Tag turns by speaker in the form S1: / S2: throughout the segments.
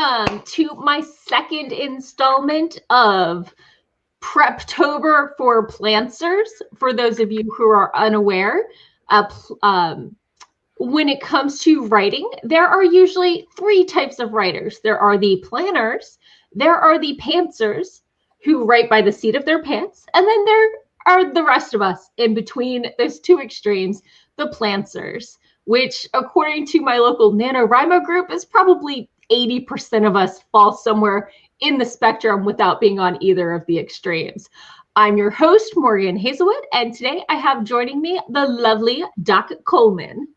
S1: To my second installment of Preptober for Planters. For those of you who are unaware, when it comes to writing, there are usually three types of writers. There are the planners, there are the pantsers, who write by the seat of their pants, and then there are the rest of us in between those two extremes, the plantsers, which, according to my local NaNoWriMo group, is probably 80% of us fall somewhere in the spectrum without being on either of the extremes. I'm your host, Morgan Hazelwood, and today I have joining me the lovely Doc Coleman.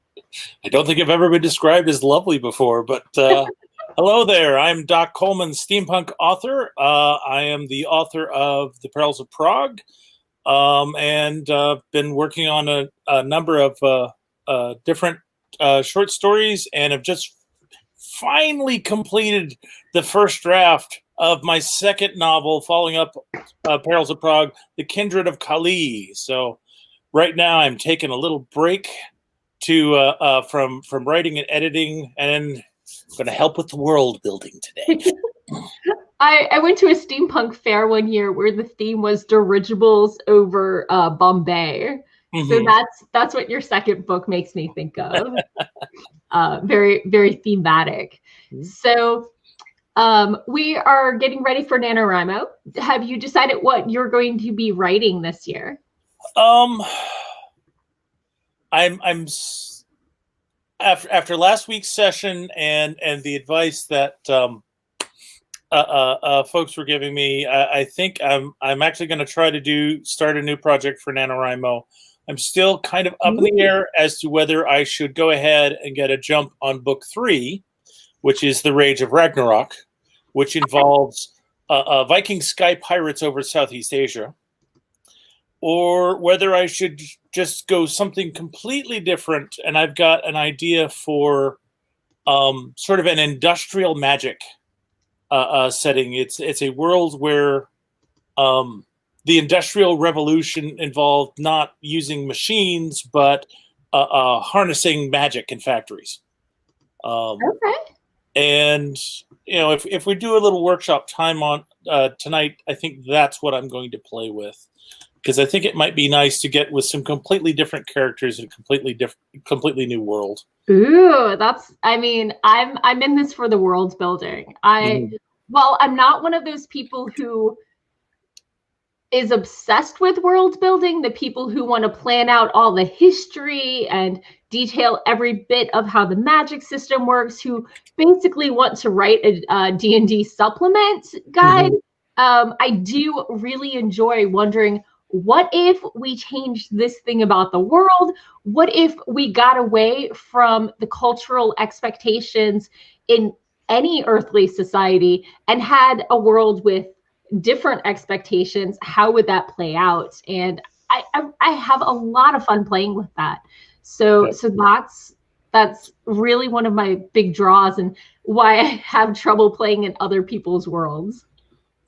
S2: I don't think I've ever been described as lovely before, but hello there. I'm Doc Coleman, steampunk author. I am the author of The Perils of Prague, and been working on a number of different short stories, and have just finally completed the first draft of my second novel following up Perils of Prague, The Kindred of Kali. So right now I'm taking a little break to from writing and editing, and I'm going to help with the world building today.
S1: I went to a steampunk fair one year where the theme was dirigibles over Bombay. Mm-hmm. So that's what your second book makes me think of. Very, very thematic. Mm-hmm. So we are getting ready for NaNoWriMo. Have you decided what you're going to be writing this year?
S2: I'm after last week's session and the advice that folks were giving me, I think I'm actually going to try to start a new project for NaNoWriMo. I'm still kind of up in the air as to whether I should go ahead and get a jump on book 3, which is The Rage of Ragnarok, which involves Viking sky pirates over Southeast Asia, or whether I should just go something completely different. And I've got an idea for sort of an industrial magic setting. It's a world where the Industrial Revolution involved not using machines, but harnessing magic in factories.
S1: Okay.
S2: And, you know, if we do a little workshop time on tonight, I think that's what I'm going to play with. Because I think it might be nice to get with some completely different characters in a completely new world.
S1: Ooh, I'm in this for the world building. Well, I'm not one of those people who is obsessed with world building, the people who want to plan out all the history and detail every bit of how the magic system works, who basically want to write a D&D supplement guide. Mm-hmm. I do really enjoy wondering, what if we changed this thing about the world? What if we got away from the cultural expectations in any earthly society and had a world with different expectations? How would that play out? And I have a lot of fun playing with that. So that's really one of my big draws and why I have trouble playing in other people's worlds.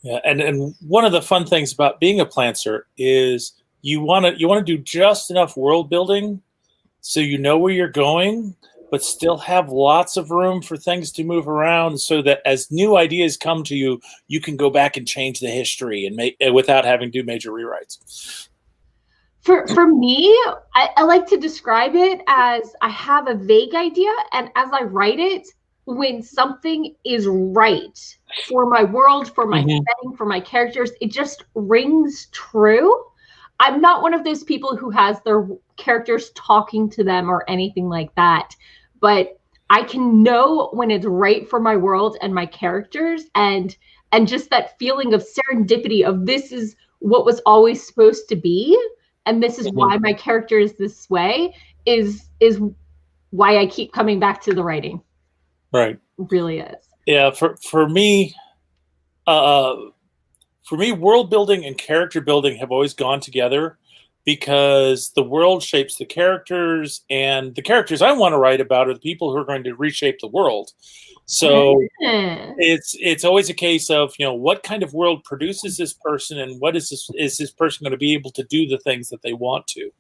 S2: Yeah, and one of the fun things about being a plantser is you want to do just enough world building so you know where you're going, but still have lots of room for things to move around, so that as new ideas come to you, you can go back and change the history and make without having to do major rewrites.
S1: For me, I like to describe it as I have a vague idea, and as I write it, when something is right for my world, for my setting, for my characters, it just rings true. I'm not one of those people who has their characters talking to them or anything like that, but I can know when it's right for my world and my characters, and just that feeling of serendipity of this is what was always supposed to be, and this is why my character is this way, is why I keep coming back to the writing.
S2: Right.
S1: It really is.
S2: Yeah, for me, world building and character building have always gone together, because the world shapes the characters, and the characters I want to write about are the people who are going to reshape the world. So it's always a case of, you know, what kind of world produces this person, and what is this person going to be able to do the things that they want to.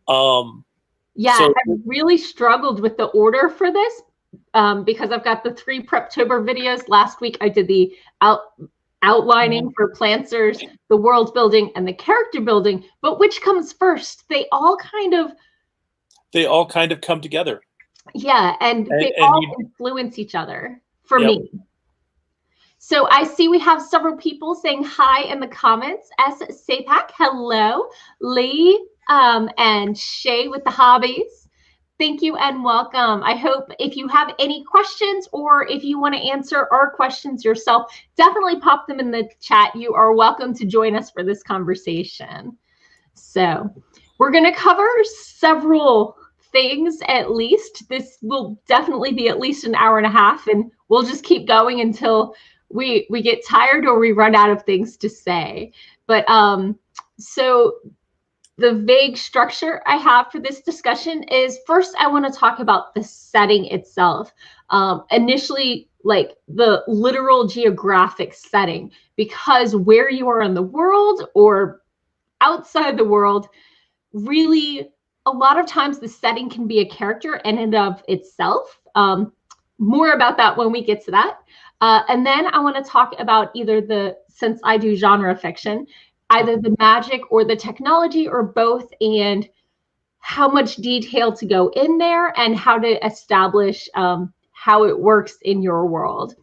S1: I really struggled with the order for this, because I've got the 3 Preptober videos. Last week I did the outlining for Planters, the world building, and the character building. But which comes first? They all kind of
S2: come together.
S1: Yeah, and they all influence each other for me. So I see we have several people saying hi in the comments. S. Sapak, hello. Lee and Shay with the hobbies. Thank you and welcome. I hope if you have any questions or if you want to answer our questions yourself, definitely pop them in the chat. You are welcome to join us for this conversation. So we're going to cover several things at least. This will definitely be at least an hour and a half, and we'll just keep going until we get tired or we run out of things to say. But so the vague structure I have for this discussion is, first I want to talk about the setting itself. Initially, like the literal geographic setting, because where you are in the world or outside the world, really a lot of times the setting can be a character in and of itself. More about that when we get to that. And then I want to talk about either since I do genre fiction, either the magic or the technology or both, and how much detail to go in there and how to establish how it works in your world.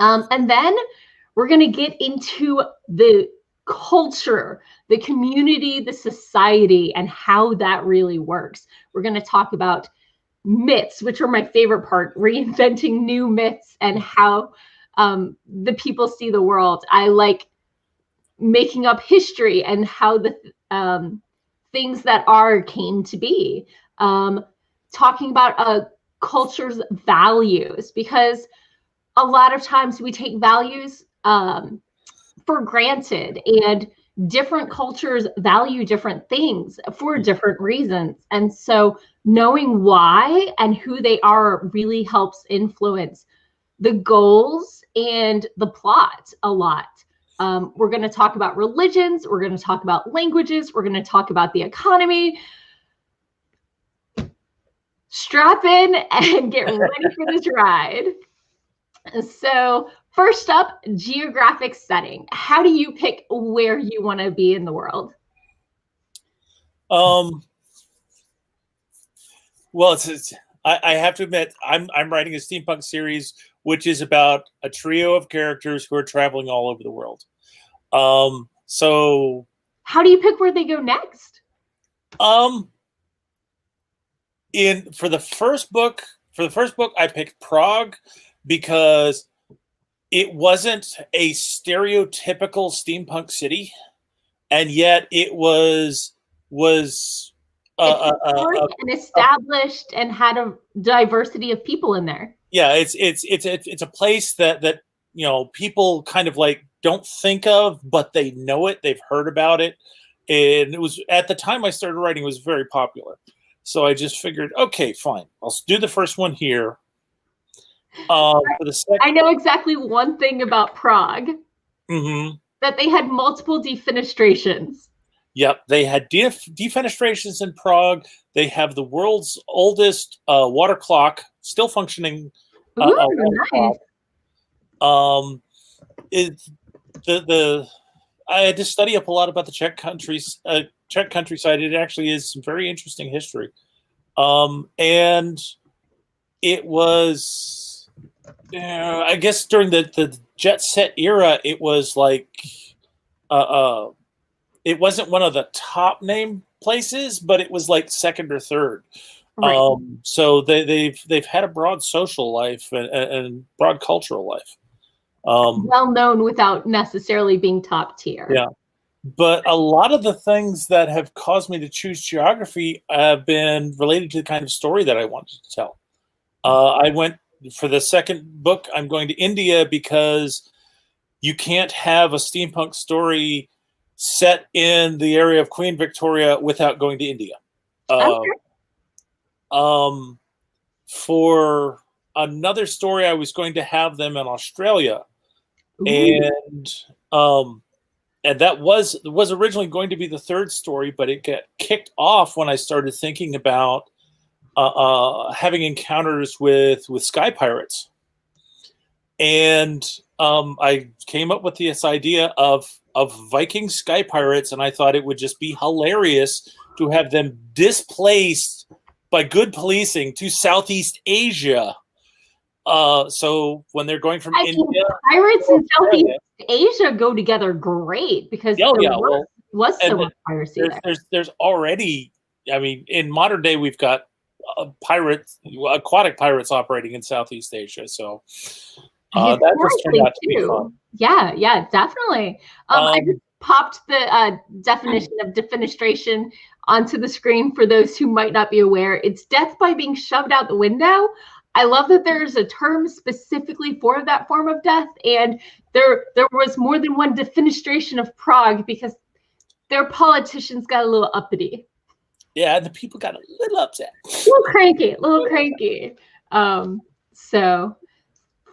S1: And then we're going to get into the culture, the community, the society, and how that really works. We're going to talk about myths, which are my favorite part, reinventing new myths and how the people see the world. I like making up history and how the things that are came to be. Talking about a culture's values, because a lot of times we take values for granted, and different cultures value different things for different reasons. And so knowing why and who they are really helps influence the goals and the plot a lot. We're going to talk about religions. We're going to talk about languages. We're going to talk about the economy. Strap in and get ready for this ride. So first up, geographic setting. How do you pick where you want to be in the world?
S2: Well, I have to admit, I'm writing a steampunk series, which is about a trio of characters who are traveling all over the world. So
S1: how do you pick where they go next?
S2: For the first book, I picked Prague because it wasn't a stereotypical steampunk city, and yet it was
S1: and established and had a diversity of people in there.
S2: Yeah, it's a place that you know people kind of like don't think of, but they know it. They've heard about it, and it was at the time I started writing, it was very popular. So I just figured, okay, fine, I'll do the first one here. For the second,
S1: I know exactly one thing about Prague. That they had multiple defenestrations.
S2: Yep, they had defenestrations in Prague. They have the world's oldest water clock, still functioning.
S1: Nice.
S2: I had to study up a lot about the Czech countryside. It actually is some very interesting history, and it was, I guess, during the jet set era, it was like, it wasn't one of the top name places, but it was like second or third. Right. So they've had a broad social life and broad cultural life.
S1: Well known without necessarily being top tier.
S2: Yeah. But a lot of the things that have caused me to choose geography have been related to the kind of story that I wanted to tell. I went for the second book, I'm going to India because you can't have a steampunk story set in the area of Queen Victoria without going to India. Okay. For another story, I was going to have them in Australia. Ooh. And that was originally going to be the third story, but it got kicked off when I started thinking about having encounters with sky pirates, and I came up with this idea of Viking sky pirates, and I thought it would just be hilarious to have them displaced by good policing to Southeast Asia. So when they're going from India,
S1: pirates in Southeast Asia go together great because there was so much piracy there.
S2: There's already, I mean, in modern day we've got aquatic pirates operating in Southeast Asia. So that just turned out to be fun.
S1: Yeah, definitely. I just popped the definition of defenestration onto the screen for those who might not be aware. It's death by being shoved out the window. I love that there's a term specifically for that form of death, and there was more than one defenestration of Prague because their politicians got a little uppity.
S2: Yeah, the people got a little upset.
S1: A little cranky. So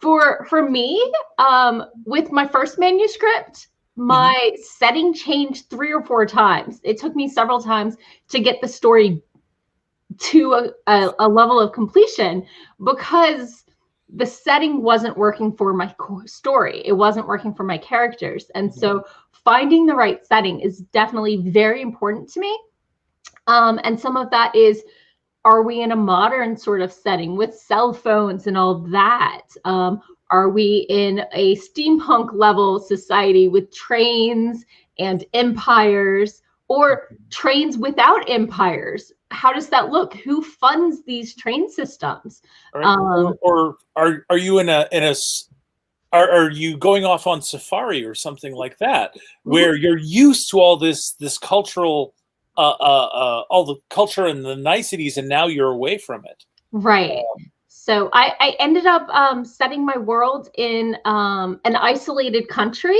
S1: for me, with my first manuscript, my setting changed 3 or 4 times. It took me several times to get the story to a level of completion because the setting wasn't working for my story. It wasn't working for my characters. And so finding the right setting is definitely very important to me. And some of that is, are we in a modern sort of setting with cell phones and all that? Are we in a steampunk level society with trains and empires, or trains without empires? How does that look? Who funds these train systems?
S2: Right. Or are you are you going off on safari or something like that, where you're used to all this cultural, all the culture and the niceties, and now you're away from it?
S1: Right. So I ended up setting my world in an isolated country.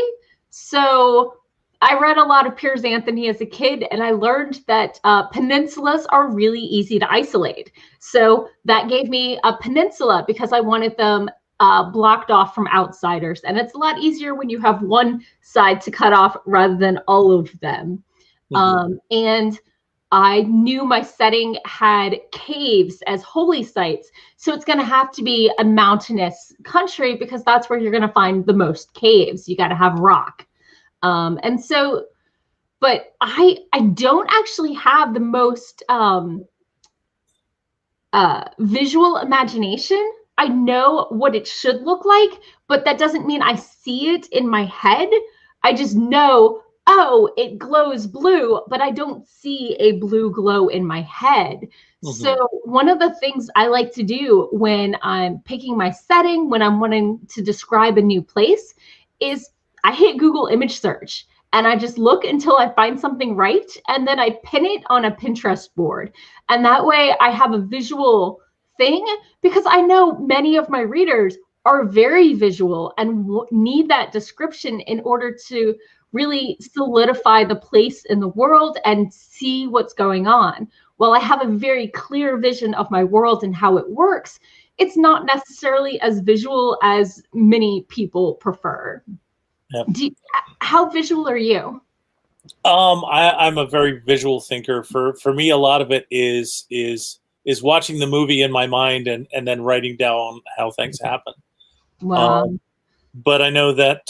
S1: So I read a lot of Piers Anthony as a kid, and I learned that peninsulas are really easy to isolate. So that gave me a peninsula because I wanted them blocked off from outsiders. And it's a lot easier when you have one side to cut off rather than all of them. And I knew my setting had caves as holy sites. So it's going to have to be a mountainous country because that's where you're going to find the most caves. You got to have rock. And so, but I don't actually have the most visual imagination. I know what it should look like, but that doesn't mean I see it in my head. I just know, oh, it glows blue, but I don't see a blue glow in my head. So one of the things I like to do when I'm picking my setting, when I'm wanting to describe a new place, is I hit Google image search and I just look until I find something right. And then I pin it on a Pinterest board. And that way I have a visual thing, because I know many of my readers are very visual and need that description in order to really solidify the place in the world and see what's going on. While I have a very clear vision of my world and how it works, it's not necessarily as visual as many people prefer. Yep. How visual are you?
S2: I'm a very visual thinker. For me, a lot of it is watching the movie in my mind and then writing down how things happen.
S1: Wow.
S2: But I know that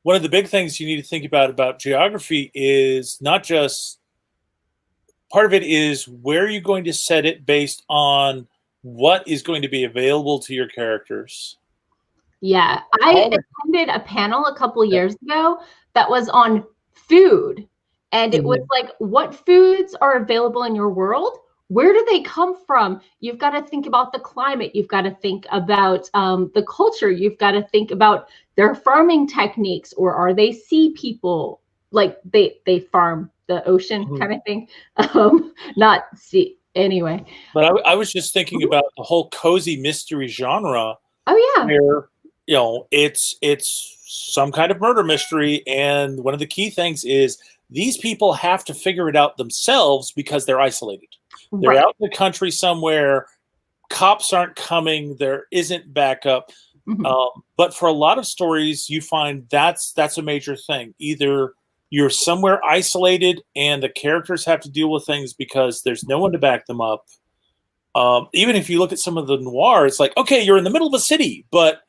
S2: one of the big things you need to think about geography is not just, part of it is where are you going to set it based on what is going to be available to your characters.
S1: Yeah, I attended a panel a couple years ago that was on food. And it was like, what foods are available in your world? Where do they come from? You've got to think about the climate. You've got to think about the culture. You've got to think about their farming techniques, or are they sea people? Like they farm the ocean kind of thing, not sea. Anyway.
S2: But I was just thinking about the whole cozy mystery genre.
S1: Oh yeah.
S2: Where, you know, it's some kind of murder mystery, and one of the key things is these people have to figure it out themselves because they're isolated. They're out in the country somewhere. Cops aren't coming. There isn't backup. But for a lot of stories, you find that's a major thing. Either you're somewhere isolated, and the characters have to deal with things because there's no one to back them up. Even if you look at some of the noir, it's like, okay, you're in the middle of a city, but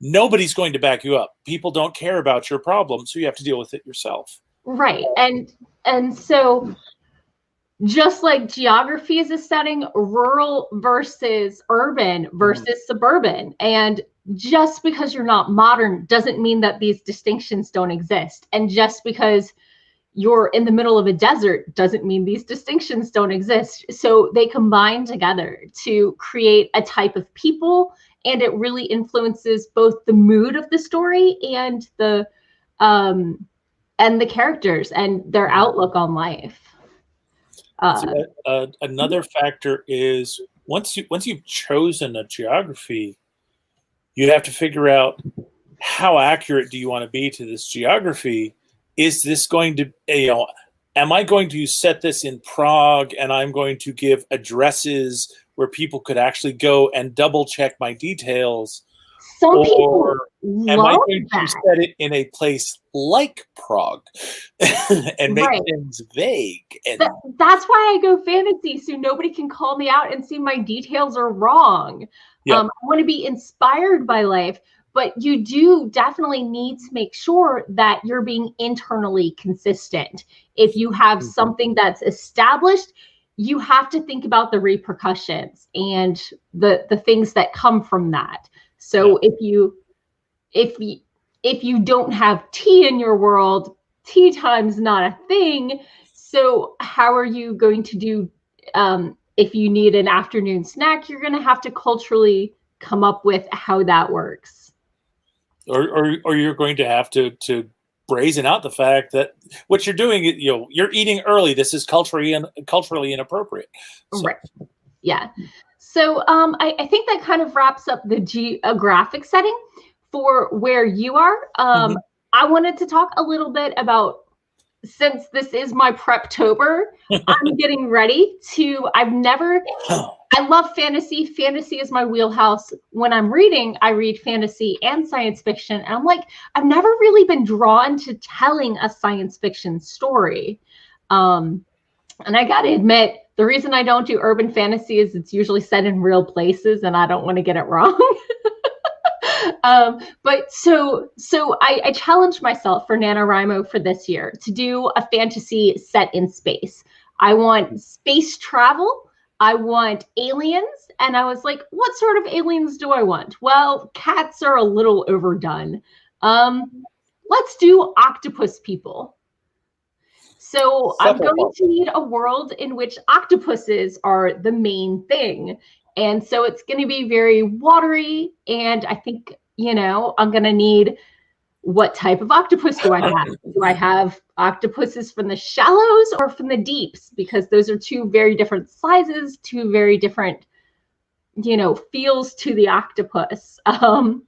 S2: nobody's going to back you up. People don't care about your problem, so you have to deal with it yourself.
S1: Right. And so just like geography is a setting, rural versus urban versus suburban. And just because you're not modern doesn't mean that these distinctions don't exist. And just because you're in the middle of a desert doesn't mean these distinctions don't exist. So they combine together to create a type of people, and it really influences both the mood of the story and the characters and their outlook on life.
S2: Another factor is once you've chosen a geography, you have to figure out how accurate do you want to be to this geography. Is this going to, am I going to set this in Prague and I'm going to give addresses where people could actually go and double check my details?
S1: Some people
S2: am I going to set it in a place like Prague and make things vague? And
S1: that's why I go fantasy, so nobody can call me out and see my details are wrong. Yep. I want to be inspired by life, but you do definitely need to make sure that you're being internally consistent. If you have something that's established, you have to think about the repercussions and the things that come from that. So if you don't have tea in your world, tea time's not a thing. So how are you going to do, if you need an afternoon snack, you're going to have to culturally come up with how that works.
S2: Or you're going to have to brazen out the fact that what you're doing, you're eating early. This is culturally inappropriate. So.
S1: Right. Yeah. So I think that kind of wraps up the geographic setting for where you are. I wanted to talk a little bit about, since this is my Preptober, I'm getting ready to, I love fantasy. Fantasy is my wheelhouse. When I'm reading, I read fantasy and science fiction. And I'm like, I've never really been drawn to telling a science fiction story. And I got to admit, the reason I don't do urban fantasy is it's usually set in real places and I don't want to get it wrong. But so I challenged myself for NaNoWriMo for this year to do a fantasy set in space. I want space travel. I want aliens. And I was like, what sort of aliens do I want? Well, cats are a little overdone. Let's do octopus people. So I'm going to need a world in which octopuses are the main thing. And so it's going to be very watery. And I think, I'm going to need, what type of octopus do I have? Do I have octopuses from the shallows or from the deeps? Because those are two very different sizes, two very different, feels to the octopus. And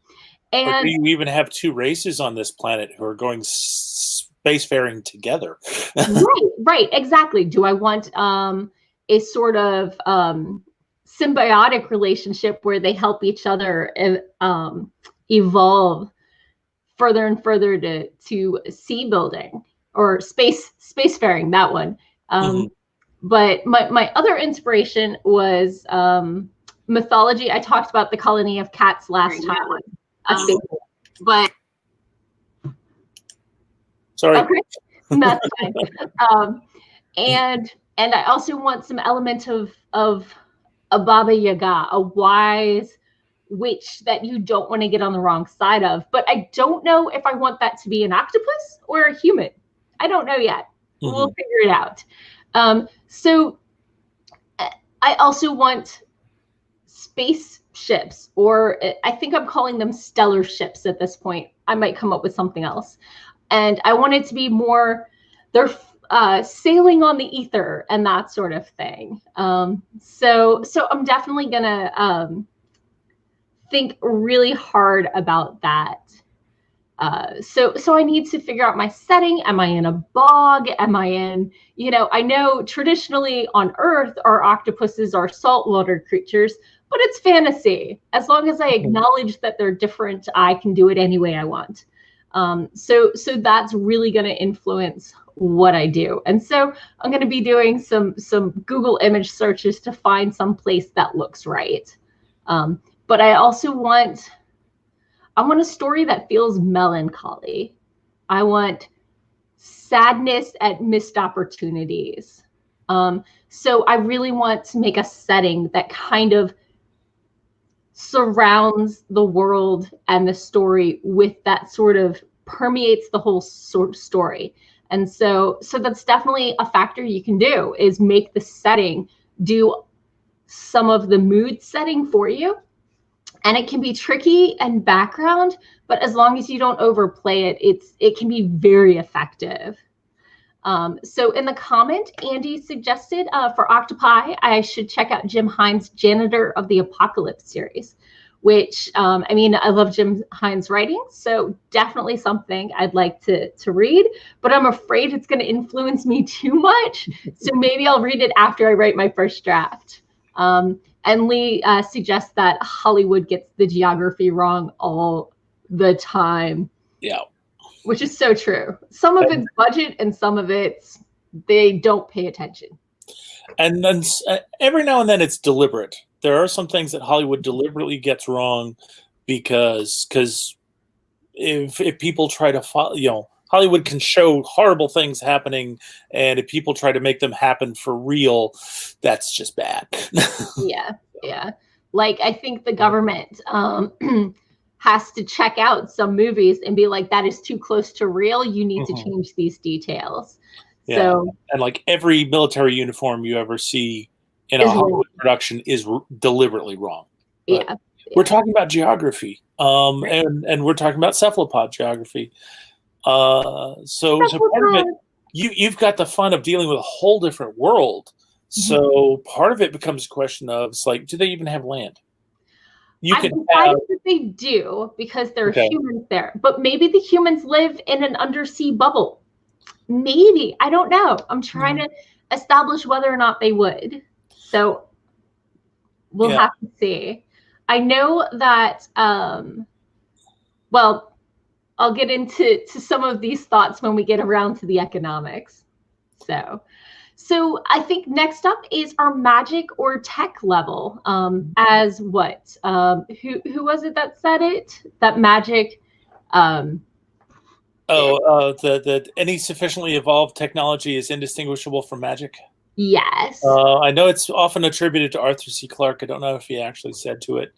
S2: do you even have two races on this planet who are going spacefaring together?
S1: right, exactly. Do I want a sort of symbiotic relationship where they help each other evolve further and further to sea building or spacefaring, that one. But my other inspiration was mythology. I talked about the colony of cats last time. But
S2: sorry.
S1: Okay. That's fine. And I also want some element of a Baba Yaga, a wise witch that you don't want to get on the wrong side of. But I don't know if I want that to be an octopus or a human. I don't know yet. We'll figure it out. So I also want spaceships, or I think I'm calling them stellar ships at this point. I might come up with something else. And I want it to be more, they're sailing on the ether and that sort of thing. So I'm definitely gonna think really hard about that. So I need to figure out my setting. Am I in a bog? Am I in, I know traditionally on Earth, our octopuses are saltwater creatures, but it's fantasy. As long as I acknowledge that they're different, I can do it any way I want. So that's really going to influence what I do. And so I'm going to be doing some Google image searches to find some place that looks right. But I also want a story that feels melancholy. I want sadness at missed opportunities. So I really want to make a setting that kind of surrounds the world and the story with that sort of permeates the whole sort of story. And so that's definitely a factor you can do, is make the setting do some of the mood setting for you. And it can be tricky and background, but as long as you don't overplay it, it can be very effective. So in the comment, Andy suggested for Octopi, I should check out Jim Hines' Janitor of the Apocalypse series, which, I mean, I love Jim Hines' writing, so definitely something I'd like to read, but I'm afraid it's going to influence me too much. So maybe I'll read it after I write my first draft. And Lee suggests that Hollywood gets the geography wrong all the time.
S2: Yeah.
S1: Which is so true. Some of it's budget and some of it's they don't pay attention.
S2: And then every now and then it's deliberate. There are some things that Hollywood deliberately gets wrong because if people try to follow, Hollywood can show horrible things happening, and if people try to make them happen for real, that's just bad.
S1: Yeah. Like, I think the government has to check out some movies and be like, that is too close to real. You need to change these details.
S2: Yeah.
S1: So,
S2: and like every military uniform you ever see in a Hollywood production is deliberately wrong.
S1: Yeah.
S2: We're talking about geography, and we're talking about cephalopod geography. So part of it, you've got the fun of dealing with a whole different world. So part of it becomes a question of, it's like, do they even have land?
S1: I've decided that they do, because there are humans there. But maybe the humans live in an undersea bubble. Maybe. I don't know. I'm trying to establish whether or not they would. So we'll have to see. I know that, well, I'll get into some of these thoughts when we get around to the economics. So I think next up is our magic or tech level. As what? Who was it that said it? That magic.
S2: That any sufficiently evolved technology is indistinguishable from magic.
S1: Yes.
S2: I know it's often attributed to Arthur C. Clarke. I don't know if he actually said to it.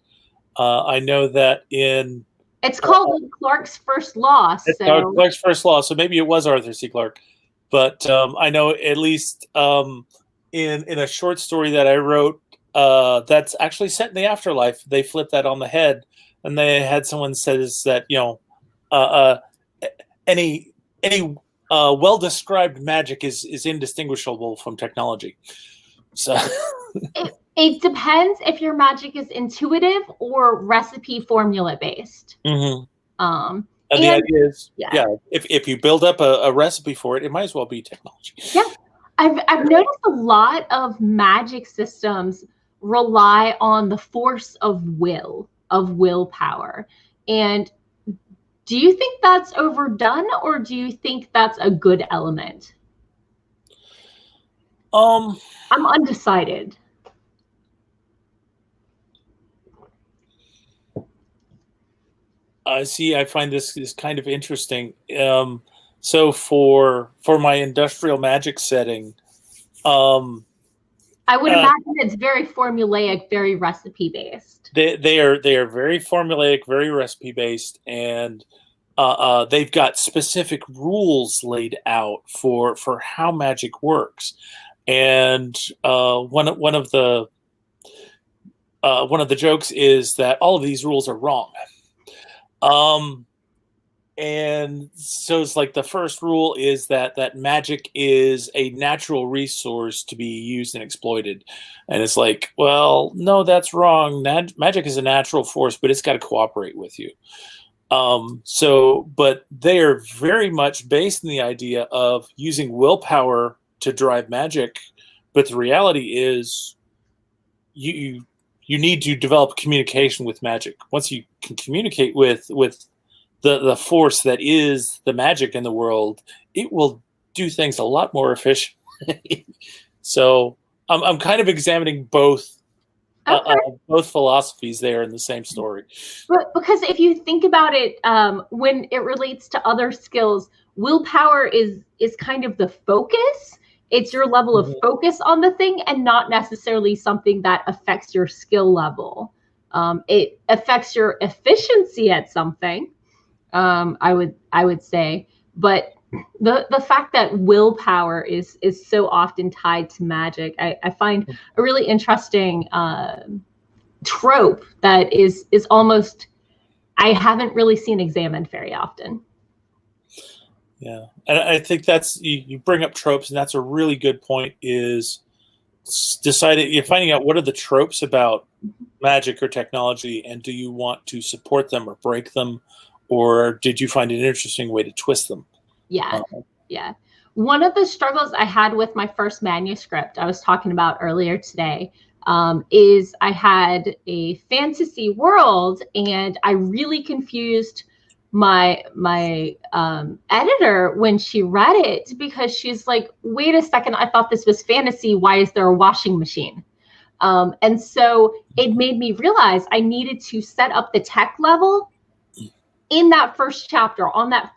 S2: I know that in.
S1: It's called Clarke's First Law.
S2: It's called Clarke's First Law, so maybe it was Arthur C. Clarke. But I know at least in a short story that I wrote that's actually set in the afterlife, they flipped that on the head, and they had someone says that any well-described magic is indistinguishable from technology. So
S1: it depends if your magic is intuitive or recipe formula based.
S2: And the idea is, if you build up a recipe for it, it might as well be technology.
S1: Yeah, I've noticed a lot of magic systems rely on the force of willpower. And do you think that's overdone, or do you think that's a good element? I'm undecided.
S2: I find this is kind of interesting. So for my industrial magic setting,
S1: I would imagine it's very formulaic, very recipe based.
S2: They are very formulaic, very recipe based, and they've got specific rules laid out for how magic works. And one of the jokes is that all of these rules are wrong. And so it's like the first rule is that magic is a natural resource to be used and exploited. And it's like, well, no, that's wrong. Magic is a natural force, but it's got to cooperate with you. But they are very much based in the idea of using willpower to drive magic. But the reality is you need to develop communication with magic. Once you can communicate with the force that is the magic in the world, it will do things a lot more efficient. So I'm kind of examining both both philosophies there in the same story.
S1: But because if you think about it, when it relates to other skills, willpower is kind of the focus. It's your level of focus on the thing, and not necessarily something that affects your skill level. It affects your efficiency at something, I would say, but the fact that willpower is so often tied to magic, I find a really interesting trope that is almost, I haven't really seen examined very often.
S2: Yeah, and I think that's, you bring up tropes, and that's a really good point, is you're finding out what are the tropes about magic or technology, and do you want to support them or break them, or did you find an interesting way to twist them?
S1: Yeah, yeah. One of the struggles I had with my first manuscript I was talking about earlier today is I had a fantasy world, and I really confused my editor when she read it, because she's like, wait a second, I thought this was fantasy. Why is there a washing machine? And so it made me realize I needed to set up the tech level in that first chapter, on that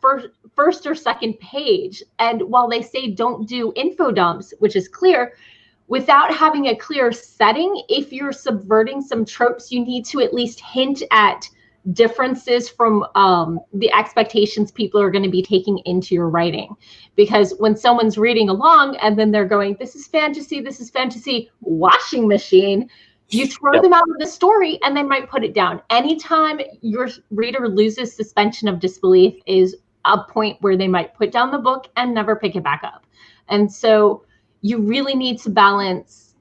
S1: first or second page. And while they say don't do info dumps, which is clear, without having a clear setting, if you're subverting some tropes, you need to at least hint at differences from the expectations people are going to be taking into your writing. Because when someone's reading along and then they're going, this is fantasy, washing machine, you throw them out of the story and they might put it down. Anytime your reader loses suspension of disbelief is a point where they might put down the book and never pick it back up. And so you really need to balance,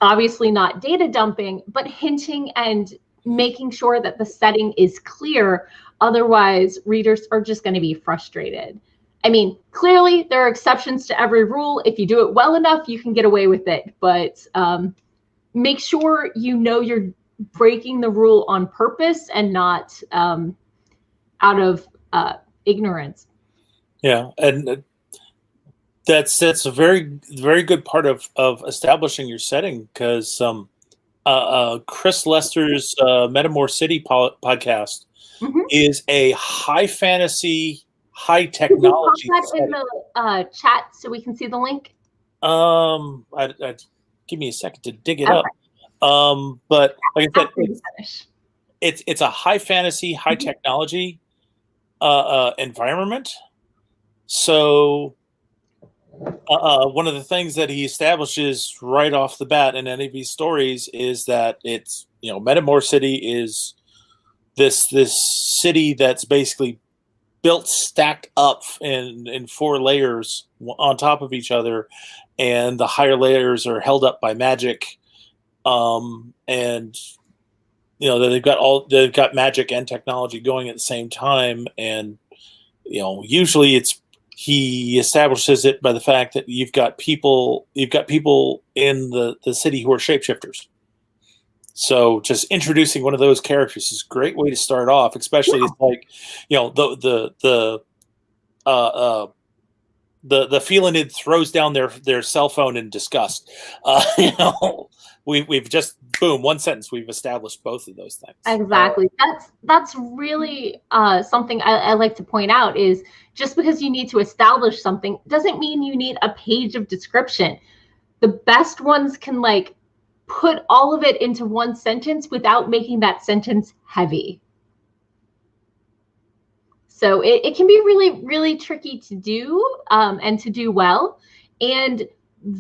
S1: obviously not data dumping, but hinting and making sure that the setting is clear. Otherwise, readers are just going to be frustrated. I mean, clearly there are exceptions to every rule. If you do it well enough, you can get away with it. But make sure you know you're breaking the rule on purpose and not out of ignorance.
S2: Yeah, and that's a very, very good part of establishing your setting, because Chris Lester's Metamore City podcast is a high fantasy, high technology.
S1: Can you pop that in the chat so we can see the link?
S2: Give me a second to dig it up. But like I said, it's a high fantasy, high technology environment. So one of the things that he establishes right off the bat in any of these stories is that it's, Metamore City is this city that's basically built stacked up in 4 layers on top of each other, and the higher layers are held up by magic, and they've got magic and technology going at the same time. And usually he establishes it by the fact that you've got people in the city who are shapeshifters. So just introducing one of those characters is a great way to start off, especially it's like, the felinid throws down their cell phone in disgust. We've just, boom, one sentence, we've established both of those things.
S1: Exactly. That's really something I like to point out, is just because you need to establish something doesn't mean you need a page of description. The best ones can put all of it into one sentence without making that sentence heavy. So it can be really, really tricky to do and to do well. And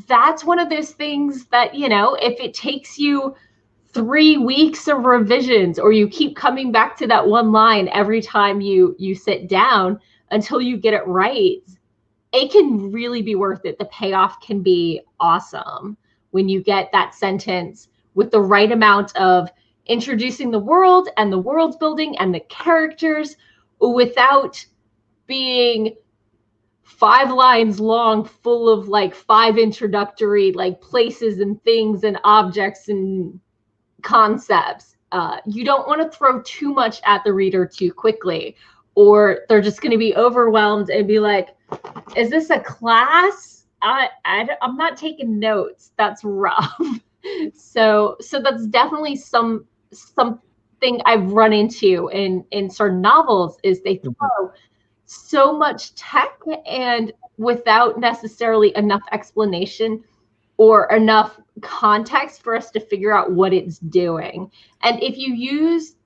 S1: that's one of those things that, if it takes you 3 weeks of revisions, or you keep coming back to that one line every time you sit down until you get it right, it can really be worth it. The payoff can be awesome when you get that sentence with the right amount of introducing the world and the world building and the characters, without being 5 lines long, full of 5 introductory places and things and objects and concepts. You don't want to throw too much at the reader too quickly, or they're just going to be overwhelmed and be like, is this a class? I'm not taking notes. That's rough. So that's definitely something I've run into in certain novels, is they throw so much tech and without necessarily enough explanation or enough context for us to figure out what it's doing. And if you use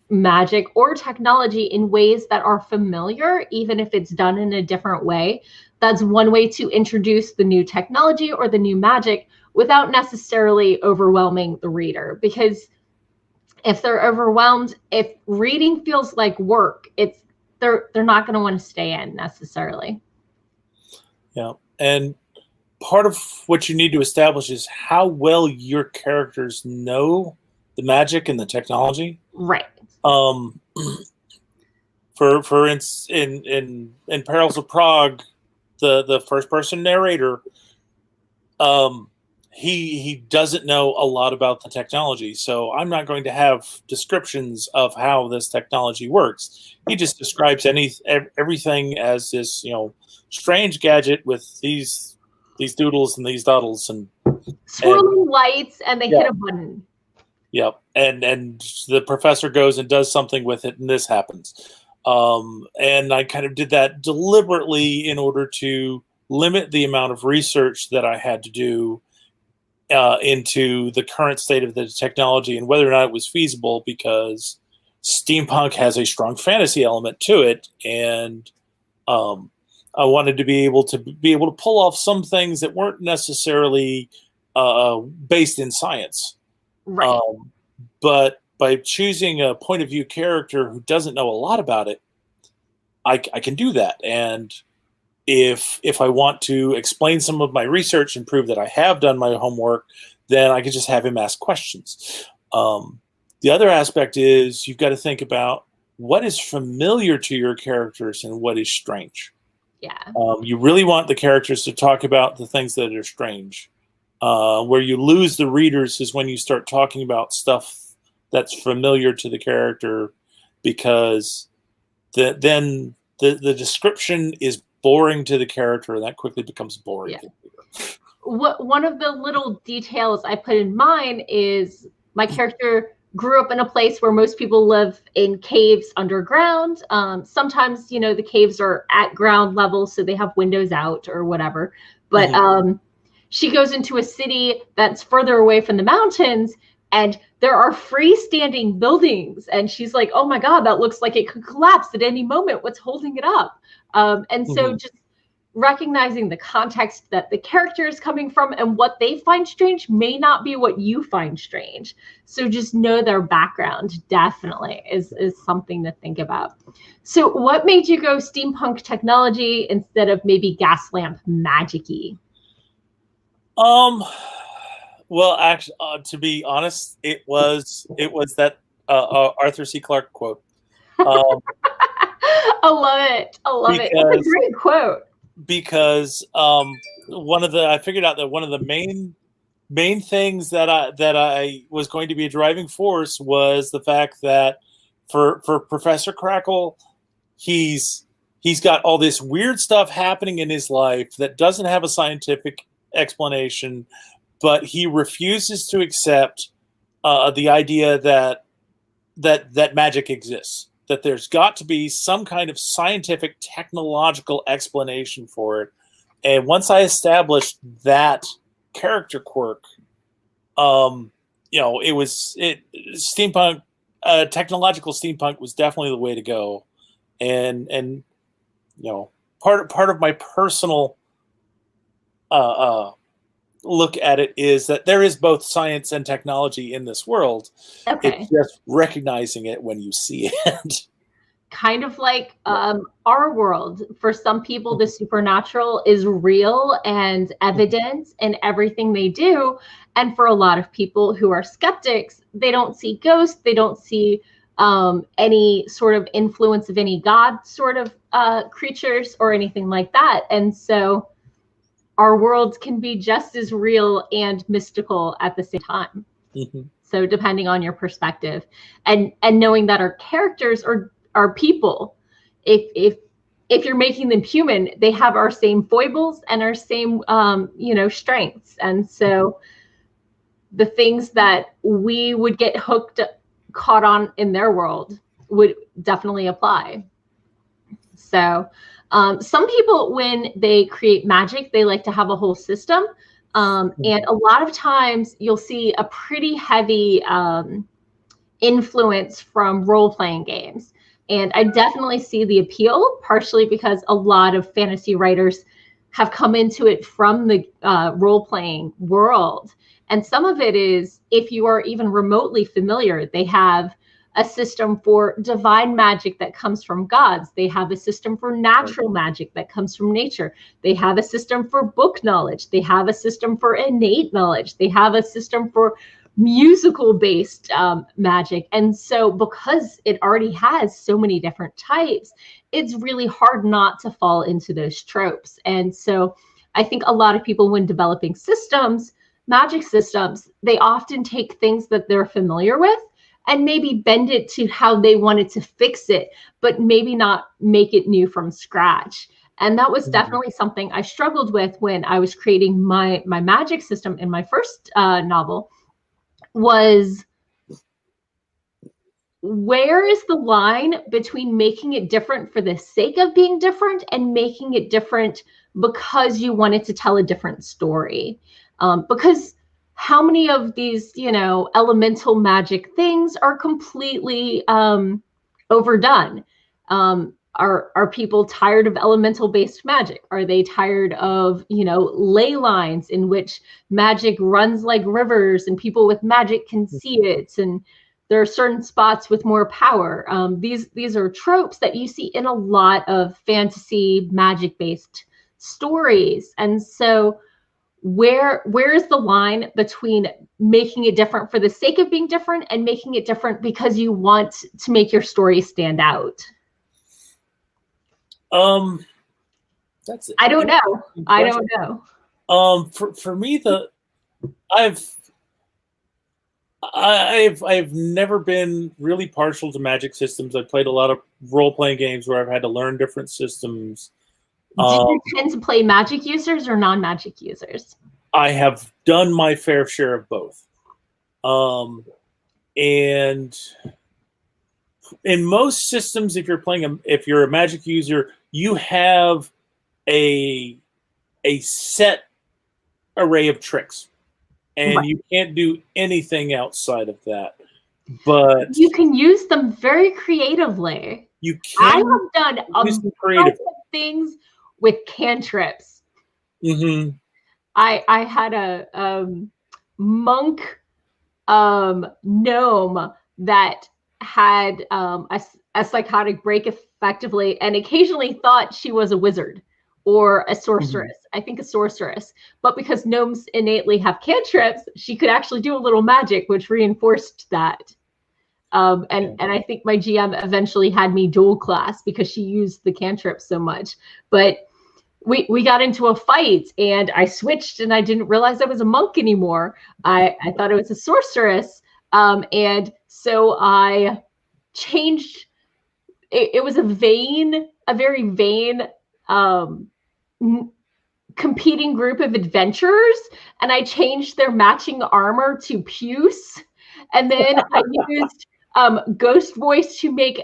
S1: magic or technology in ways that are familiar, even if it's done in a different way, that's one way to introduce the new technology or the new magic without necessarily overwhelming the reader. Because if they're overwhelmed, if reading feels like work, they're not going to want to stay in necessarily.
S2: Yeah. And part of what you need to establish is how well your characters know the magic and the technology.
S1: Right.
S2: For instance, in Perils of Prague, the first person narrator, he doesn't know a lot about the technology, so I'm not going to have descriptions of how this technology works. He just describes everything as this, strange gadget with these doodles and these doddles and
S1: swirling lights, and they hit a button.
S2: Yep, and the professor goes and does something with it, and this happens. And I kind of did that deliberately in order to limit the amount of research that I had to do into the current state of the technology and whether or not it was feasible, because steampunk has a strong fantasy element to it, and I wanted to be able to pull off some things that weren't necessarily based in science.
S1: Right.
S2: But by choosing a point of view character who doesn't know a lot about it, I can do that. And if I want to explain some of my research and prove that I have done my homework, then I can just have him ask questions. The other aspect is you've got to think about what is familiar to your characters and what is strange.
S1: Yeah.
S2: You really want the characters to talk about the things that are strange. Where you lose the readers is when you start talking about stuff that's familiar to the character, because then the description is boring to the character, and that quickly becomes boring.
S1: Yeah. One of the little details I put in mine is my character grew up in a place where most people live in caves underground. Sometimes, the caves are at ground level, so they have windows out or whatever. But she goes into a city that's further away from the mountains, and there are freestanding buildings. And she's like, oh my God, that looks like it could collapse at any moment. What's holding it up? And so just recognizing the context that the character is coming from and what they find strange may not be what you find strange. So just know their background definitely is something to think about. So what made you go steampunk technology instead of maybe gas lamp magic-y?
S2: Well, actually, to be honest, it was that Arthur C. Clarke quote.
S1: I love it. It's a great quote.
S2: Because I figured out that one of the main things that I was going to be a driving force was the fact that for Professor Crackle, he's got all this weird stuff happening in his life that doesn't have a scientific explanation, but he refuses to accept the idea that magic exists, that there's got to be some kind of scientific technological explanation for it. And once I established that character quirk, steampunk, technological steampunk was definitely the way to go. And part of my personal look at it is that there is both science and technology in this world.
S1: Okay.
S2: It's just recognizing it when you see it.
S1: Kind of like our world. For some people, the supernatural is real and evident in everything they do. And for a lot of people who are skeptics, they don't see ghosts. They don't see any sort of influence of any god sort of creatures or anything like that. And so our worlds can be just as real and mystical at the same time. So depending on your perspective, and knowing that our characters are people if you're making them human, they have our same foibles and our same strengths. And so the things that we would get caught on in their world would definitely apply. So some people, when they create magic, they like to have a whole system. And a lot of times you'll see a pretty heavy influence from role-playing games. And I definitely see the appeal, partially because a lot of fantasy writers have come into it from the role-playing world. And some of it is, if you are even remotely familiar, they have a system for divine magic that comes from gods. They have a system for natural magic that comes from nature. They have a system for book knowledge. They have a system for innate knowledge. They have a system for musical-based magic. And so because it already has so many different types, it's really hard not to fall into those tropes. And so I think a lot of people, when developing systems, magic systems, they often take things that they're familiar with and maybe bend it to how they wanted to fix it, but maybe not make it new from scratch. And that was definitely something I struggled with when I was creating my magic system in my first novel, was where is the line between making it different for the sake of being different and making it different because you wanted to tell a different story? Because how many of these, elemental magic things are completely overdone? Are people tired of elemental based magic? Are they tired of, ley lines in which magic runs like rivers and people with magic can see it? And there are certain spots with more power. These are tropes that you see in a lot of fantasy magic based stories. And so where is the line between making it different for the sake of being different and making it different because you want to make your story stand out?
S2: That's
S1: I don't know. I don't know.
S2: For me, I've never been really partial to magic systems. I've played a lot of role-playing games where I've had to learn different systems.
S1: Do you tend to play magic users or non-magic users?
S2: I have done my fair share of both. And in most systems, if you're a magic user, you have a set array of tricks, and you can't do anything outside of that. But
S1: you can use them very creatively.
S2: You can.
S1: I have done a bunch of things with cantrips. I had a monk gnome that had a psychotic break effectively, and occasionally thought she was a wizard or a sorceress. I think a sorceress. But because gnomes innately have cantrips, she could actually do a little magic, which reinforced that. And I think my GM eventually had me dual class because she used the cantrip so much. But we got into a fight and I switched and I didn't realize I was a monk anymore. I thought I was a sorceress. And so I changed. It was a very vain competing group of adventurers. And I changed their matching armor to puce. And then I used ghost voice to make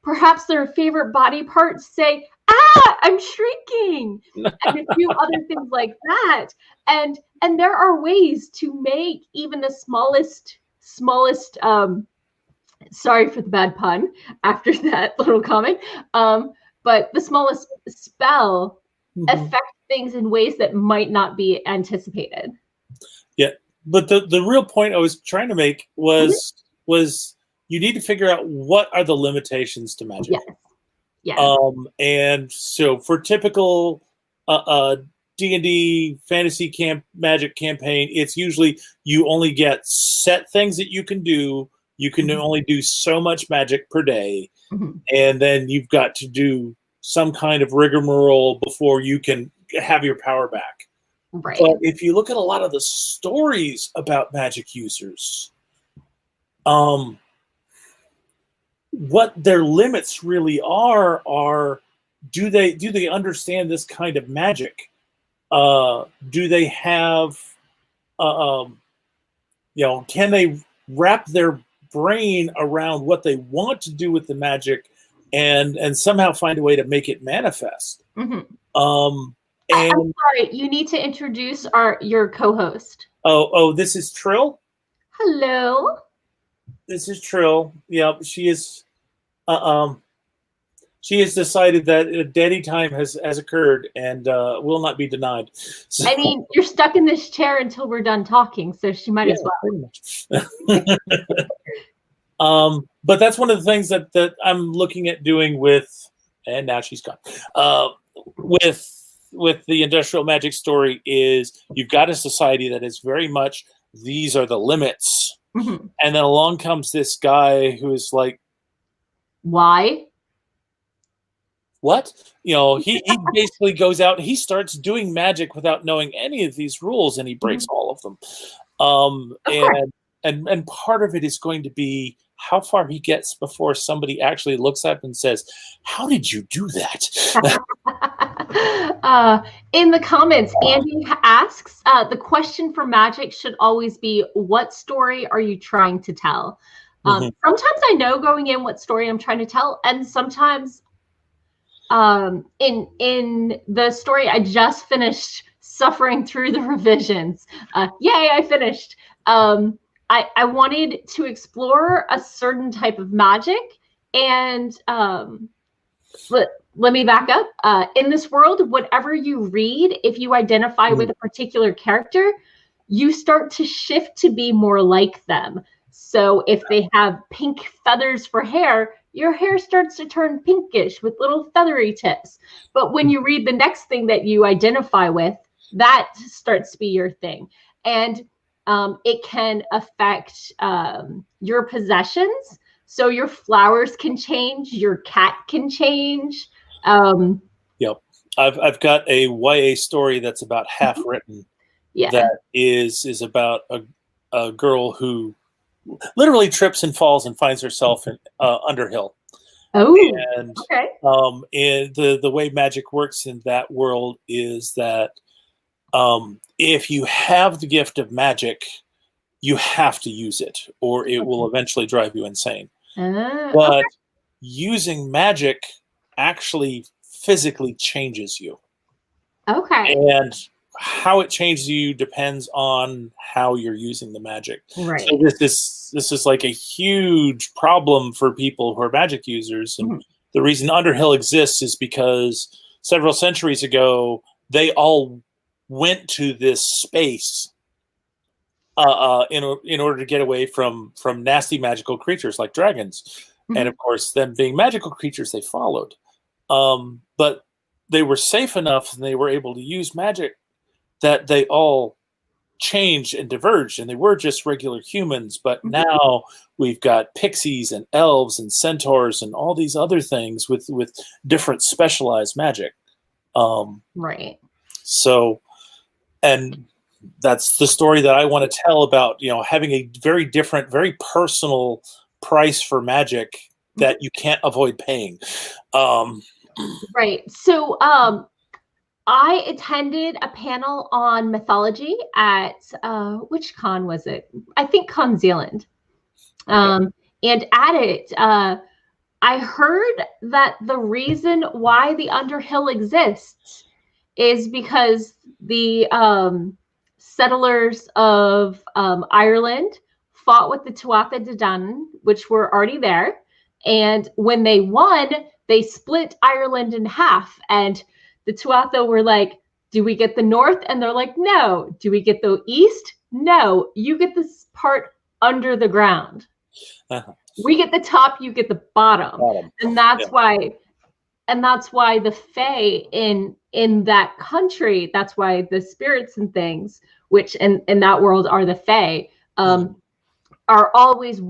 S1: perhaps their favorite body parts say, "Ah, I'm shrinking," and a few other things like that. And there are ways to make even the smallest sorry for the bad pun after that little comment, but the smallest spell affect things in ways that might not be anticipated.
S2: Yeah, but the real point I was trying to make was you need to figure out what are the limitations to magic.
S1: Yes.
S2: And so for typical D&D fantasy magic campaign, it's usually you only get set things that you can do. You can only do so much magic per day, and then you've got to do some kind of rigmarole before you can have your power back.
S1: Right.
S2: But if you look at a lot of the stories about magic users, what their limits really are do they understand this kind of magic? Do they have can they wrap their brain around what they want to do with the magic and somehow find a way to make it manifest?
S1: I'm sorry, you need to introduce your co-host.
S2: Oh, this is Trill.
S1: Hello.
S2: This is Trill. Yeah, she is. She has decided that daddy time has occurred and will not be denied. So,
S1: I mean, you're stuck in this chair until we're done talking, so she might as well.
S2: Pretty much. But that's one of the things that I'm looking at doing with, and now she's gone. With the industrial magic story is you've got a society that is very much these are the limits, and then along comes this guy who is like,
S1: why?
S2: What? He basically goes out and he starts doing magic without knowing any of these rules, and he breaks all of them. And part of it is going to be how far he gets before somebody actually looks up and says, "How did you do that?"
S1: In the comments, Andy asks, the question for magic should always be, what story are you trying to tell? Sometimes I know going in what story I'm trying to tell, and sometimes in the story I just finished suffering through the revisions. Yay, I finished. I wanted to explore a certain type of magic, and let me back up. In this world, whatever you read, if you identify with a particular character, you start to shift to be more like them. So if they have pink feathers for hair, your hair starts to turn pinkish with little feathery tips. But when you read the next thing that you identify with, that starts to be your thing. And it can affect your possessions. So your flowers can change, your cat can change.
S2: Yep. I've got a YA story that's about half written.
S1: Yeah.
S2: That is about a girl who literally trips and falls and finds herself in Underhill.
S1: Oh,
S2: and
S1: okay.
S2: And the way magic works in that world is that if you have the gift of magic, you have to use it, or it will eventually drive you insane. But using magic actually physically changes you.
S1: Okay.
S2: And how it changes you depends on how you're using the magic.
S1: Right.
S2: So this is like a huge problem for people who are magic users. And the reason Underhill exists is because several centuries ago, they all went to this space in order to get away from nasty magical creatures like dragons. And of course, them being magical creatures, they followed. But they were safe enough and they were able to use magic that they all changed and diverged, and they were just regular humans. But now we've got pixies and elves and centaurs and all these other things with different specialized magic.
S1: Right.
S2: So, and that's the story that I want to tell about, having a very different, very personal price for magic that you can't avoid paying.
S1: Right. So, I attended a panel on mythology at which con was it? I think Con Zealand. And at it, I heard that the reason why the Underhill exists is because the settlers of Ireland fought with the Tuatha De Danann, which were already there. And when they won, they split Ireland in half. And the Tuatha were like, do we get the north? And they're like, no. Do we get the east? No. You get this part under the ground. We get the top, you get the bottom. And that's why the Fae in that country, that's why the spirits and things, which in that world are the Fae, are always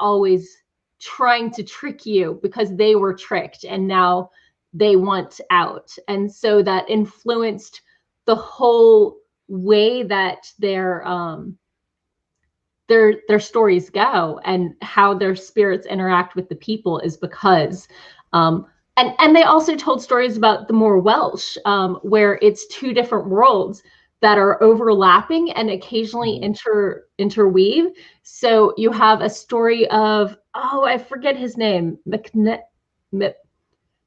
S1: always trying to trick you because they were tricked and now they want out. And so that influenced the whole way that their their stories go and how their spirits interact with the people is because and they also told stories about the more Welsh, where it's two different worlds that are overlapping and occasionally interweave. So you have a story of, oh, I forget his name,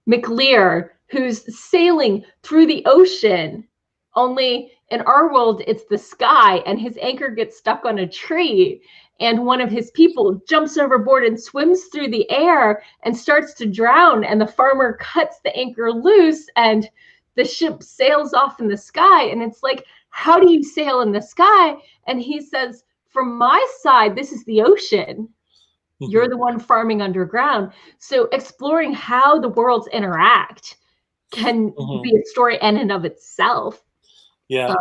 S1: McLear, who's sailing through the ocean. Only in our world, it's the sky, and his anchor gets stuck on a tree. And one of his people jumps overboard and swims through the air and starts to drown. And the farmer cuts the anchor loose, and the ship sails off in the sky. And it's like, how do you sail in the sky? And he says, from my side, this is the ocean. You're the one farming underground. So exploring how the worlds interact can be a story in and of itself.
S2: Yeah.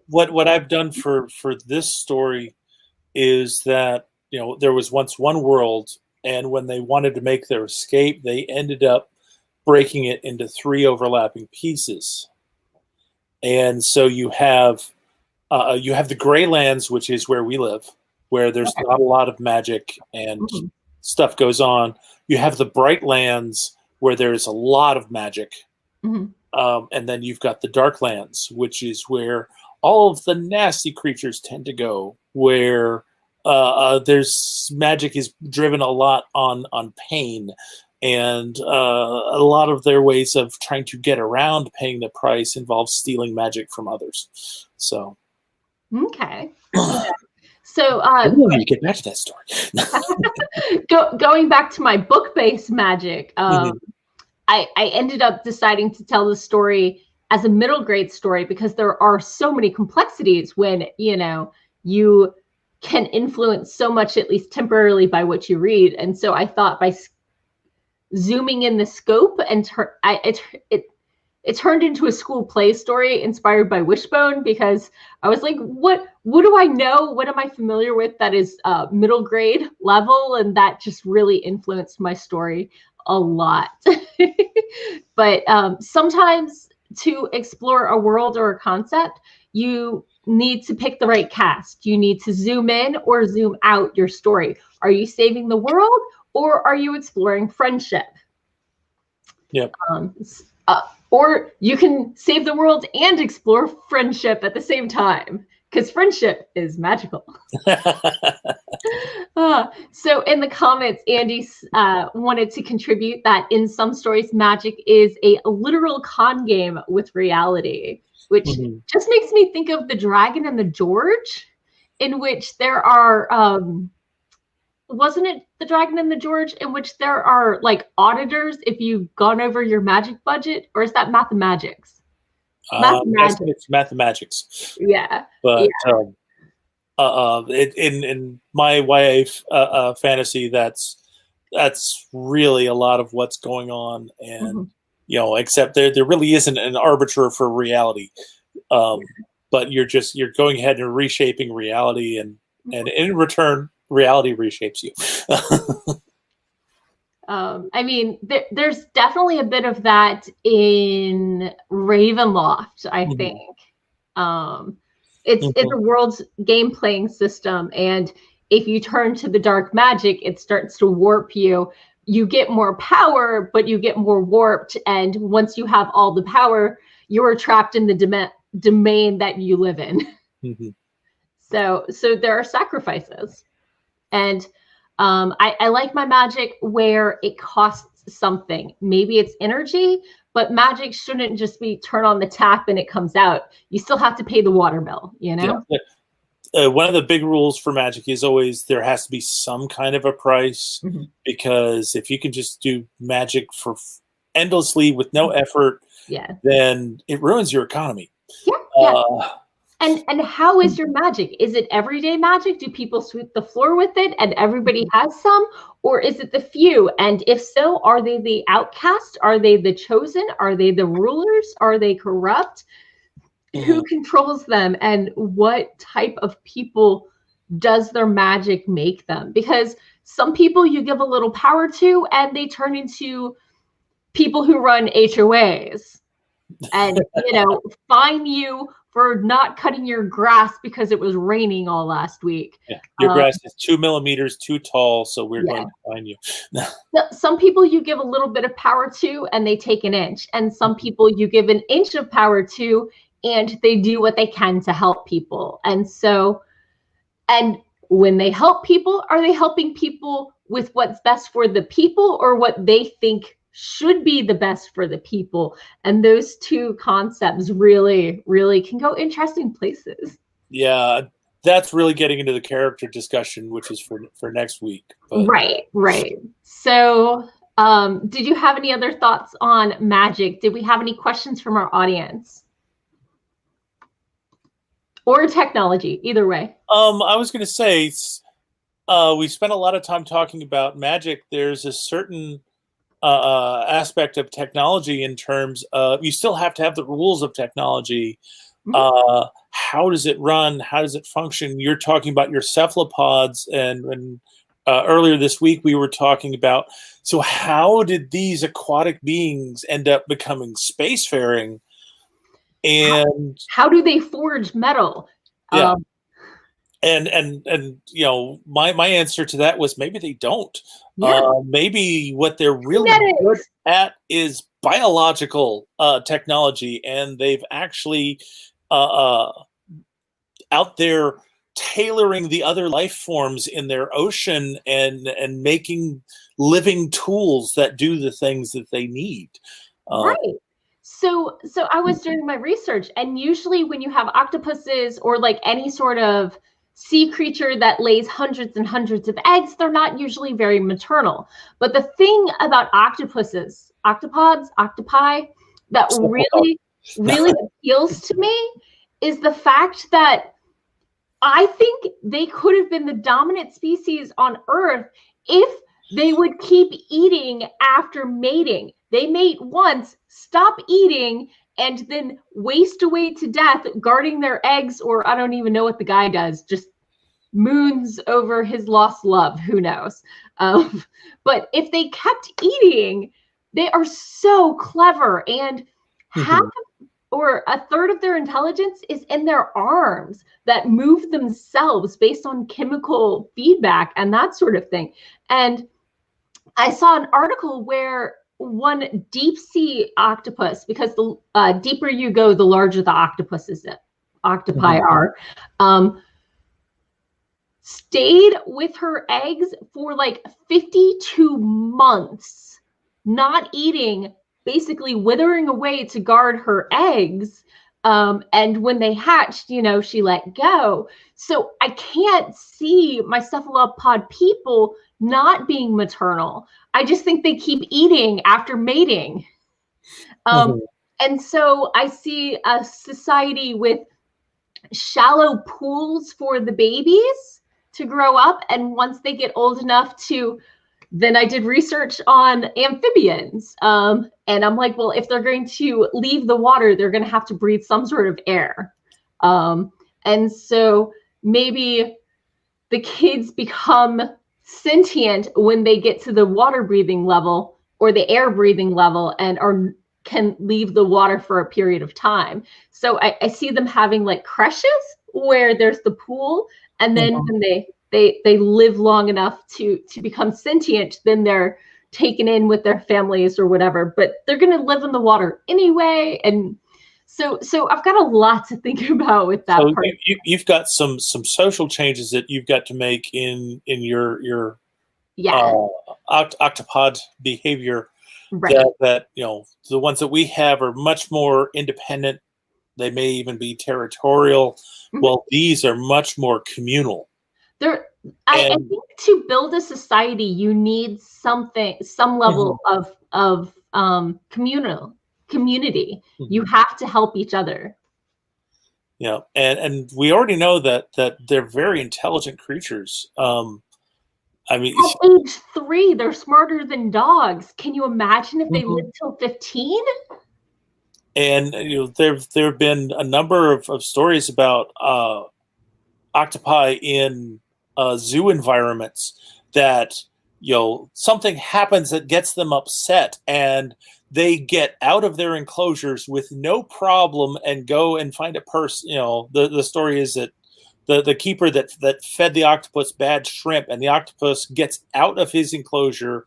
S2: What I've done for this story is that, you know, there was once one world, and when they wanted to make their escape, they ended up breaking it into 3 overlapping pieces. And so you have the gray lands, which is where we live, where there's not a lot of magic and stuff goes on. You have the bright lands where there's a lot of magic. And then you've got the dark lands, which is where all of the nasty creatures tend to go, where there's magic is driven a lot on pain. And a lot of their ways of trying to get around paying the price involves stealing magic from others. So,
S1: okay. So,
S2: you get back to that story.
S1: Going back to my book-based magic, I ended up deciding to tell the story as a middle grade story because there are so many complexities when, you know, you can influence so much, at least temporarily, by what you read. And so I thought by zooming in the scope and it turned into a school play story inspired by Wishbone, because I was like, what do I know? What am I familiar with that is middle grade level? And that just really influenced my story a lot. But sometimes to explore a world or a concept, you need to pick the right cast. You need to zoom in or zoom out your story. Are you saving the world, or are you exploring friendship?
S2: Yep.
S1: Or you can save the world and explore friendship at the same time, because friendship is magical. So in the comments, Andy wanted to contribute that in some stories, magic is a literal con game with reality, which just makes me think of The Dragon and the George, in which there are... wasn't it The Dragon and the George, in which there are like auditors if you've gone over your magic budget, or is that Mathemagics?
S2: It's Mathemagics.
S1: Yeah.
S2: But in my YA fantasy, that's really a lot of what's going on, and you know, except there really isn't an arbiter for reality, but you're going ahead and reshaping reality, and in return, reality reshapes you.
S1: I mean, there's definitely a bit of that in Ravenloft, I think. It's a world's game playing system, and if you turn to the dark magic, it starts to warp you. You get more power, but you get more warped, and once you have all the power, you're trapped in the domain that you live in. So there are sacrifices. And I like my magic where it costs something. Maybe it's energy, but magic shouldn't just be turn on the tap and it comes out. You still have to pay the water bill, you know?
S2: Yeah. One of the big rules for magic is always there has to be some kind of a price, because if you can just do magic for endlessly with no effort, then it ruins your economy.
S1: And how is your magic? Is it everyday magic? Do people sweep the floor with it and everybody has some? Or is it the few? And if so, are they the outcast? Are they the chosen? Are they the rulers? Are they corrupt? Who controls them? And what type of people does their magic make them? Because some people you give a little power to and they turn into people who run HOAs. and, fine you for not cutting your grass because it was raining all last week.
S2: Yeah. Your grass is 2 millimeters too tall, so we're
S1: Yeah.
S2: going to fine you.
S1: Some people you give a little bit of power to and they take an inch, and some people you give an inch of power to and they do what they can to help people. And when they help people, are they helping people with what's best for the people or what they think should be the best for the people? And those two concepts really, really can go interesting places.
S2: Yeah, that's really getting into the character discussion, which is for next week. But.
S1: Right. So, did you have any other thoughts on magic? Did we have any questions from our audience? Or technology, either way.
S2: I was going to say, we spent a lot of time talking about magic. There's a certain aspect of technology in terms of you still have to have the rules of technology. How does it run? How does it function? You're talking about your cephalopods, and earlier this week we were talking about, so how did these aquatic beings end up becoming spacefaring? And
S1: how do they forge metal?
S2: Yeah. And my answer to that was maybe they don't.
S1: Yeah.
S2: Maybe what they're really good at is biological technology, and they've actually out there tailoring the other life forms in their ocean and making living tools that do the things that they need.
S1: Right. So I was doing my research, and usually when you have octopuses or like any sort of sea creature that lays hundreds and hundreds of eggs, they're not usually very maternal. But the thing about octopuses, octopi, that really, really appeals to me is the fact that I think they could have been the dominant species on Earth if they would keep eating after mating. They mate once, stop eating, and then waste away to death guarding their eggs, or I don't even know what the guy does, just moons over his lost love, who knows. But if they kept eating, they are so clever, and half or a third of their intelligence is in their arms that move themselves based on chemical feedback and that sort of thing. And I saw an article where one deep sea octopus, because the deeper you go, the larger the octopi are, stayed with her eggs for like 52 months, not eating, basically withering away to guard her eggs. And when they hatched, she let go. So I can't see my cephalopod people not being maternal. I just think they keep eating after mating. And so I see a society with shallow pools for the babies to grow up. And once they get old enough then I did research on amphibians. And I'm like, well, if they're going to leave the water, they're going to have to breathe some sort of air. And so maybe the kids become sentient when they get to the water breathing level or the air breathing level and can leave the water for a period of time. So I see them having like creches where there's the pool, and then when they live long enough to become sentient, then they're taken in with their families or whatever, but they're going to live in the water anyway. And so I've got a lot to think about with that part.
S2: You've got some social changes that you've got to make in your octopod behavior.
S1: Right.
S2: That the ones that we have are much more independent. They may even be territorial. Well, these are much more communal.
S1: I think to build a society, you need some level of community. You have to help each other.
S2: Yeah, and we already know that they're very intelligent creatures.
S1: At age 3, they're smarter than dogs. Can you imagine if they lived till 15?
S2: And there have been a number of stories about octopi in zoo environments that something happens that gets them upset, and they get out of their enclosures with no problem and go and find a person. The story is that the keeper that fed the octopus bad shrimp, and the octopus gets out of his enclosure,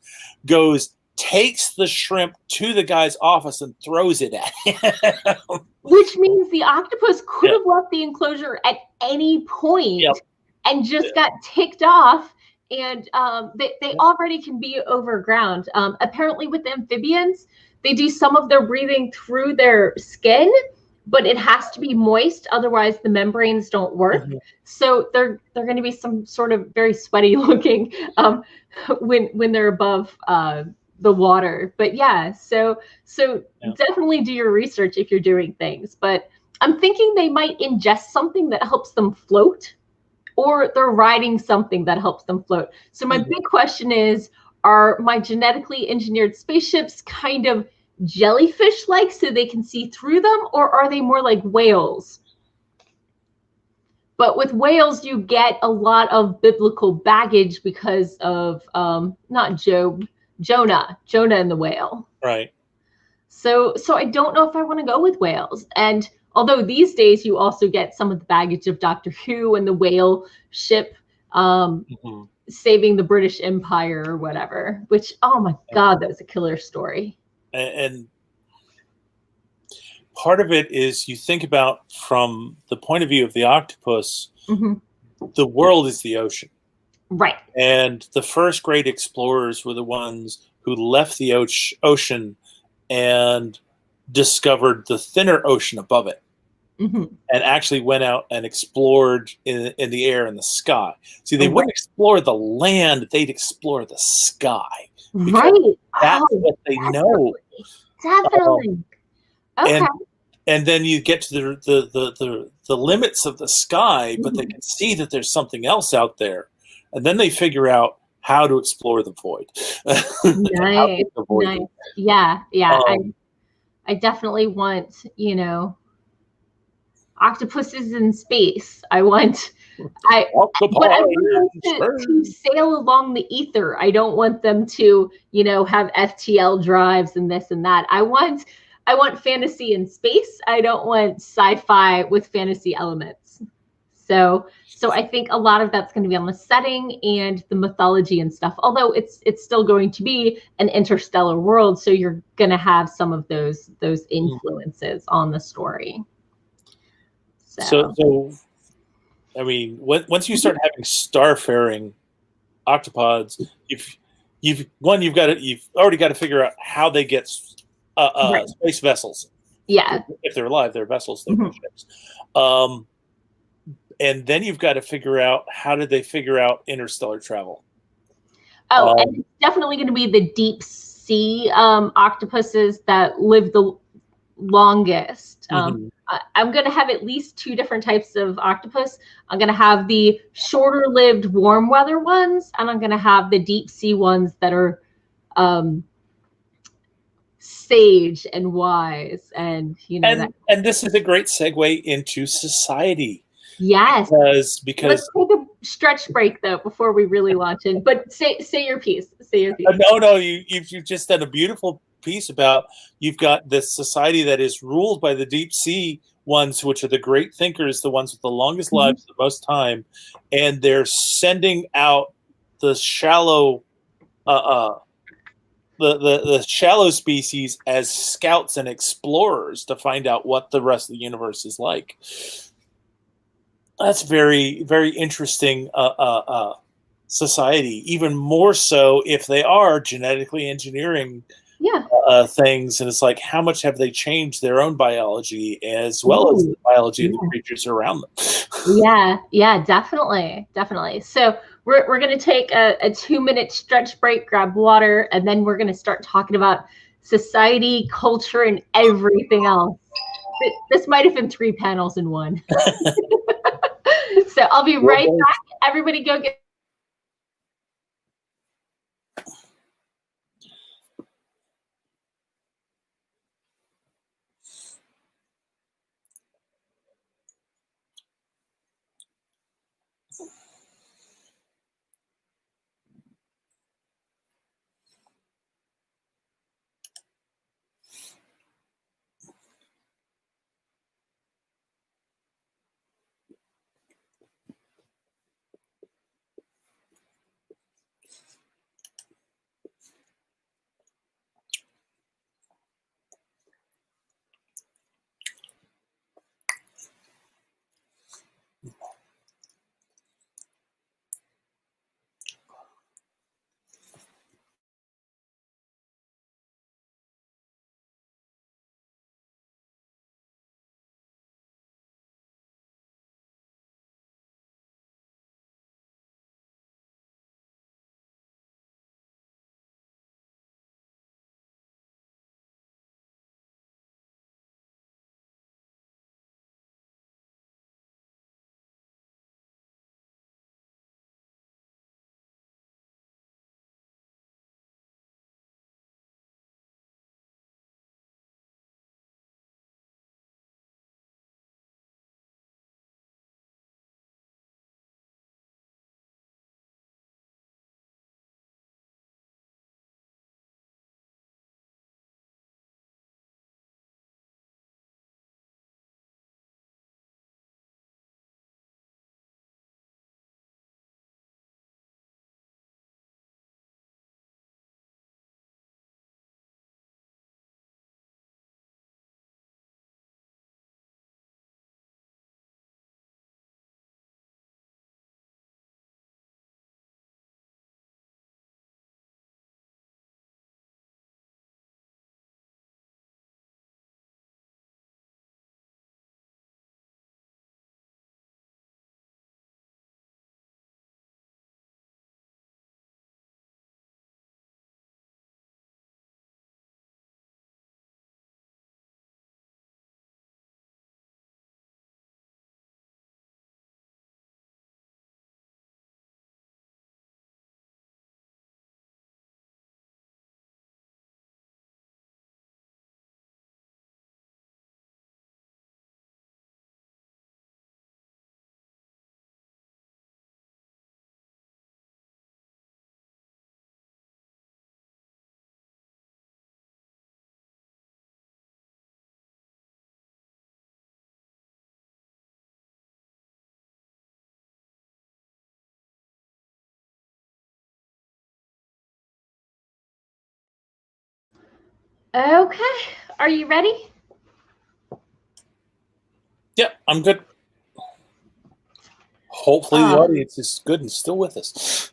S2: takes the shrimp to the guy's office and throws it at him.
S1: Which means the octopus could have left the enclosure at any point and just got ticked off. And they already can be overground. Apparently with amphibians, they do some of their breathing through their skin, but it has to be moist. Otherwise, the membranes don't work. Mm-hmm. So they're going to be some sort of very sweaty looking when they're above the water. But so definitely do your research if you're doing things. But I'm thinking they might ingest something that helps them float, or they're riding something that helps them float. So my big question is, are my genetically engineered spaceships kind of jellyfish-like so they can see through them, or are they more like whales? But with whales, you get a lot of biblical baggage because of not Job, Jonah and the whale.
S2: Right.
S1: So I don't know if I want to go with whales. And although these days you also get some of the baggage of Doctor Who and the whale ship saving the British Empire or whatever, which, oh my God, that was a killer story.
S2: And part of it is, you think about from the point of view of the octopus, the world is the ocean.
S1: Right.
S2: And the first great explorers were the ones who left the ocean and discovered the thinner ocean above it, and actually went out and explored in the air and the sky. See, they wouldn't explore the land, they'd explore the sky.
S1: Right.
S2: That's what they know.
S1: Definitely. Okay.
S2: And then you get to the limits of the sky, but they can see that there's something else out there. And then they figure out how to explore the void.
S1: Nice. Nice. Yeah. I definitely want, octopuses in space. I want them to sail along the ether. I don't want them to, have FTL drives and this and that. I want fantasy in space. I don't want sci-fi with fantasy elements. So I think a lot of that's going to be on the setting and the mythology and stuff. Although it's still going to be an interstellar world, so you're going to have some of those influences on the story.
S2: So I mean, once you start having starfaring octopods, you've already got to figure out how they get space vessels.
S1: Yeah.
S2: If they're alive, they're vessels, they're ships. And then you've got to figure out, how did they figure out interstellar travel?
S1: And it's definitely going to be the deep sea octopuses that live the longest. I'm going to have at least 2 different types of octopus. I'm going to have the shorter lived warm weather ones, and I'm going to have the deep sea ones that are sage and wise, and
S2: and this is a great segue into society.
S1: Yes,
S2: because
S1: let's take a stretch break though before we really launch in. But say your piece. Say your piece.
S2: No, you've just done a beautiful piece about, you've got this society that is ruled by the deep sea ones, which are the great thinkers, the ones with the longest lives, the most time, and they're sending out the shallow the shallow species as scouts and explorers to find out what the rest of the universe is like. That's very, very interesting society, even more so if they are genetically engineering things. And it's like, how much have they changed their own biology as well as the biology of the creatures around them?
S1: Yeah, definitely. So we're going to take a 2-minute stretch break, grab water, and then we're going to start talking about society, culture, and everything else. This might have been 3 panels in one. So I'll be right back. Everybody go get. Okay, are you ready?
S2: Yeah, I'm good. Hopefully the audience is good and still with us.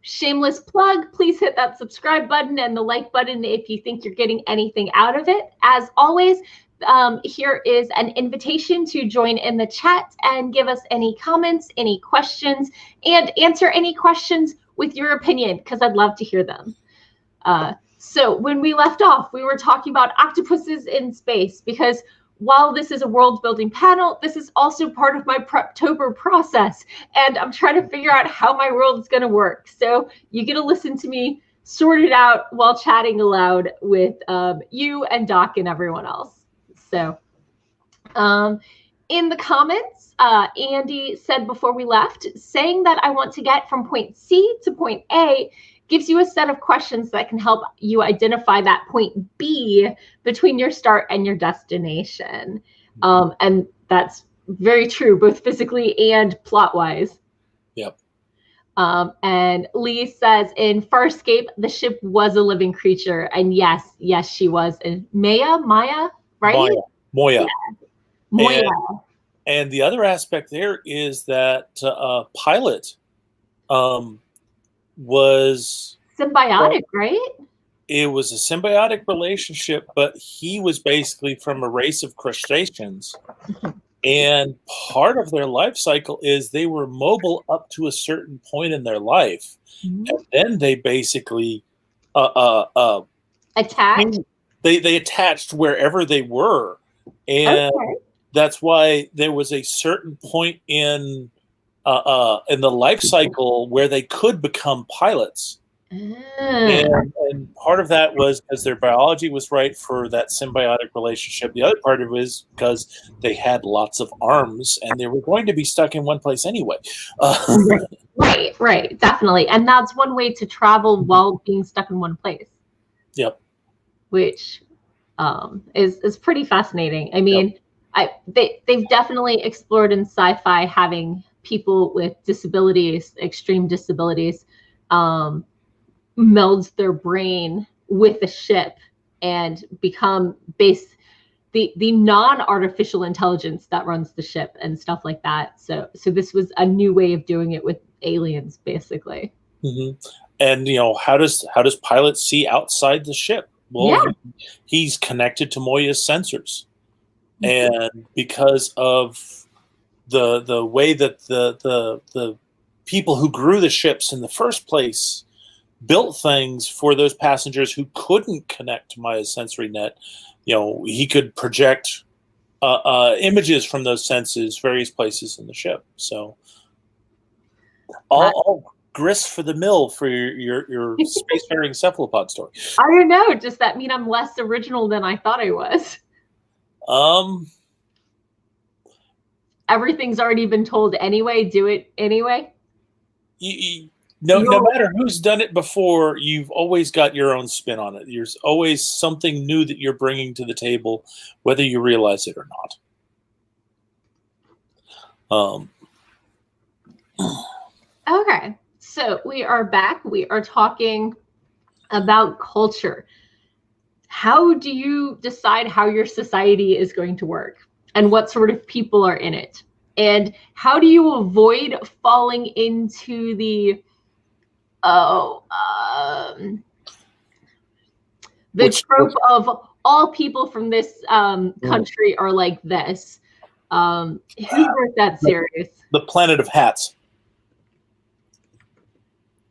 S1: Shameless plug, please hit that subscribe button and the like button if you think you're getting anything out of it. As always, here is an invitation to join in the chat and give us any comments, any questions, and answer any questions with your opinion, because I'd love to hear them. So when we left off, we were talking about octopuses in space, because while this is a world building panel, this is also part of my Preptober process. And I'm trying to figure out how my world is going to work. So you get to listen to me sort it out while chatting aloud with you and Doc and everyone else. So in the comments, Andy said before we left, saying that I want to get from point C to point A gives you a set of questions that can help you identify that point B between your start and your destination. And that's very true, both physically and plot-wise.
S2: Yep.
S1: And Lee says, in Farscape, the ship was a living creature. And yes, she was. And Maya, right?
S2: Moya.
S1: Yeah. Moya.
S2: And the other aspect there is that Pilot was
S1: symbiotic, right?
S2: It was a symbiotic relationship, but he was basically from a race of crustaceans. And part of their life cycle is they were mobile up to a certain point in their life. And then they basically
S1: attacked.
S2: They attached wherever they were. And that's why there was a certain point in the life cycle where they could become pilots. And part of that was because their biology was right for that symbiotic relationship. The other part of it was because they had lots of arms and they were going to be stuck in one place anyway.
S1: Right, definitely. And that's one way to travel while being stuck in one place.
S2: Yep.
S1: Which is pretty fascinating. I mean, they've definitely explored in sci-fi having people with disabilities, extreme disabilities, melds their brain with the ship and become the non-artificial intelligence that runs the ship and stuff like that. So this was a new way of doing it with aliens, basically.
S2: And how does Pilot see outside the ship? Well, he's connected to Moya's sensors, and because of the way that the people who grew the ships in the first place built things for those passengers who couldn't connect to Maya's sensory net, he could project images from those senses various places in the ship. So all grist for the mill for your spacefaring cephalopod story.
S1: I don't know. Does that mean I'm less original than I thought I was? Everything's already been told anyway. Do it anyway.
S2: No matter who's done it before, you've always got your own spin on it. There's always something new that you're bringing to the table, whether you realize it or not.
S1: Okay, so we are back. We are talking about culture. How do you decide how your society is going to work and what sort of people are in it? And how do you avoid falling into the trope of all people from this country are like this? Who wrote that series?
S2: The Planet of Hats.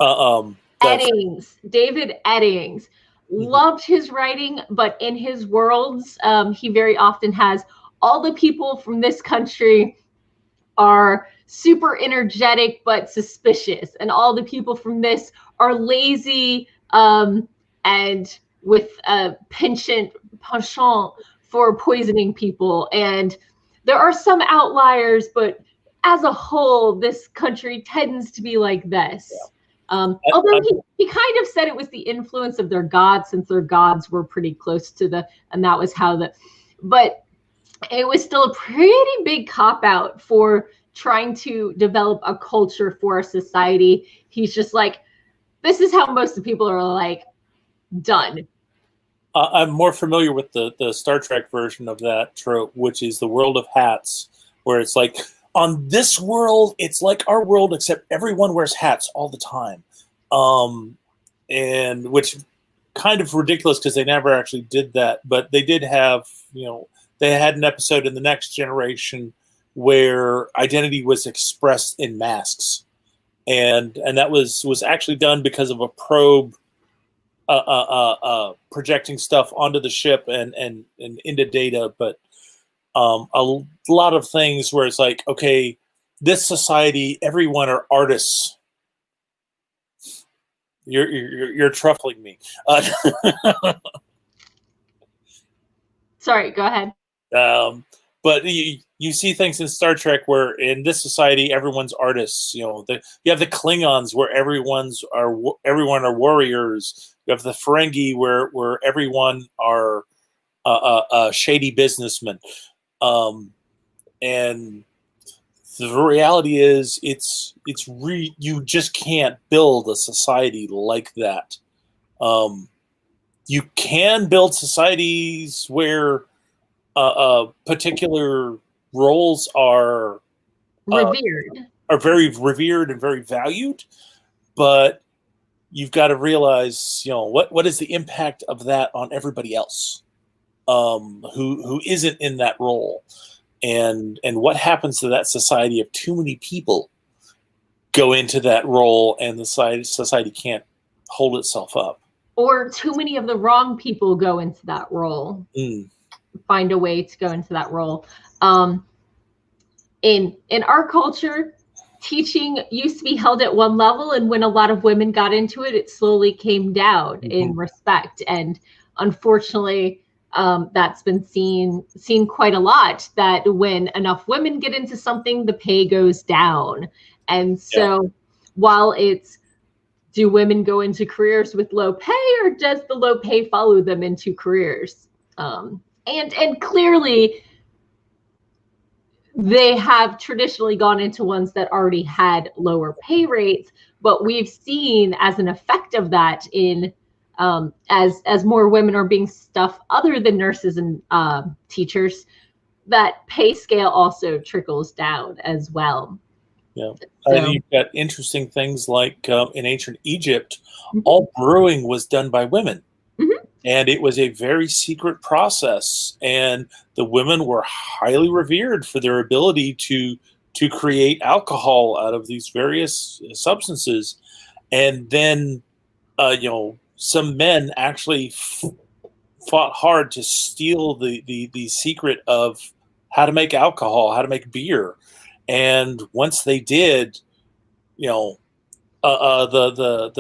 S1: Eddings, David Eddings. Loved his writing, but in his worlds, he very often has all the people from this country are super energetic but suspicious, and all the people from this are lazy and with a penchant for poisoning people. And there are some outliers, but as a whole, this country tends to be like this. Although he kind of said it was the influence of their gods, since their gods were pretty close to and that was how but it was still a pretty big cop-out for trying to develop a culture for a society. He's just like, this is how most of the people are like. Done.
S2: I'm more familiar with the Star Trek version of that trope, which is the world of hats, where it's like, on this world, it's like our world, except everyone wears hats all the time. And which kind of ridiculous because they never actually did that, but they did have, they had an episode in The Next Generation where identity was expressed in masks. And that was actually done because of a probe projecting stuff onto the ship and into data. But a lot of things where it's like, okay, this society, everyone are artists. You're truffling me.
S1: Sorry, go ahead.
S2: But you see things in Star Trek where in this society everyone's artists. You have the Klingons where everyone are warriors. You have the Ferengi where everyone are shady businessmen. And the reality is you just can't build a society like that. You can build societies where particular roles are
S1: revered,
S2: are very revered and very valued, but you've got to realize, what is the impact of that on everybody else who isn't in that role, and what happens to that society if too many people go into that role and the society can't hold itself up,
S1: or too many of the wrong people go into that role. Find a way to go into that role. In our culture, teaching used to be held at one level, and when a lot of women got into it, it slowly came down in respect. And unfortunately, that's been seen quite a lot, that when enough women get into something, the pay goes down. And so while it's, do women go into careers with low pay, or does the low pay follow them into careers? And clearly, they have traditionally gone into ones that already had lower pay rates, but we've seen as an effect of that in as more women are being stuff other than nurses and teachers, that pay scale also trickles down as well.
S2: Yeah, you've got interesting things like in ancient Egypt, all brewing was done by women. And it was a very secret process, and the women were highly revered for their ability to create alcohol out of these various substances. And then, some men actually fought hard to steal the secret of how to make alcohol, how to make beer. And once they did, the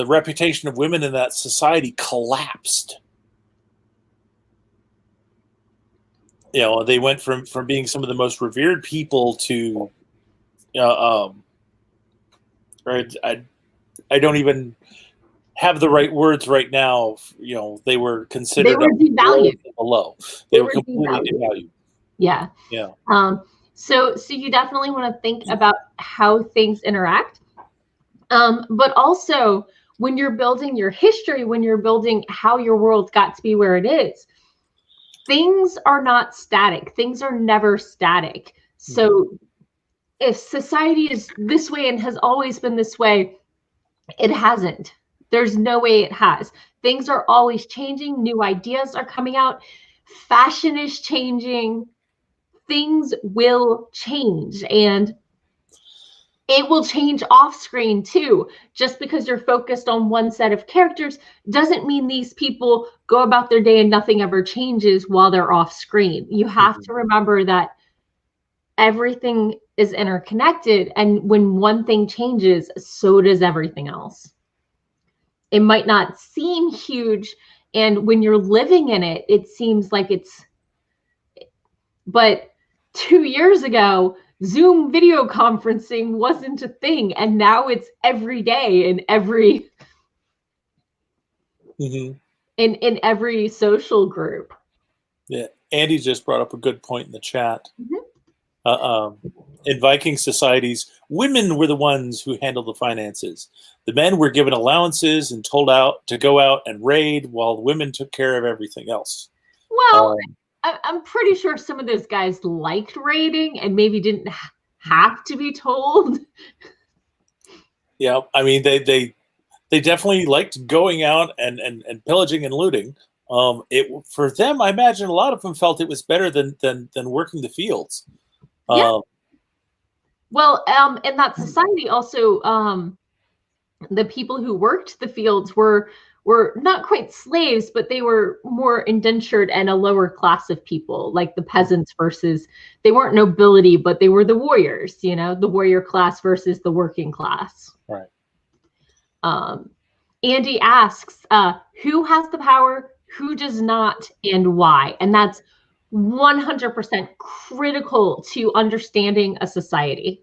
S2: reputation of women in that society collapsed. They went from being some of the most revered people to, right? I don't even have the right words right now. They were considered,
S1: they were devalued.
S2: Below. They were completely devalued.
S1: Yeah.
S2: Yeah.
S1: So you definitely want to think about how things interact. But also when you're building your history, when you're building how your world got to be where it is, things are not static. Things are never static. So if society is this way and has always been this way, it hasn't. There's no way it has. Things are always changing. New ideas are coming out. Fashion is changing. Things will change, and it will change off screen too. Just because you're focused on one set of characters doesn't mean these people go about their day and nothing ever changes while they're off screen. You have to remember that everything is interconnected, and when one thing changes, so does everything else. It might not seem huge, and when you're living in it, it seems like it's, but 2 years ago, Zoom video conferencing wasn't a thing, and now it's every day in every in every social group.
S2: Yeah, Andy just brought up a good point in the chat. in Viking societies, women were the ones who handled the finances. The men were given allowances and told out to go out and raid, while the women took care of everything else.
S1: Well, I'm pretty sure some of those guys liked raiding and maybe didn't have to be told.
S2: Yeah, I mean, they definitely liked going out and pillaging and looting. For them, I imagine a lot of them felt it was better than working the fields.
S1: Yeah. Well, in that society also, the people who worked the fields were not quite slaves, but they were more indentured and a lower class of people, like the peasants versus, they weren't nobility, but they were the warriors, you know, the warrior class versus the working class.
S2: Right.
S1: Andy asks, who has the power, who does not, and why? And that's 100% critical to understanding a society.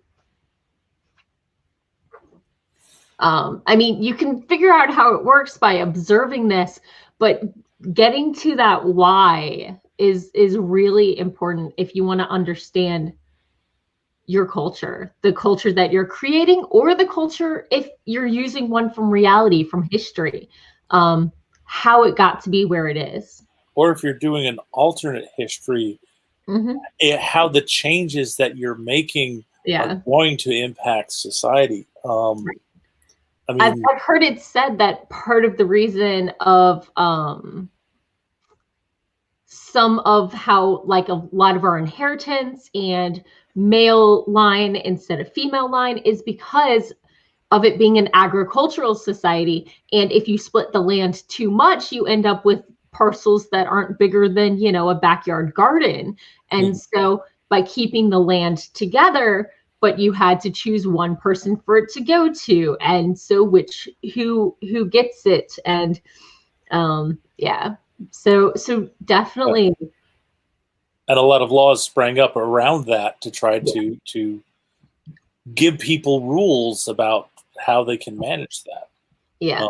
S1: I mean, you can figure out how it works by observing this, but getting to that why is really important if you want to understand your culture, the culture that you're creating, or the culture, if you're using one from reality, from history, how it got to be where it is.
S2: Or if you're doing an alternate history, how the changes that you're making are going to impact society.
S1: Right. I mean, I've heard it said that part of the reason of some of how, like, a lot of our inheritance and male line instead of female line is because of it being an agricultural society. And if you split the land too much, you end up with parcels that aren't bigger than, you know, a backyard garden. And so by keeping the land together, but you had to choose one person for it to go to, and so who gets it, and so definitely.
S2: And a lot of laws sprang up around that to try to give people rules about how they can manage that.
S1: Yeah.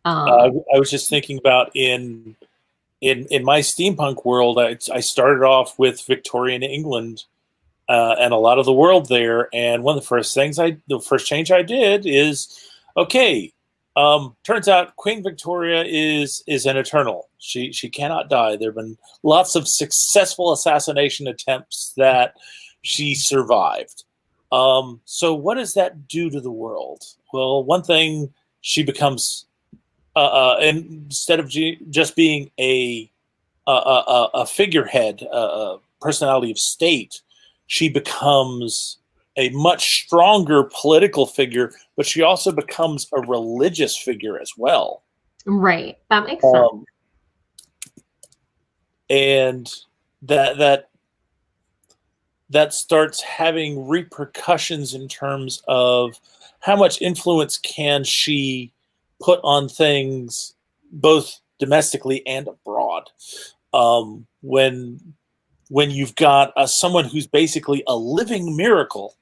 S2: I was just thinking about in my steampunk world, I started off with Victorian England. And a lot of the world there, and one of the first change I did is, okay, turns out Queen Victoria is an eternal. She cannot die. There have been lots of successful assassination attempts that she survived. So what does that do to the world? Well, one thing, she becomes, instead of just being a figurehead, a personality of state, she becomes a much stronger political figure, but she also becomes a religious figure as well.
S1: Right. That makes sense.
S2: And that starts having repercussions in terms of how much influence can she put on things, both domestically and abroad. When you've got someone who's basically a living miracle,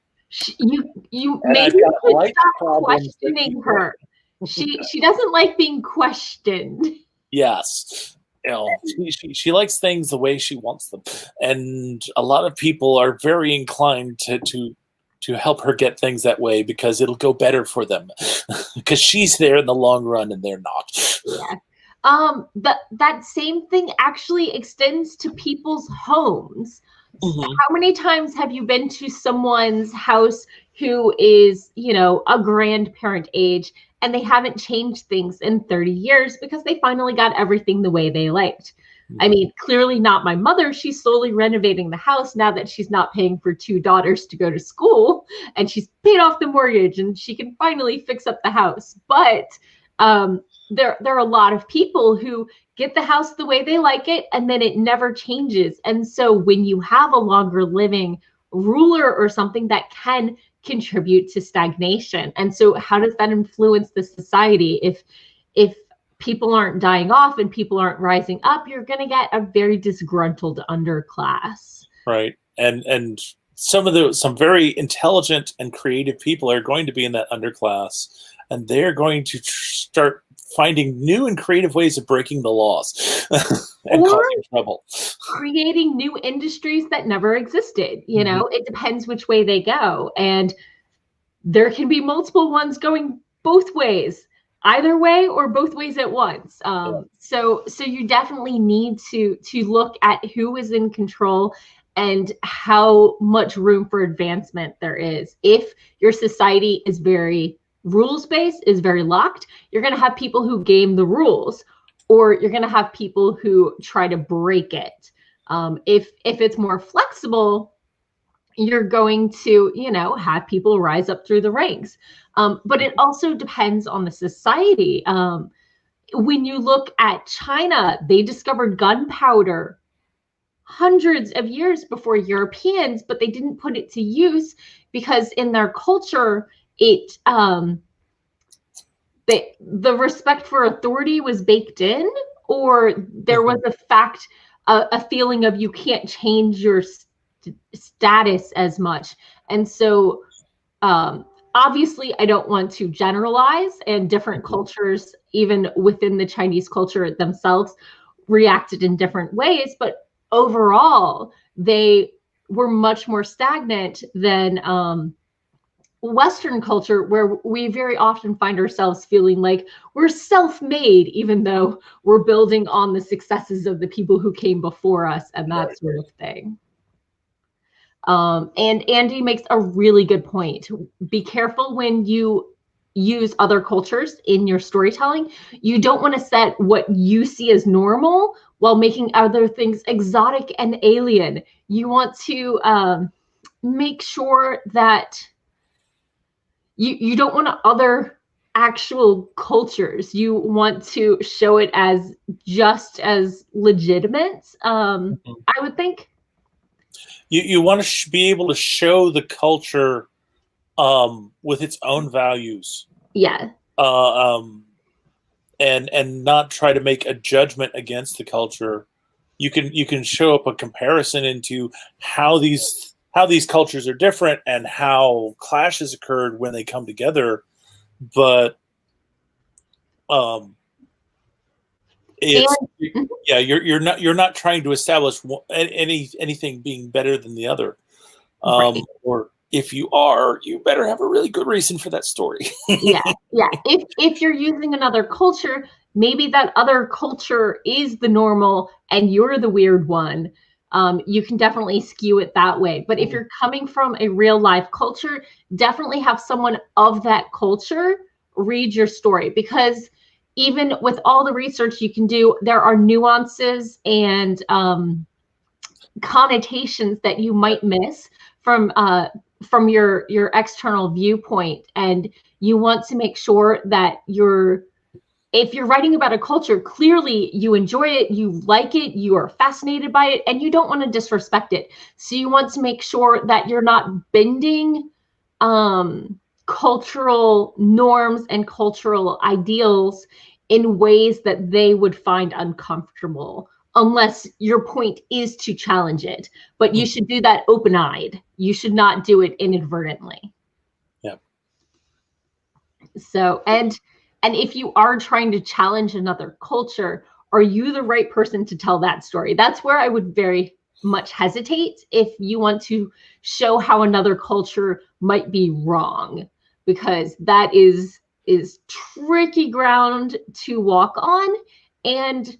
S1: you maybe stop questioning her. She doesn't like being questioned.
S2: Yes, you know, she likes things the way she wants them, and a lot of people are very inclined to help her get things that way because it'll go better for them, because she's there in the long run and they're not.
S1: Yeah. That same thing actually extends to people's homes. How many times have you been to someone's house who is, you know, a grandparent age, and they haven't changed things in 30 years because they finally got everything the way they liked? I mean, clearly not my mother. She's slowly renovating the house now that she's not paying for 2 daughters to go to school, and she's paid off the mortgage and she can finally fix up the house. But there are a lot of people who get the house the way they like it, and then it never changes. And so when you have a longer living ruler or something, that can contribute to stagnation. And so how does that influence the society? If people aren't dying off and people aren't rising up, you're going to get a very disgruntled underclass.
S2: Right. And some very intelligent and creative people are going to be in that underclass, and they're going to start finding new and creative ways of breaking the laws. and
S1: or
S2: causing trouble.
S1: creating new industries that never existed. You know, it depends which way they go. And there can be multiple ones going both ways, either way or both ways at once. So you definitely need to look at who is in control and how much room for advancement there is. If your society is very rules-based, is very locked, you're going to have people who game the rules, or you're going to have people who try to break it. If it's more flexible, you're going to, you know, have people rise up through the ranks. But it also depends on the society. When you look at China, they discovered gunpowder hundreds of years before Europeans, but they didn't put it to use because in their culture, the respect for authority was baked in, or there was a feeling of you can't change your status as much. And so obviously I don't want to generalize, and different cultures, even within the Chinese culture themselves, reacted in different ways, but overall they were much more stagnant than Western culture, where we very often find ourselves feeling like we're self-made, even though we're building on the successes of the people who came before us and that sort of thing. And Andy makes a really good point. Be careful when you use other cultures in your storytelling. You don't want to set what you see as normal while making other things exotic and alien. You want to make sure that you don't want to other actual cultures. You want to show it as just as legitimate, I would think.
S2: You want to be able to show the culture with its own values.
S1: Yeah.
S2: And not try to make a judgment against the culture. You can show up a comparison into how these cultures are different and how clashes occurred when they come together, but you're not trying to establish anything being better than the other,
S1: Right.
S2: or if you are, you better have a really good reason for that story.
S1: Yeah. If you're using another culture, maybe that other culture is the normal and you're the weird one. You can definitely skew it that way. But if you're coming from a real life culture, definitely have someone of that culture read your story, because even with all the research you can do, there are nuances and connotations that you might miss from your external viewpoint. And you want to make sure that if you're writing about a culture, clearly you enjoy it, you like it, you are fascinated by it, and you don't want to disrespect it. So you want to make sure that you're not bending cultural norms and cultural ideals in ways that they would find uncomfortable, unless your point is to challenge it. But you should do that open-eyed. You should not do it inadvertently.
S2: Yeah.
S1: So, and if you are trying to challenge another culture, are you the right person to tell that story? That's where I would very much hesitate if you want to show how another culture might be wrong, because that is tricky ground to walk on. And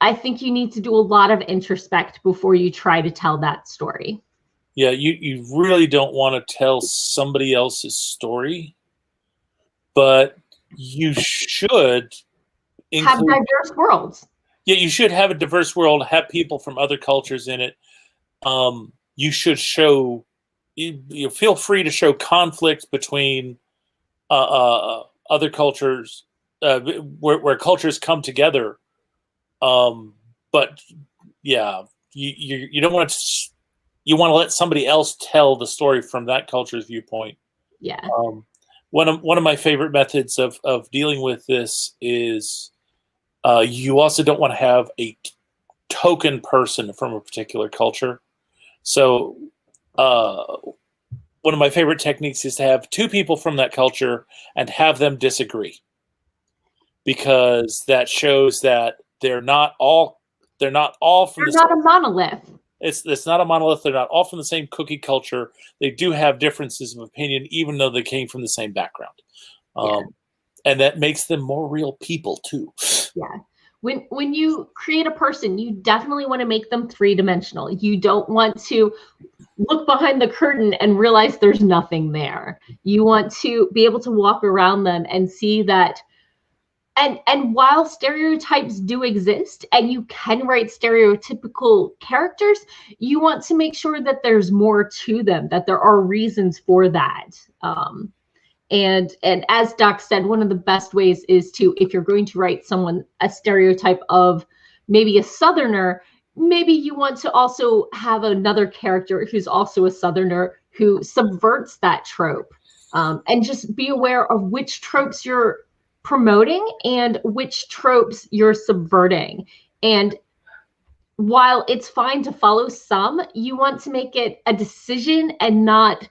S1: I think you need to do a lot of introspect before you try to tell that story.
S2: Yeah, you really don't want to tell somebody else's story, but you should
S1: have diverse worlds.
S2: Yeah, you should have a diverse world, have people from other cultures in it. You should show, you feel free to show conflict between other cultures, where cultures come together. But yeah, you don't want to. You want to let somebody else tell the story from that culture's viewpoint.
S1: Yeah.
S2: One of my favorite methods of dealing with this is you also don't want to have a token person from a particular culture. So one of my favorite techniques is to have two people from that culture and have them disagree, because that shows that they're not all They're not all from
S1: They're not a monolith.
S2: It's not a monolith. They're not all from the same cookie culture. They do have differences of opinion, even though they came from the same background. And that makes them more real people too.
S1: Yeah. When you create a person, you definitely want to make them three-dimensional. You don't want to look behind the curtain and realize there's nothing there. You want to be able to walk around them and see that. And while stereotypes do exist and you can write stereotypical characters, you want to make sure that there's more to them, that there are reasons for that. And as Doc said, one of the best ways is to, if you're going to write someone a stereotype of maybe a Southerner, maybe you want to also have another character who's also a Southerner who subverts that trope. And just be aware of which tropes you're promoting and which tropes you're subverting. And while it's fine to follow some, you want to make it a decision and not,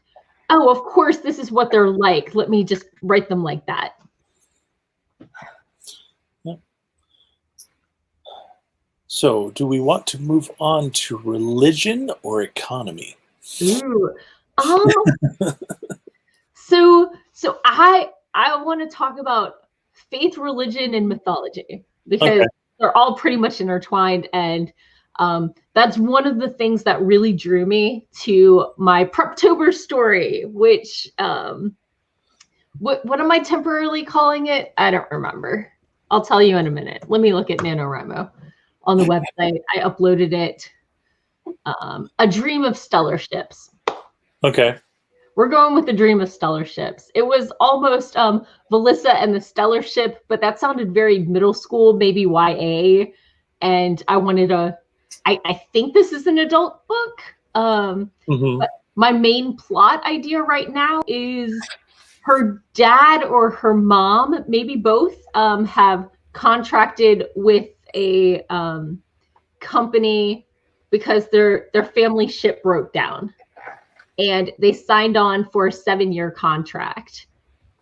S1: oh, of course, this is what they're like. Let me just write them like that.
S2: So, do we want to move on to religion or economy?
S1: Ooh. So I want to talk about faith, religion, and mythology, because they're all pretty much intertwined. And that's one of the things that really drew me to my Preptober story, which, what am I temporarily calling it? I don't remember. I'll tell you in a minute. Let me look at NaNoWriMo on the website. I uploaded it. A Dream of Stellar Ships.
S2: Okay.
S1: We're going with the Dream of Stellar Ships. It was almost Valissa and the Stellar Ship, but that sounded very middle school, maybe YA. And I wanted I think this is an adult book. But my main plot idea right now is her dad or her mom, maybe both, have contracted with a company because their family ship broke down. And they signed on for a 7-year contract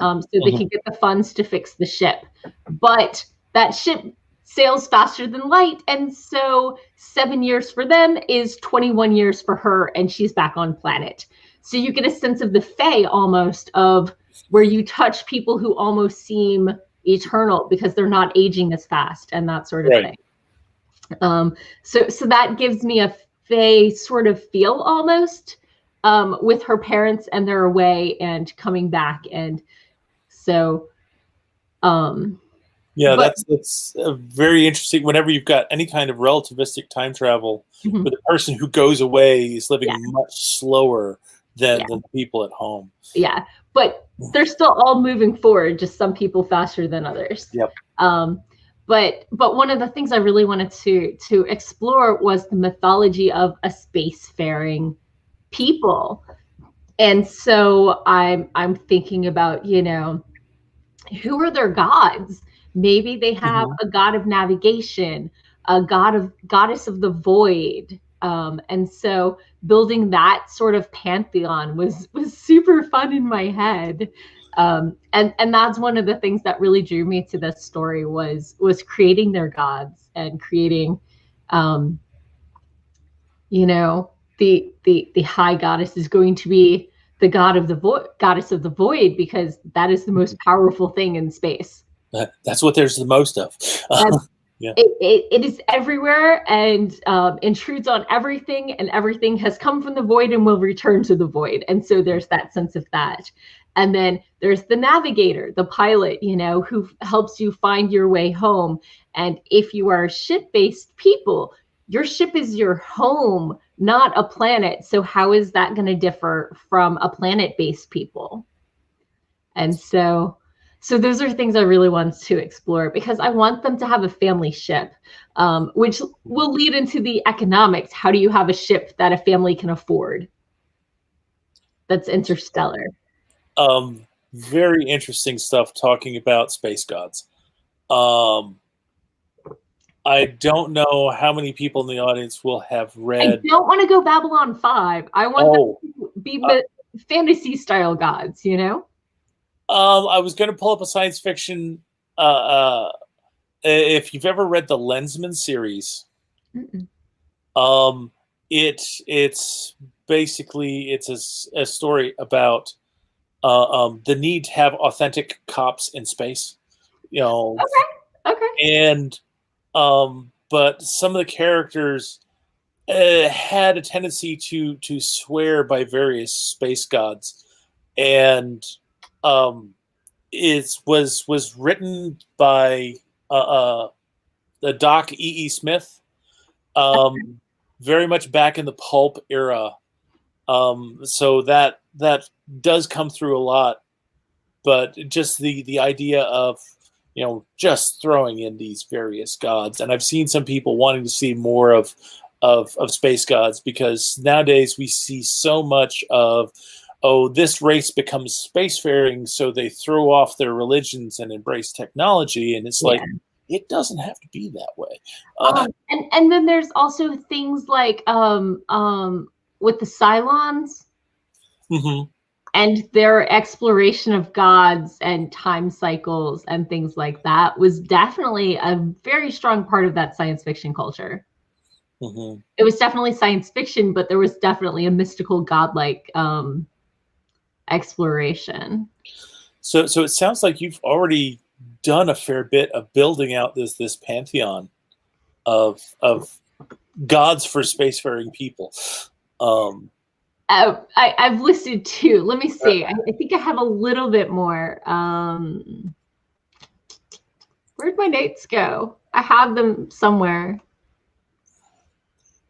S1: so they could get the funds to fix the ship. But that ship sails faster than light. And so 7 years for them is 21 years for her, and she's back on planet. So you get a sense of the Fae almost, of where you touch people who almost seem eternal because they're not aging as fast and that sort of thing. So that gives me a Fae sort of feel almost. With her parents, and they're away and coming back. And so,
S2: that's very interesting. Whenever you've got any kind of relativistic time travel, where the person who goes away is living much slower than the people at home. Yeah,
S1: but they're still all moving forward, just some people faster than others.
S2: Yep.
S1: But one of the things I really wanted to explore was the mythology of a spacefaring people. And so I'm thinking about, who are their gods? Maybe they have a god of navigation, a goddess of the void. And so building that sort of pantheon was super fun in my head. And that's one of the things that really drew me to this story was creating their gods and creating, the high goddess is going to be the goddess of the void, because that is the most powerful thing in space.
S2: That's what there's the most of.
S1: It is everywhere and intrudes on everything, and everything has come from the void and will return to the void. And so there's that sense of that. And then there's the navigator, the pilot, who helps you find your way home. And if you are ship-based people, your ship is your home, not a planet. So how is that going to differ from a planet-based people? And so those are things I really want to explore, because I want them to have a family ship, which will lead into the economics. How do you have a ship that a family can afford that's interstellar?
S2: Very interesting stuff talking about space gods. I don't know how many people in the audience will have read.
S1: I don't want to go Babylon 5. I want them to be fantasy style gods, I
S2: was going to pull up a science fiction. If you've ever read the Lensman series,
S1: Mm-mm.
S2: It's basically a story about the need to have authentic cops in space, you know,
S1: Okay. Okay.
S2: and but some of the characters had a tendency to swear by various space gods, and it was written by the Doc E. Smith, very much back in the pulp era. So that does come through a lot, but just the idea of just throwing in these various gods, and I've seen some people wanting to see more of space gods, because nowadays we see so much of, oh, this race becomes spacefaring, so they throw off their religions and embrace technology, and it's like,
S1: Yeah.
S2: it doesn't have to be that way.
S1: And then there's also things like with the Cylons
S2: Mhm.
S1: and their exploration of gods and time cycles and things like that was definitely a very strong part of that science fiction culture.
S2: Mhm.
S1: It was definitely science fiction, but there was definitely a mystical godlike exploration.
S2: So it sounds like you've already done a fair bit of building out this pantheon of gods for spacefaring people.
S1: I've listed two. Let me see. I think I have a little bit more. Where'd my notes go? I have them somewhere.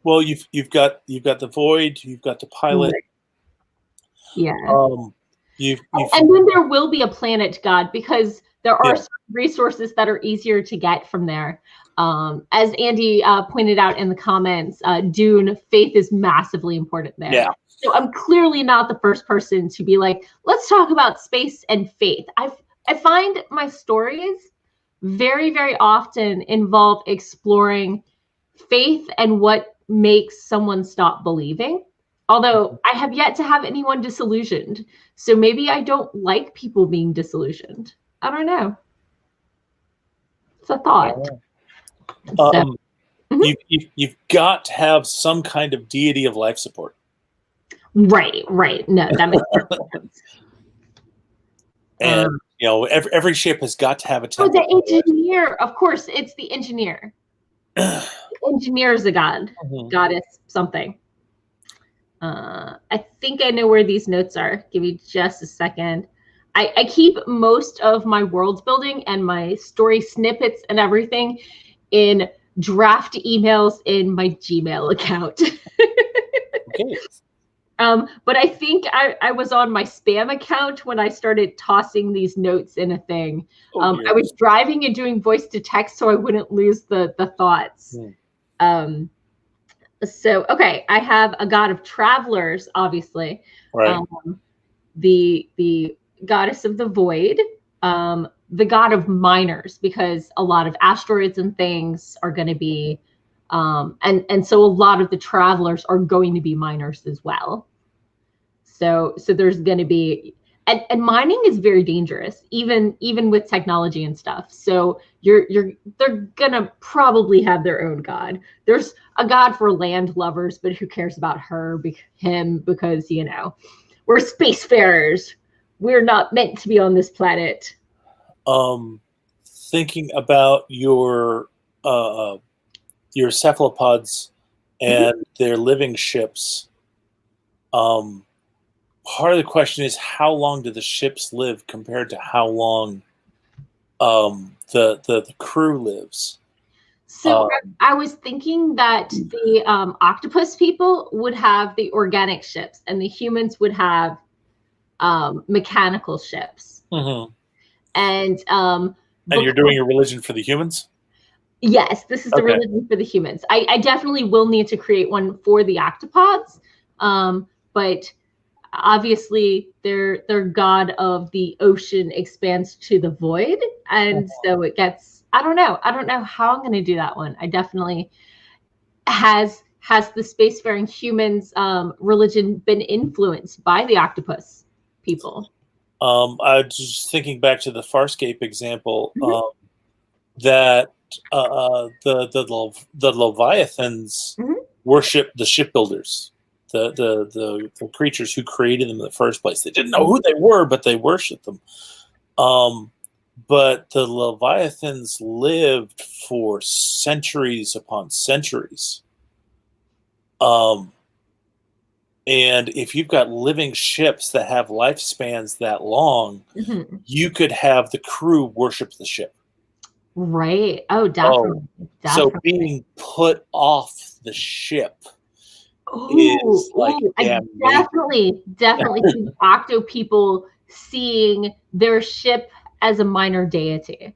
S2: Well, you've got the void, you've got the pilot.
S1: Right. Yeah.
S2: You've
S1: And then there will be a planet god, because there are
S2: yeah.
S1: resources that are easier to get from there. As Andy pointed out in the comments, Dune, faith is massively important there.
S2: Yeah.
S1: So I'm clearly not the first person to be like, let's talk about space and faith. I find my stories very, very often involve exploring faith and what makes someone stop believing. Although I have yet to have anyone disillusioned. So maybe I don't like people being disillusioned. I don't know. It's a thought. So,
S2: You've got to have some kind of deity of life support.
S1: right. No, that makes sense.
S2: And every ship has got to have a temple.
S1: Oh, the engineer. Of course, it's the engineer. Engineer is a god, goddess, something. I think I know where these notes are. Give me just a second. I keep most of my world building and my story snippets and everything in draft emails in my Gmail account.
S2: Okay.
S1: But I think I was on my spam account when I started tossing these notes in a thing. I was driving and doing voice to text so I wouldn't lose the thoughts. So, okay, I have a god of travelers, obviously.
S2: Right.
S1: The goddess of the void, the god of miners, because a lot of asteroids and things are going to be, and so a lot of the travelers are going to be miners as well. So there's going to be, and mining is very dangerous, even with technology and stuff. So they're gonna probably have their own god. There's a god for land lovers, but who cares about him, because we're spacefarers. We're not meant to be on this planet.
S2: Thinking about your cephalopods and their living ships. Part of the question is, how long do the ships live compared to how long the crew lives?
S1: So I was thinking that the octopus people would have the organic ships, and the humans would have mechanical ships.
S2: Mm-hmm.
S1: And
S2: you're doing a religion for the humans?
S1: Yes, this is the religion for the humans. I definitely will need to create one for the octopods, but obviously their god of the ocean expands to the void, and so it gets. I don't know how I'm going to do that one. I definitely has the spacefaring humans religion been influenced by the octopus people?
S2: I was just thinking back to the Farscape example, that the Leviathans worship the shipbuilders, the creatures who created them in the first place. They didn't know who they were, but they worshipped them. But the Leviathans lived for centuries upon centuries. And if you've got living ships that have lifespans that long, you could have the crew worship the ship.
S1: Right. Oh, definitely.
S2: So being put off the ship is like
S1: I definitely see Octo people seeing their ship as a minor deity.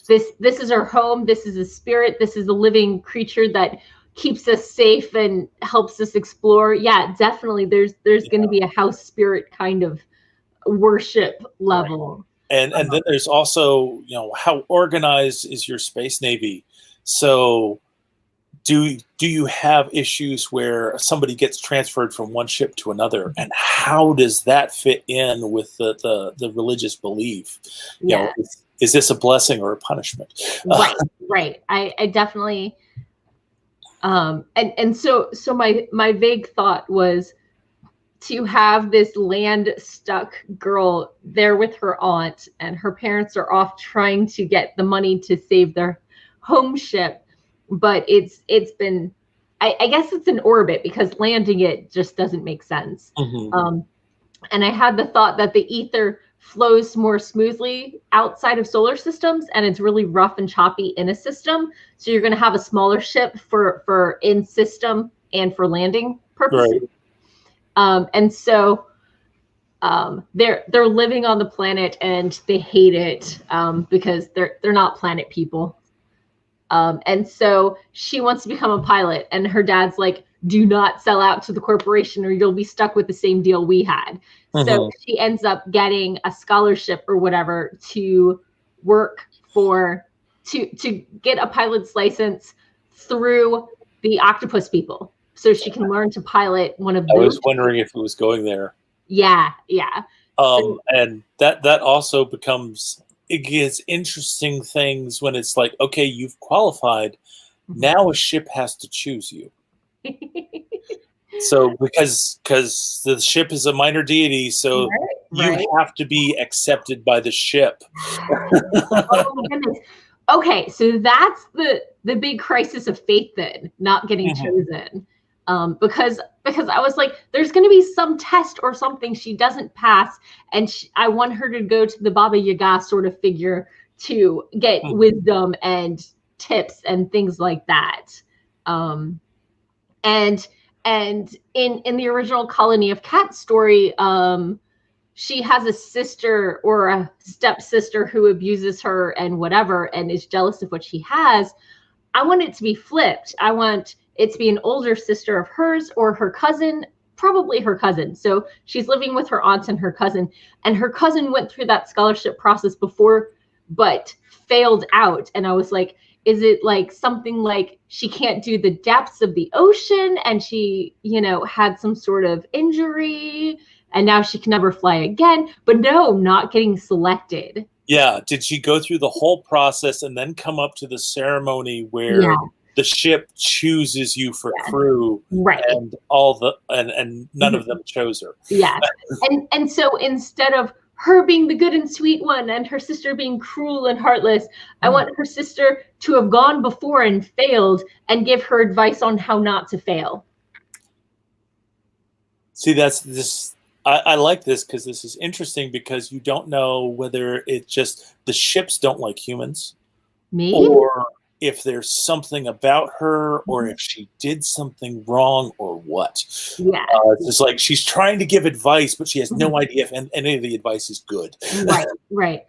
S1: This is our home. This is a spirit. This is a living creature that keeps us safe and helps us explore. Yeah, definitely. There's going to be a house spirit kind of worship level.
S2: And then there's also, how organized is your space navy? So do you have issues where somebody gets transferred from one ship to another, and how does that fit in with the religious belief? Is this a blessing or a punishment?
S1: Right. I definitely and so my vague thought was to have this land stuck girl there with her aunt, and her parents are off trying to get the money to save their home ship, but it's been I guess it's in orbit because landing it just doesn't make sense. And I had the thought that the ether flows more smoothly outside of solar systems, and it's really rough and choppy in a system. So you're going to have a smaller ship for in system and for landing purposes. And so they're living on the planet and they hate it because they're not planet people. And so she wants to become a pilot, and her dad's like, do not sell out to the corporation or you'll be stuck with the same deal we had. So she ends up getting a scholarship or whatever to work to get a pilot's license through the octopus people. So she can learn to pilot one of those.
S2: I was wondering if it was going there.
S1: Yeah.
S2: And that also it gets interesting things when it's like, okay, you've qualified. Now a ship has to choose you. So because the ship is a minor deity, so you have to be accepted by the ship.
S1: Oh my goodness. Okay, so that's the big crisis of faith then, not getting chosen. Because I was like, there's going to be some test or something she doesn't pass, and I want her to go to the Baba Yaga sort of figure to get wisdom and tips and things like that. And in the original Colony of Cats story, she has a sister or a stepsister who abuses her and whatever, and is jealous of what she has. I want it to be flipped. I want it to be an older sister of hers or her cousin, probably her cousin. So she's living with her aunt and her cousin went through that scholarship process before, but failed out. And I was like, is it like something like she can't do the depths of the ocean and she, had some sort of injury and now she can never fly again? But no, not getting selected.
S2: Yeah. Did she go through the whole process and then come up to the ceremony where the ship chooses you for crew, and and none of them chose her?
S1: Yeah. and so instead of her being the good and sweet one and her sister being cruel and heartless, I want her sister to have gone before and failed and give her advice on how not to fail.
S2: See, that's this. I like this because this is interesting because you don't know whether it's just the ships don't like humans, or if there's something about her, or if she did something wrong, or what.
S1: Yeah,
S2: it's just like she's trying to give advice, but she has no idea if any of the advice is good.
S1: Right.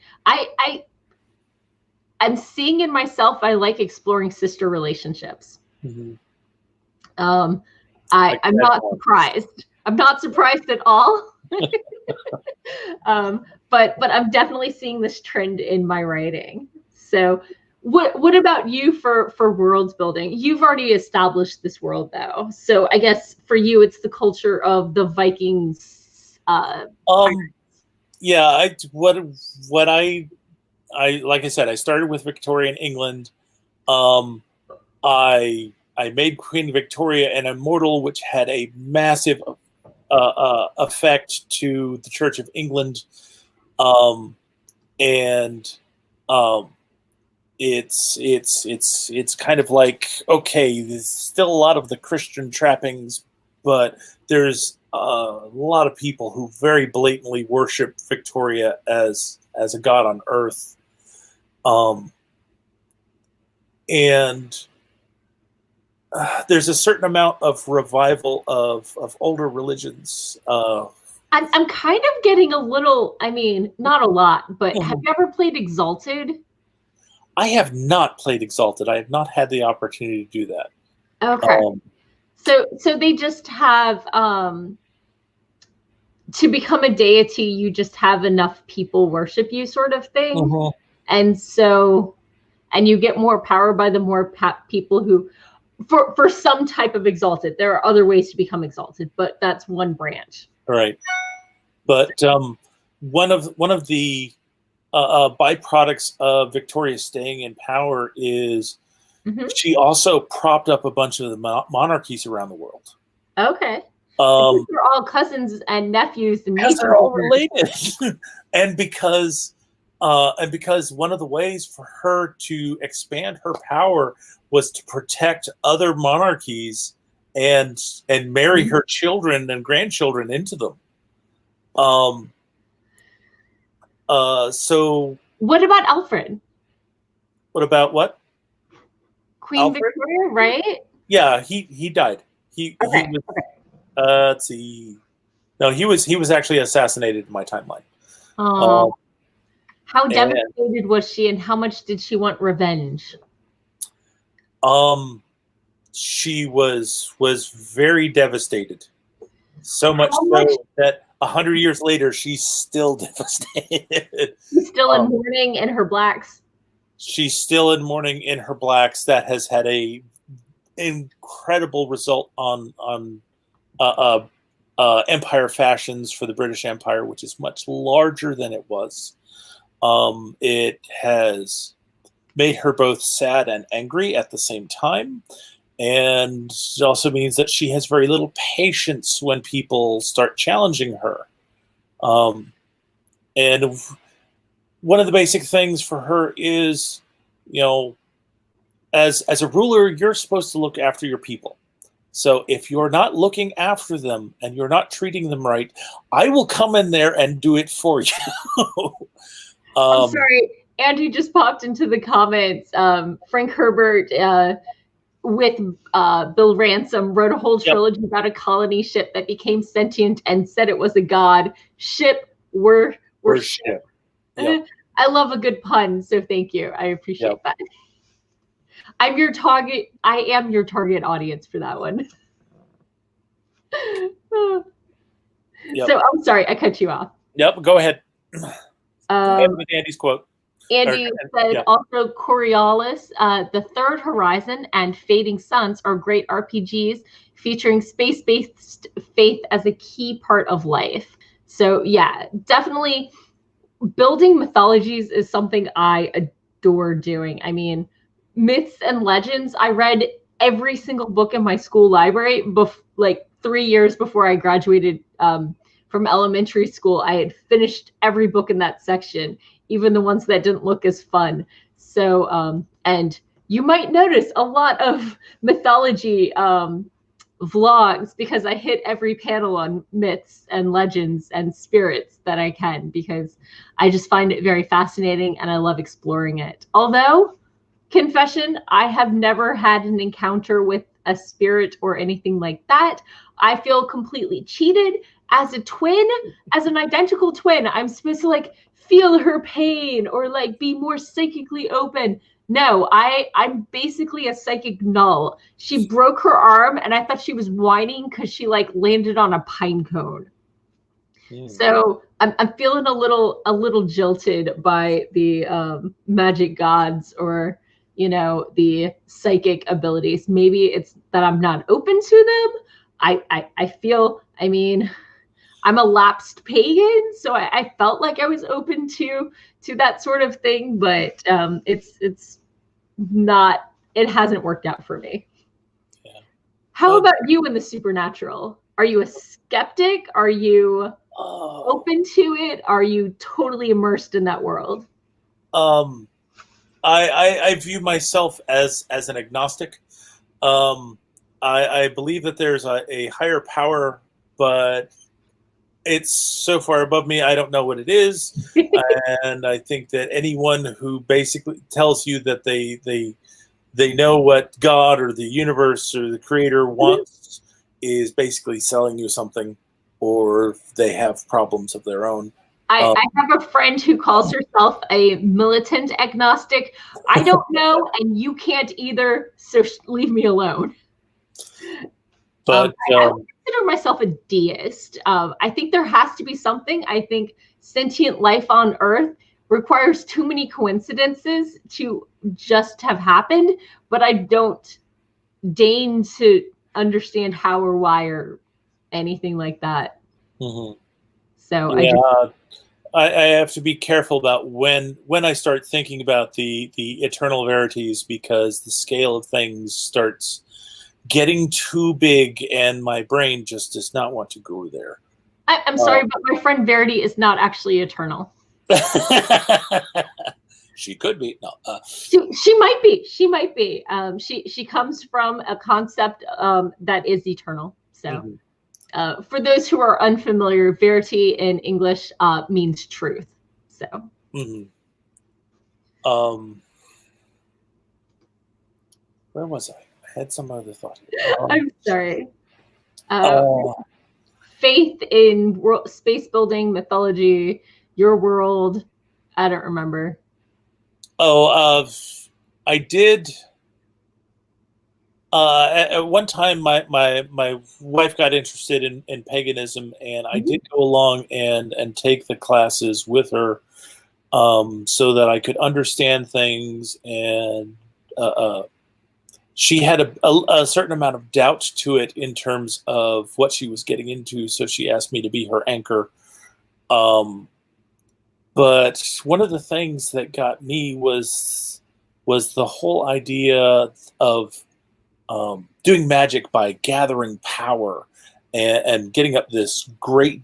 S1: I'm seeing in myself. I like exploring sister relationships. I'm not surprised. I'm not surprised at all. But I'm definitely seeing this trend in my writing. So what about you for world building? You've already established this world though. So I guess for you it's the culture of the Vikings.
S2: like I said, I started with Victorian England. I made Queen Victoria an immortal, which had a massive effect to the Church of England, and it's kind of like, okay, there's still a lot of the Christian trappings, but there's a lot of people who very blatantly worship Victoria as a god on earth, and there's a certain amount of revival of older religions.
S1: I'm kind of getting a little, I mean, not a lot, but have you ever played Exalted?
S2: I have not played Exalted. I have not had the opportunity to do that.
S1: Okay. So they just have, to become a deity, you just have enough people worship you, sort of thing. And so, and you get more power by the more people who, for some type of Exalted. There are other ways to become Exalted, but that's one branch.
S2: Right. But one of the byproducts of Victoria staying in power is she also propped up a bunch of the monarchies around the world.
S1: Okay. Because they're all cousins and nephews, and
S2: because they're all related, and because one of the ways for her to expand her power was to protect other monarchies and marry her children and grandchildren into them. So
S1: what about Alfred?
S2: What about what?
S1: Queen Alfred? Victoria, right?
S2: Yeah, he died. He was, let's see. No, he was actually assassinated in my timeline.
S1: How devastated was she, and how much did she want revenge?
S2: She was very devastated. So much so that 100 years later, she's still devastated.
S1: She's still in mourning in her blacks.
S2: She's still in mourning in her blacks. That has had a incredible result on empire fashions for the British Empire, which is much larger than it was. It has made her both sad and angry at the same time. And it also means that she has very little patience when people start challenging her. And one of the basic things for her is, as a ruler, you're supposed to look after your people. So if you're not looking after them and you're not treating them right, I will come in there and do it for you.
S1: I'm sorry, Andy just popped into the comments. Frank Herbert with Bill Ransom wrote a whole trilogy about a colony ship that became sentient and said it was a god. Ship, worship. Yep. I love a good pun, so thank you. I appreciate that. I am your target audience for that one. So I'm sorry, I cut you off.
S2: Yep, go ahead. With Andy's quote.
S1: Andy said also Coriolis, The Third Horizon and Fading Suns are great RPGs featuring space-based faith as a key part of life. So yeah, definitely building mythologies is something I adore doing. I mean, myths and legends, I read every single book in my school library like 3 years before I graduated from elementary school. I had finished every book in that section, even the ones that didn't look as fun. So, and you might notice a lot of mythology vlogs because I hit every panel on myths and legends and spirits that I can, because I just find it very fascinating and I love exploring it. Although, confession, I have never had an encounter with a spirit or anything like that. I feel completely cheated. As a twin, as an identical twin, I'm supposed to like feel her pain or like be more psychically open. No, I'm basically a psychic null. She broke her arm and I thought she was whining because she like landed on a pine cone. So I'm feeling a little jilted by the magic gods or the psychic abilities. Maybe it's that I'm not open to them. I feel, I mean, I'm a lapsed pagan, so I felt like I was open to that sort of thing, but it's not. It hasn't worked out for me. Yeah. How about you in the supernatural? Are you a skeptic? Are you open to it? Are you totally immersed in that world?
S2: I view myself as an agnostic. I believe that there's a higher power, but it's so far above me, I don't know what it is. And I think that anyone who basically tells you that they know what God or the universe or the creator wants is basically selling you something, or they have problems of their own.
S1: I have a friend who calls herself a militant agnostic. I don't know, and you can't either, so leave me alone.
S2: But
S1: I would consider myself a deist. I think there has to be something. I think sentient life on Earth requires too many coincidences to just have happened, but I don't deign to understand how or why or anything like that.
S2: Mm-hmm.
S1: So
S2: yeah, I have to be careful about when I start thinking about the eternal verities, because the scale of things starts getting too big and my brain just does not want to go there.
S1: I'm sorry, but my friend Verity is not actually eternal.
S2: She could be. No,
S1: she might be. She might be. She comes from a concept that is eternal. So, for those who are unfamiliar, verity in English means truth. So.
S2: Where was I? I had some other thought.
S1: I'm sorry. Faith in space building, mythology, your world. I don't remember.
S2: I did. At one time, my wife got interested in paganism, and I did go along and take the classes with her, so that I could understand things. And she had a certain amount of doubt to it in terms of what she was getting into, so she asked me to be her anchor. But one of the things that got me was the whole idea of doing magic by gathering power and getting up this great,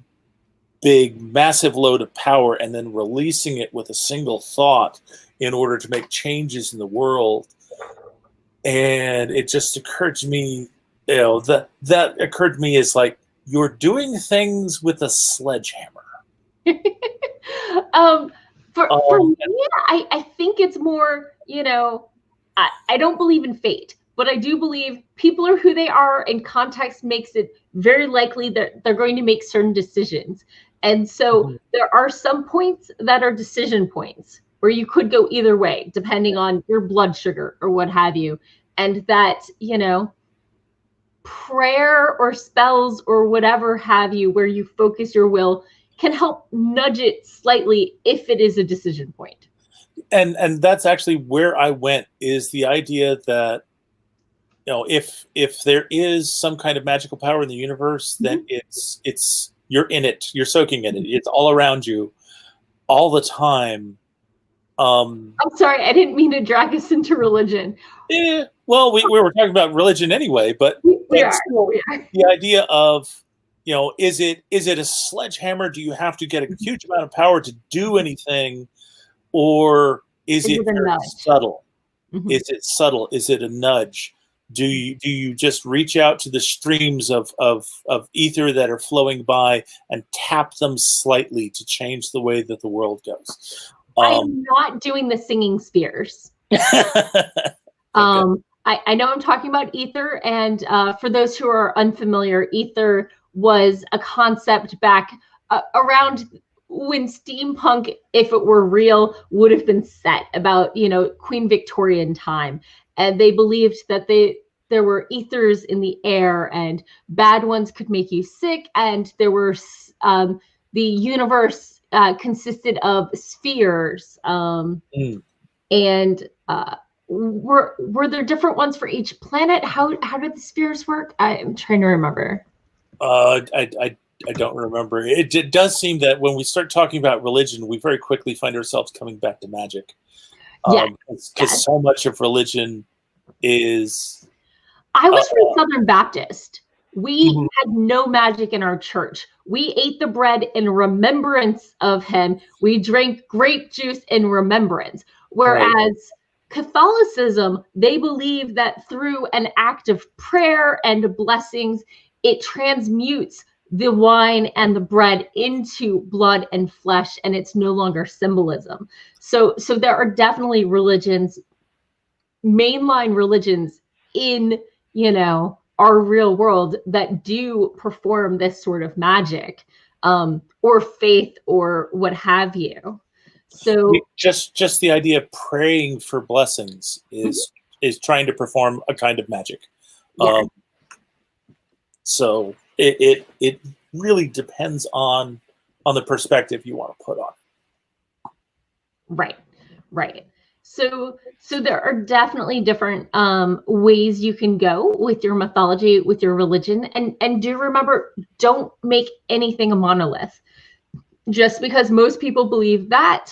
S2: big, massive load of power and then releasing it with a single thought in order to make changes in the world. And it just occurred to me, that occurred to me as like, you're doing things with a sledgehammer.
S1: For me, I think it's more, I don't believe in fate, but I do believe people are who they are, and context makes it very likely that they're going to make certain decisions. And so there are some points that are decision points where you could go either way, depending on your blood sugar or what have you. And that, prayer or spells or whatever have you, where you focus your will, can help nudge it slightly if it is a decision point.
S2: And that's actually where I went, is the idea that, if there is some kind of magical power in the universe, then it's you're in it, you're soaking in it, it's all around you all the time.
S1: I'm sorry, I didn't mean to drag us into religion.
S2: Yeah, well, we were talking about religion anyway, but
S1: we are.
S2: The idea of, is it a sledgehammer? Do you have to get a huge amount of power to do anything, or is it very subtle? Is it subtle? Is it a nudge? Do you just reach out to the streams of ether that are flowing by and tap them slightly to change the way that the world goes?
S1: I'm not doing the singing spheres. I know I'm talking about ether, and for those who are unfamiliar, ether was a concept back around when steampunk, if it were real, would have been set, about Queen Victorian time. And they believed that there were ethers in the air, and bad ones could make you sick, and there were the universe consisted of spheres, and were there different ones for each planet? How did the spheres work? I'm trying to remember.
S2: I don't remember. It does seem that when we start talking about religion, we very quickly find ourselves coming back to magic. Because so much of religion is...
S1: I was from Southern Baptist. We had no magic in our church. We ate the bread in remembrance of him. We drank grape juice in remembrance. Whereas Catholicism, they believe that through an act of prayer and blessings, it transmutes the wine and the bread into blood and flesh, and it's no longer symbolism. So there are definitely religions, mainline religions in, you know, our real world that do perform this sort of magic, or faith or what have you. So
S2: just the idea of praying for blessings is trying to perform a kind of magic. So it really depends on the perspective you want to put on.
S1: Right. So there are definitely different ways you can go with your mythology, with your religion, and do remember, don't make anything a monolith. Just because most people believe that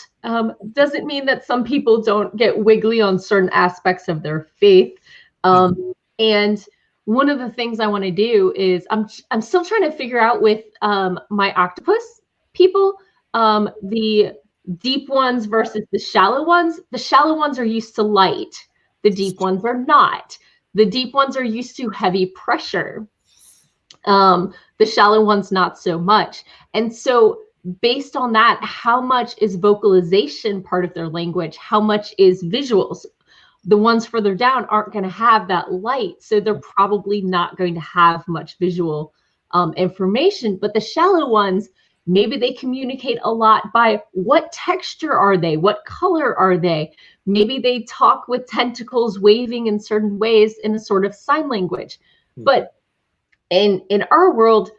S1: doesn't mean that some people don't get wiggly on certain aspects of their faith. And one of the things I want to do is I'm still trying to figure out with my octopus people, the deep ones versus the shallow ones. The shallow ones are used to light. The deep ones are not. The deep ones are used to heavy pressure. The shallow ones, not so much. And so based on that, how much is vocalization part of their language? How much is visuals? The ones further down aren't going to have that light, so they're probably not going to have much visual information. But the shallow ones, maybe they communicate a lot by what texture are they? What color are they? Maybe they talk with tentacles waving in certain ways in a sort of sign language. But in our world,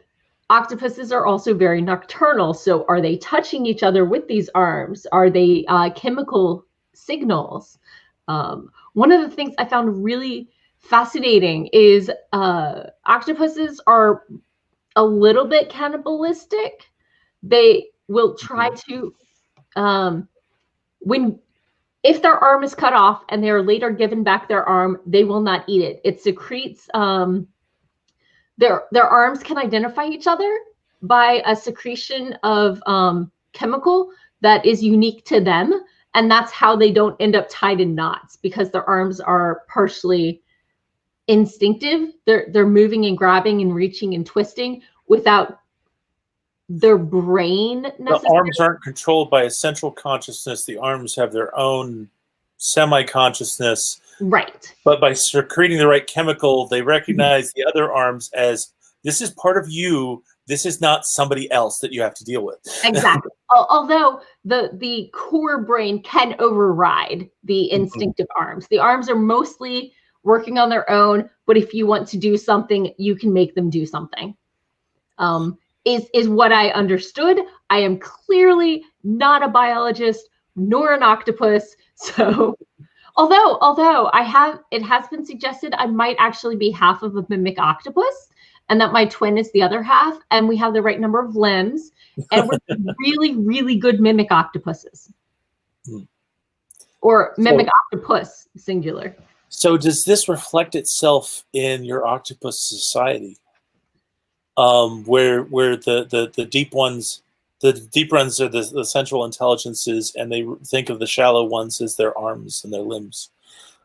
S1: octopuses are also very nocturnal. So are they touching each other with these arms? Are they chemical signals? One of the things I found really fascinating is octopuses are a little bit cannibalistic. They will try to, if their arm is cut off and they are later given back their arm, they will not eat it. It secretes, their arms can identify each other by a secretion of chemical that is unique to them. And that's how they don't end up tied in knots, because their arms are partially instinctive. They're moving and grabbing and reaching and twisting without their brain necessarily.
S2: The arms aren't controlled by a central consciousness. The arms have their own semi-consciousness.
S1: Right.
S2: But by secreting the right chemical, they recognize the other arms as, this is part of you. This is not somebody else that you have to deal with.
S1: Exactly. Although the core brain can override the instinctive arms. The arms are mostly working on their own, but if you want to do something, you can make them do something. Is what I understood. I am clearly not a biologist nor an octopus. So although it has been suggested I might actually be half of a mimic octopus, and that my twin is the other half, and we have the right number of limbs, and we're really, really good mimic octopuses. Or mimic octopus, singular.
S2: So does this reflect itself in your octopus society? Where the deep ones are the central intelligences, and they think of the shallow ones as their arms and their limbs.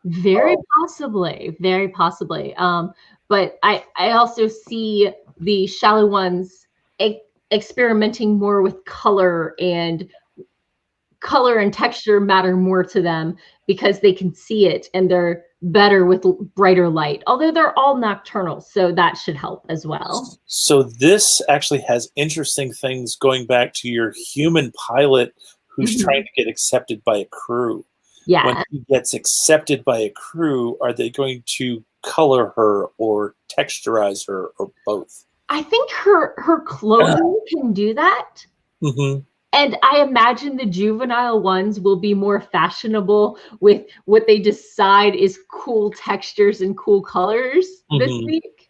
S1: Very possibly. But I also see the shallow ones experimenting more with color and texture matter more to them because they can see it and they're better with brighter light, although they're all nocturnal, so that should help as well.
S2: So this actually has interesting things going back to your human pilot who's trying to get accepted by a crew.
S1: Yeah.
S2: When he gets accepted by a crew, are they going to color her or texturize her or both?
S1: I think her clothing can do that. And I imagine the juvenile ones will be more fashionable with what they decide is cool textures and cool colors this week.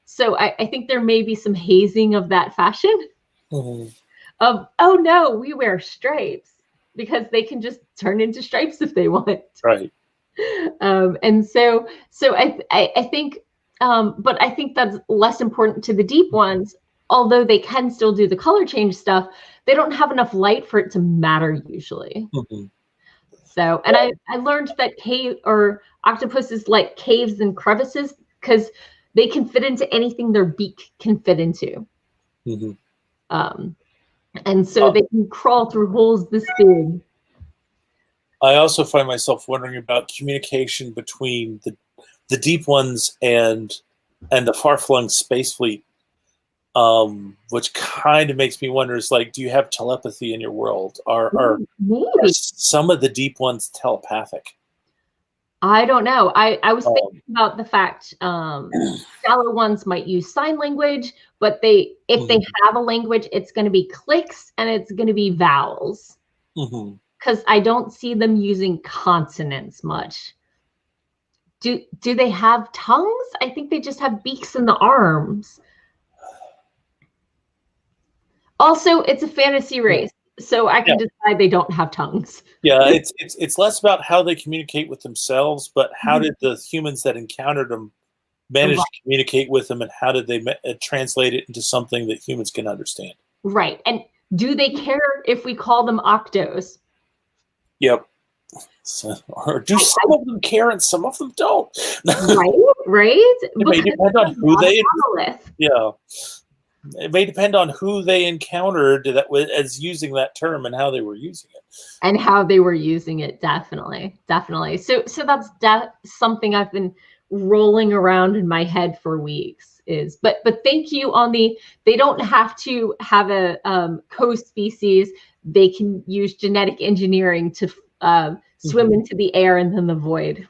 S1: So I think there may be some hazing of that fashion of, oh no, we wear stripes, because they can just turn into stripes if they want.
S2: Right.
S1: And so I think, but I think that's less important to the deep ones, although they can still do the color change stuff. They don't have enough light for it to matter usually. So, and I learned that octopuses like caves and crevices because they can fit into anything their beak can fit into. And so they can crawl through holes this big.
S2: I also find myself wondering about communication between the deep ones and the far-flung space fleet, which kind of makes me wonder, is like, do you have telepathy in your world? Are some of the deep ones telepathic?
S1: I don't know. I was thinking about the fact shallow ones might use sign language, but if they have a language, it's going to be clicks and it's going to be vowels. Because I don't see them using consonants much. Do they have tongues? I think they just have beaks in the arms. Also, it's a fantasy race, so I can decide they don't have tongues.
S2: Yeah, it's less about how they communicate with themselves, but how did the humans that encountered them manage to communicate with them, and how did they translate it into something that humans can understand?
S1: Right, and do they care if we call them octos?
S2: Yep. So, or do some of them care and some of them don't?
S1: Right.
S2: It may depend on who they. Yeah. It may depend on who they encountered that was as using that term and how they were using it.
S1: And how they were using it, definitely. So that's something I've been rolling around in my head for weeks. But thank you on they don't have to have a co-species. They can use genetic engineering to swim into the air and then the void.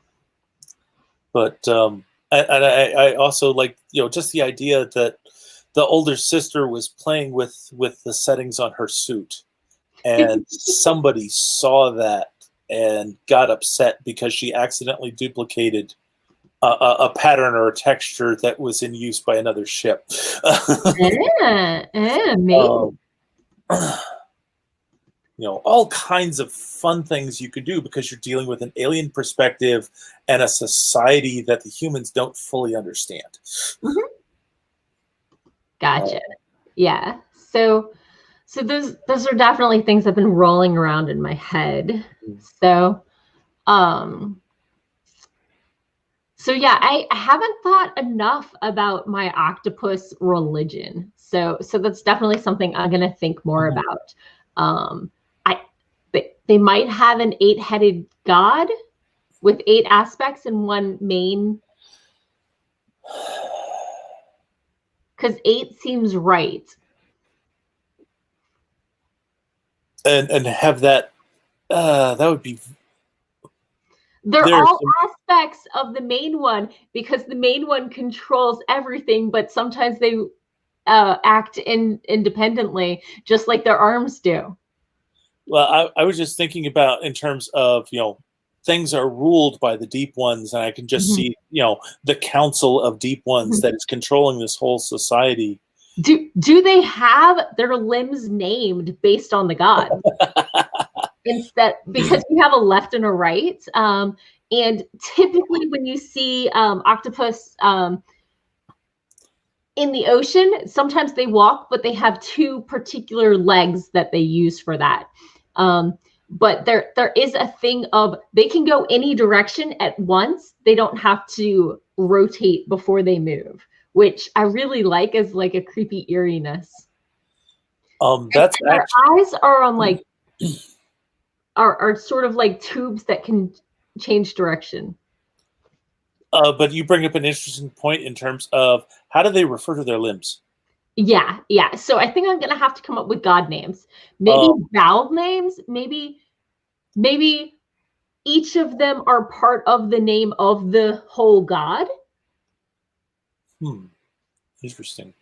S2: But I also like, just the idea that the older sister was playing with the settings on her suit, and somebody saw that and got upset because she accidentally duplicated a pattern or a texture that was in use by another ship.
S1: Maybe.
S2: All kinds of fun things you could do because you're dealing with an alien perspective and a society that the humans don't fully understand.
S1: Gotcha. Yeah. So those are definitely things I've been rolling around in my head. So yeah, I haven't thought enough about my octopus religion. So that's definitely something I'm going to think more about. They might have an 8-headed god with 8 aspects and one main. Because 8 seems right.
S2: And have that, that would be.
S1: They're all aspects of the main one, because the main one controls everything, but sometimes they act independently, just like their arms do.
S2: Well, I was just thinking about in terms of, things are ruled by the deep ones, and I can just see, the council of deep ones that is controlling this whole society.
S1: Do they have their limbs named based on the god? Instead, because you have a left and a right. And typically when you see octopus in the ocean, sometimes they walk, but they have 2 particular legs that they use for that. But there is a thing of they can go any direction at once. They don't have to rotate before they move, which I really like as like a creepy eeriness.
S2: That's
S1: and their eyes are on like are sort of like tubes that can change direction.
S2: But you bring up an interesting point in terms of how do they refer to their limbs?
S1: Yeah. So I think I'm gonna have to come up with god names, maybe vowel names, maybe each of them are part of the name of the whole god.
S2: Interesting.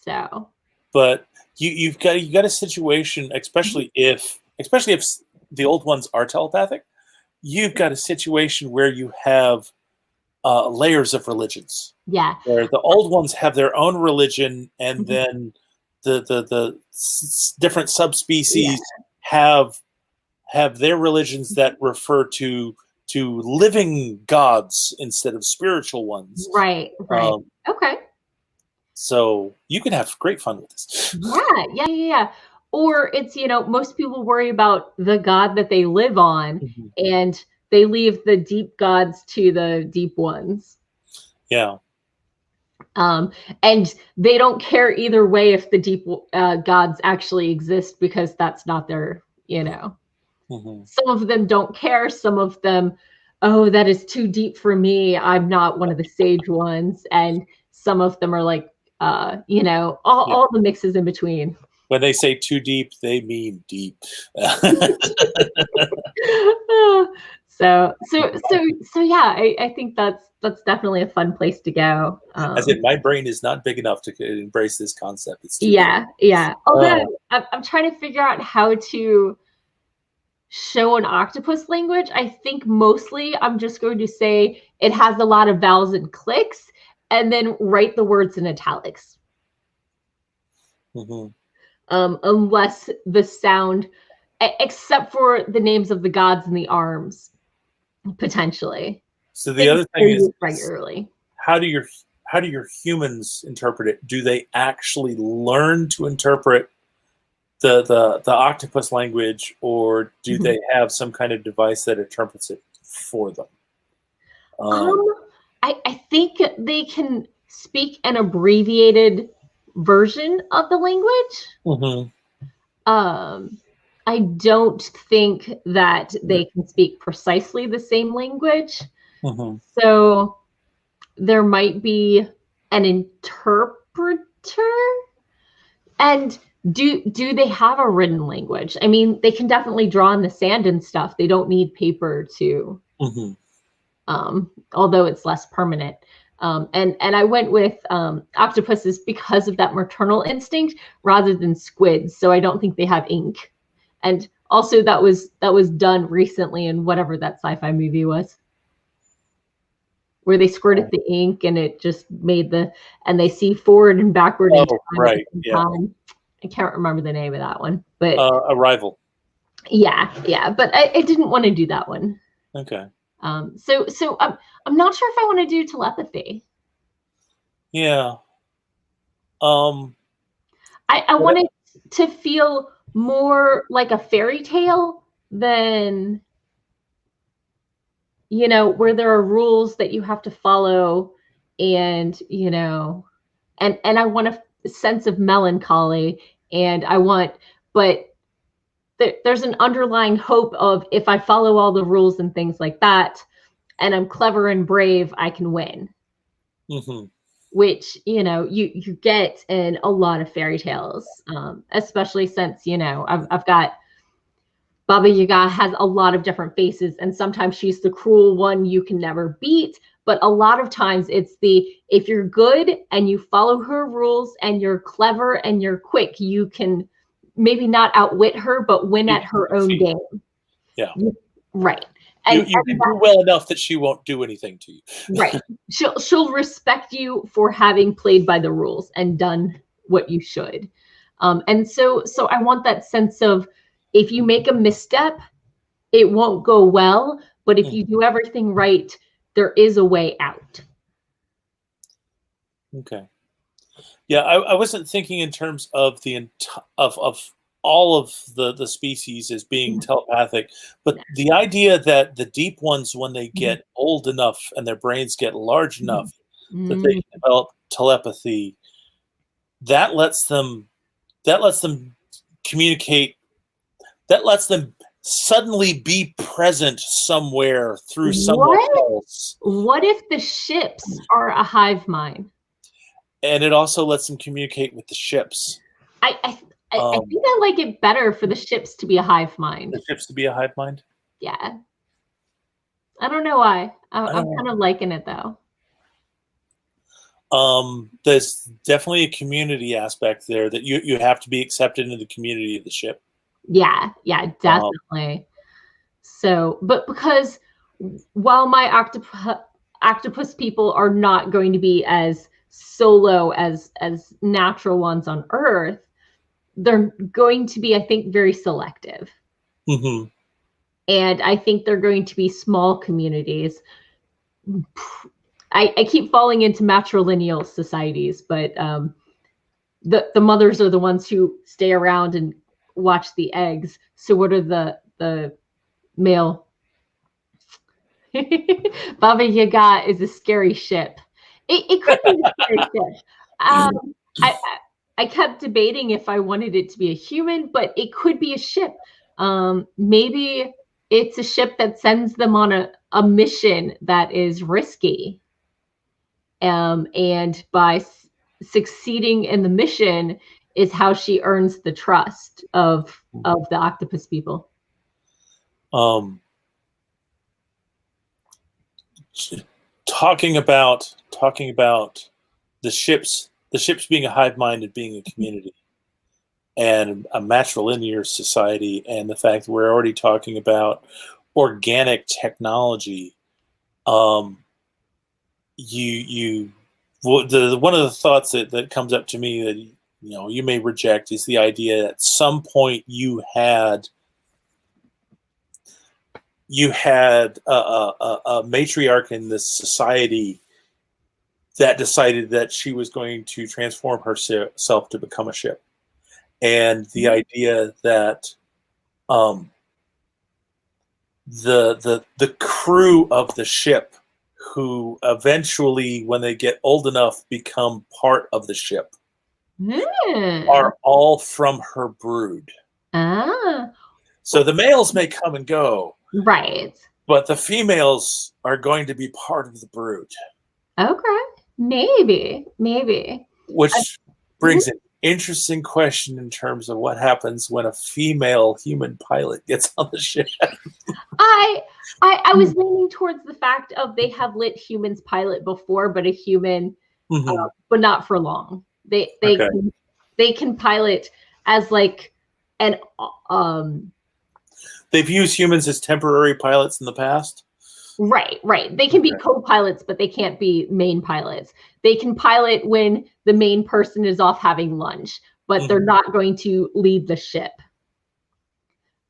S1: So,
S2: but you've got a situation, especially if the old ones are telepathic. You've got a situation where you have layers of religions.
S1: Yeah.
S2: Where the old ones have their own religion, and
S1: Mm-hmm.
S2: then the different subspecies have their religions that refer to living gods instead of spiritual ones.
S1: Right. Right. Okay.
S2: So you can have great fun with this.
S1: Yeah. Or it's, most people worry about the god that they live on,
S2: Mm-hmm.
S1: and they leave the deep gods to the deep ones.
S2: Yeah.
S1: And they don't care either way if the deep gods actually exist, because that's not their,
S2: Mm-hmm.
S1: Some of them don't care. Some of them, oh, that is too deep for me. I'm not one of the sage ones. And some of them are like, all the mixes in between.
S2: When they say too deep, they mean deep.
S1: So yeah, I think that's definitely a fun place to go.
S2: As in, my brain is not big enough to embrace this concept. It's too
S1: yeah. Although I'm trying to figure out how to show an octopus language. I think mostly I'm just going to say it has a lot of vowels and clicks, and then write the words in italics.
S2: Mm-hmm.
S1: Unless the sound, except for the names of the gods and the arms, potentially.
S2: So the other thing is
S1: regularly.
S2: How do your humans interpret it? Do they actually learn to interpret the octopus language, or do they have some kind of device that interprets it for them?
S1: I think they can speak an abbreviated version of the language.
S2: Mm-hmm.
S1: I don't think that they can speak precisely the same language.
S2: Mm-hmm.
S1: So there might be an interpreter. And do they have a written language? I mean, they can definitely draw in the sand and stuff. They don't need paper to, although it's less permanent. And I went with octopuses because of that maternal instinct rather than squids. So I don't think they have ink. And also that was done recently in whatever that sci-fi movie was, where they squirted the ink and it just made and they see forward and backward.
S2: Oh, right. Yeah.
S1: I can't remember the name of that one, but
S2: Arrival.
S1: Yeah. But I didn't want to do that one.
S2: Okay.
S1: So I'm not sure if I want to do telepathy.
S2: Yeah.
S1: I wanted to feel more like a fairy tale than, where there are rules that you have to follow, and and I want a sense of melancholy, and but there's an underlying hope of, if I follow all the rules and things like that, and I'm clever and brave, I can win.
S2: Mm-hmm.
S1: Which, you get in a lot of fairy tales, especially since, I've got Baba Yaga has a lot of different faces, and sometimes she's the cruel one you can never beat. But a lot of times it's if you're good and you follow her rules and you're clever and you're quick, you can maybe not outwit her, but win at her own game.
S2: Yeah.
S1: Right.
S2: And you can do well enough that she won't do anything to you.
S1: Right. She'll respect you for having played by the rules and done what you should. And so I want that sense of, if you make a misstep, it won't go well. But if you do everything right, there is a way out.
S2: Okay. Yeah, I wasn't thinking in terms of of all of the species as being telepathic, but the idea that the deep ones, when they get old enough and their brains get large enough that they can develop telepathy, that lets them communicate, that lets them suddenly be present somewhere through someone else.
S1: What if the ships are a hive mind?
S2: And it also lets them communicate with the ships.
S1: I think I like it better for the ships to be a hive mind.
S2: The ships to be a hive mind?
S1: Yeah. I don't know why. I'm kind of liking it, though.
S2: There's definitely a community aspect there, that you have to be accepted into the community of the ship.
S1: Yeah, definitely. So, but because while my octopus people are not going to be as solo as natural ones on Earth. They're going to be, I think, very selective.
S2: Mm-hmm.
S1: And I think they're going to be small communities. I keep falling into matrilineal societies, but the mothers are the ones who stay around and watch the eggs. So what are the male? Baba Yaga is a scary ship. It could be a scary ship. I kept debating if I wanted it to be a human, but it could be a ship. Maybe it's a ship that sends them on a mission that is risky. And by succeeding in the mission is how she earns the trust of the octopus people.
S2: Talking about the ships being a hive-minded, being a community, and a matrilinear society, and the fact that we're already talking about organic technology. One of the thoughts that comes up to me that you may reject is the idea that at some point you had a matriarch in this society that decided that she was going to transform herself to become a ship. And the idea that the crew of the ship, who eventually, when they get old enough, become part of the ship, are all from her brood. So the males may come and go.
S1: Right.
S2: But the females are going to be part of the brood.
S1: Okay. Maybe.
S2: Which brings an interesting question in terms of what happens when a female human pilot gets on the ship.
S1: I was leaning towards the fact of they have let humans pilot before, but a human, but not for long. They can pilot as like an
S2: They've used humans as temporary pilots in the past.
S1: Right. They can be co-pilots, but they can't be main pilots. They can pilot when the main person is off having lunch, but they're not going to lead the ship.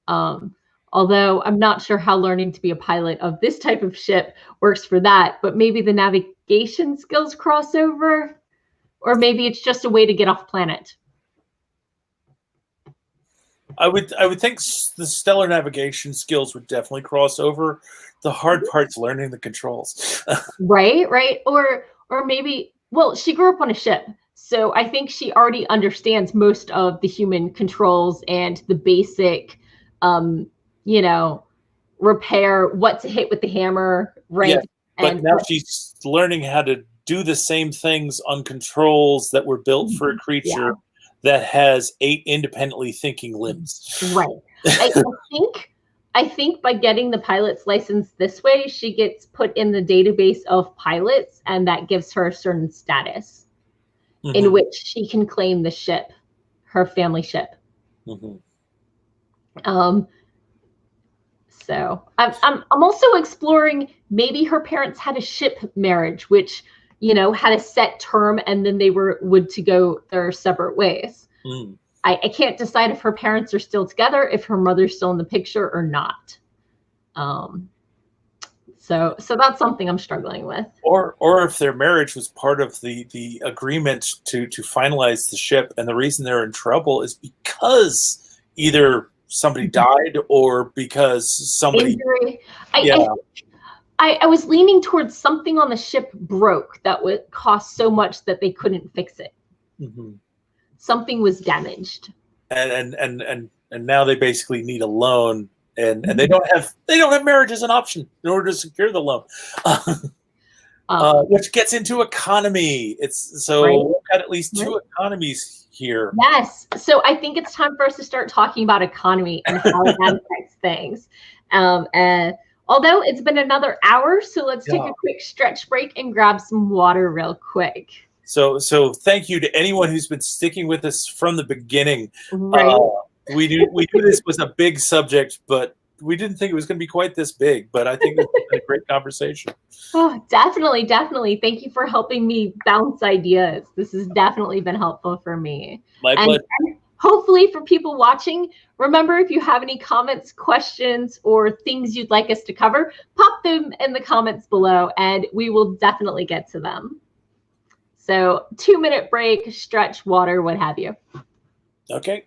S1: Although I'm not sure how learning to be a pilot of this type of ship works for that, but maybe the navigation skills cross over, or maybe it's just a way to get off planet.
S2: I would think the stellar navigation skills would definitely cross over. The hard part's learning the controls.
S1: Right. Or maybe, well, she grew up on a ship, so I think she already understands most of the human controls and the basic, repair, what to hit with the hammer, right?
S2: Yeah, but now she's learning how to do the same things on controls that were built for a creature that has 8 independently thinking limbs.
S1: Right. I think by getting the pilot's license this way, she gets put in the database of pilots, and that gives her a certain status in which she can claim the ship, her family ship. So I'm also exploring, maybe her parents had a ship marriage, which had a set term, and then they would to go their separate ways. I can't decide if her parents are still together, if her mother's still in the picture or not. So that's something I'm struggling with.
S2: Or if their marriage was part of the agreement to finalize the ship, and the reason they're in trouble is because either somebody died or because somebody
S1: injury. I was leaning towards something on the ship broke that would cost so much that they couldn't fix it. Something was damaged,
S2: and now they basically need a loan, and they don't have marriage as an option in order to secure the loan, which gets into economy. We've got at least 2 economies here.
S1: Yes, so I think it's time for us to start talking about economy and how that affects things. Although it's been another hour, so let's take a quick stretch break and grab some water real quick.
S2: So thank you to anyone who's been sticking with us from the beginning. We knew this was a big subject, but we didn't think it was going to be quite this big, but I think it's been a great conversation.
S1: Oh, definitely, definitely. Thank you for helping me bounce ideas. This has definitely been helpful for me.
S2: My pleasure.
S1: And hopefully for people watching, remember, if you have any comments, questions, or things you'd like us to cover, pop them in the comments below and we will definitely get to them. So 2-minute break, stretch, water, what have you.
S2: Okay.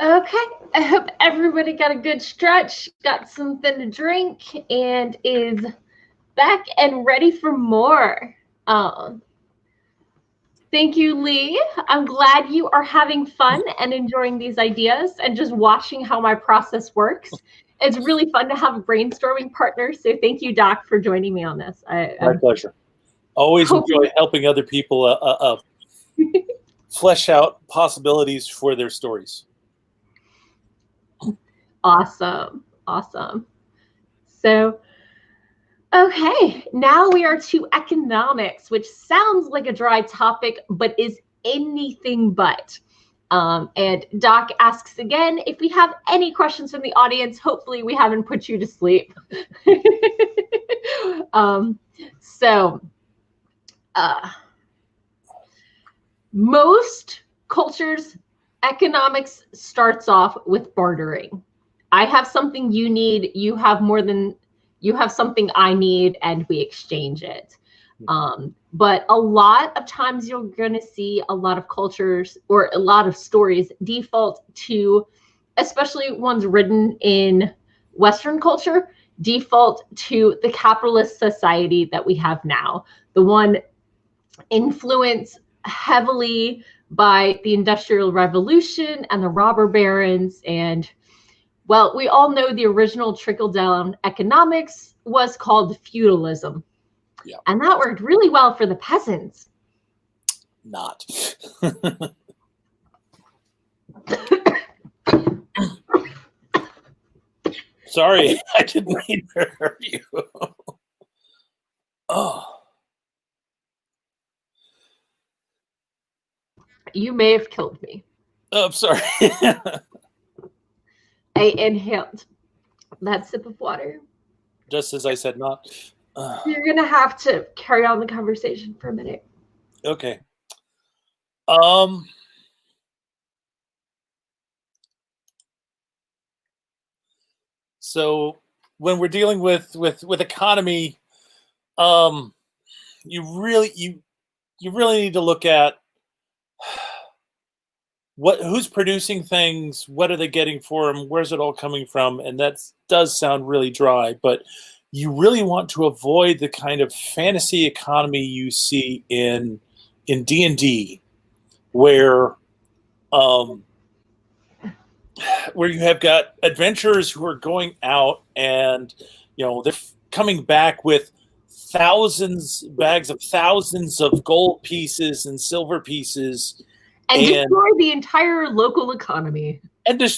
S1: Okay, I hope everybody got a good stretch, got something to drink, and is back and ready for more. Thank you, Lee. I'm glad you are having fun and enjoying these ideas and just watching how my process works. It's really fun to have a brainstorming partner. So thank you, Doc, for joining me on this.
S2: My pleasure. Always enjoy helping other people flesh out possibilities for their stories.
S1: Awesome. Awesome. So, okay, now we are to economics, which sounds like a dry topic, but is anything but. And Doc asks again if we have any questions from the audience. Hopefully we haven't put you to sleep. Most cultures, economics starts off with bartering. I have something you need, you have something I need, and we exchange it. But a lot of times you're going to see a lot of cultures or a lot of stories default to, especially ones written in Western culture, default to the capitalist society that we have now, the one influenced heavily by the Industrial Revolution and the robber barons. And, well, we all know the original trickle-down economics was called feudalism.
S2: Yeah.
S1: And that worked really well for the peasants.
S2: Not. Sorry, I didn't mean to hurt you. Oh.
S1: You may have killed me.
S2: Oh, I'm sorry.
S1: I inhaled that sip of water.
S2: Just as I said not.
S1: You're going to have to carry on the conversation for a minute.
S2: Okay. So when we're dealing with economy, you really need to look at who's producing things, what are they getting for them, where's it all coming from, and that does sound really dry, but you really want to avoid the kind of fantasy economy you see in D&D, where you have got adventurers who are going out and they're coming back with bags of thousands of gold pieces and silver pieces
S1: and destroy the entire local economy.
S2: And they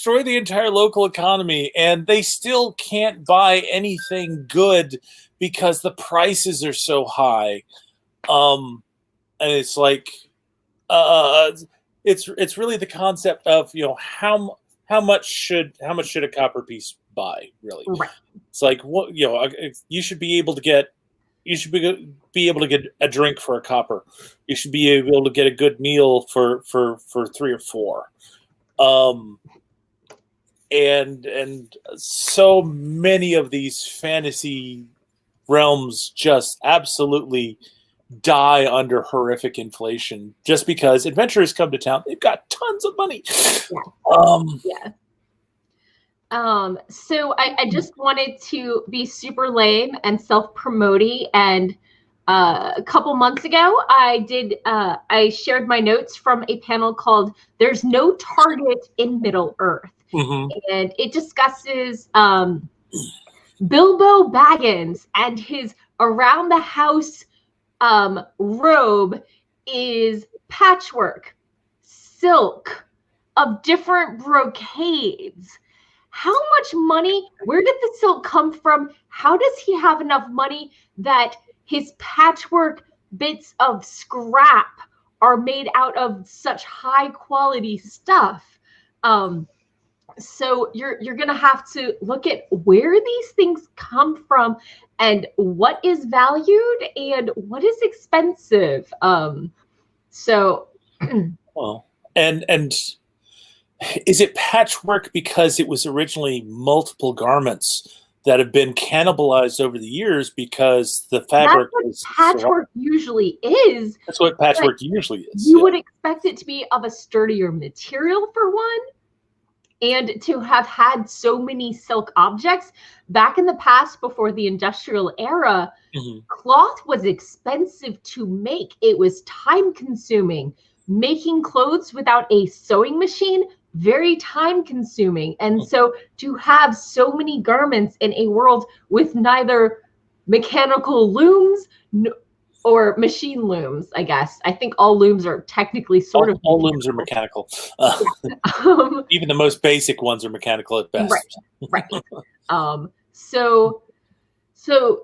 S2: still can't buy anything good because the prices are so high. And it's like, it's really the concept of, how much should a copper piece buy, really?
S1: Right.
S2: It's like, what, you should be able to get a drink for a copper. You should be able to get a good meal for 3 or 4. And so many of these fantasy realms just absolutely die under horrific inflation just because adventurers come to town. They've got tons of money.
S1: So I just wanted to be super lame and self-promoting, and a couple months ago I shared my notes from a panel called "There's No Target in Middle Earth."
S2: Mm-hmm.
S1: And it discusses Bilbo Baggins and his around the house robe is patchwork, silk of different brocades. How much money? Where did the silk come from? How does he have enough money that his patchwork bits of scrap are made out of such high quality stuff? So you're going to have to look at where these things come from and what is valued and what is expensive.
S2: And is it patchwork because it was originally multiple garments that have been cannibalized over the years because the fabric is
S1: patchwork usually is?
S2: That's what patchwork usually is.
S1: You would expect it to be of a sturdier material for one. And to have had so many silk objects back in the past before the industrial era, cloth was expensive to make. It was time consuming. Making clothes without a sewing machine, very time consuming. And so to have so many garments in a world with neither mechanical looms or machine looms, I guess. I think all looms are technically
S2: all looms are mechanical. Even the most basic ones are mechanical at best.
S1: Right. So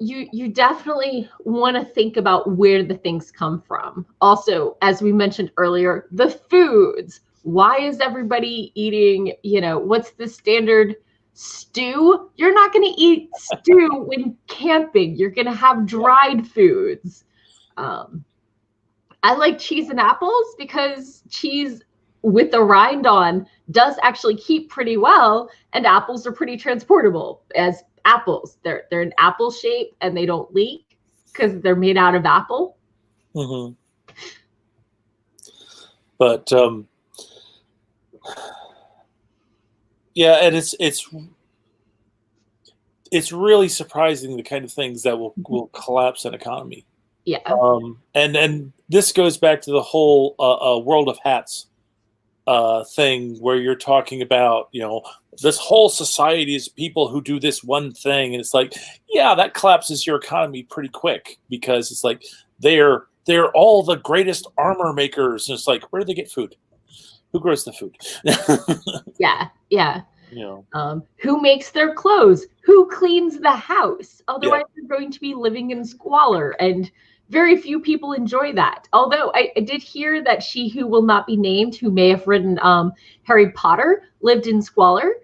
S1: you definitely want to think about where the things come from. Also, as we mentioned earlier, the foods. Why is everybody eating, you know, what's the standard stew? You're not going to eat stew when camping. You're going to have dried foods. I like cheese and apples because cheese with the rind on does actually keep pretty well, and apples are pretty transportable as apples. They're an apple shape and they don't leak because they're made out of apple.
S2: Mm-hmm. But yeah, and it's really surprising the kind of things that will collapse an economy.
S1: Yeah.
S2: And this goes back to the whole world of hats thing, where you're talking about, you know, this whole society is people who do this one thing, and it's like, yeah, that collapses your economy pretty quick, because it's like they're all the greatest armor makers, and it's like, where do they get food? Who grows the food?
S1: Yeah.
S2: You
S1: know, who makes their clothes? Who cleans the house? Otherwise, you're going to be living in squalor, and very few people enjoy that. Although I did hear that She Who Will Not Be Named, who may have written Harry Potter, lived in squalor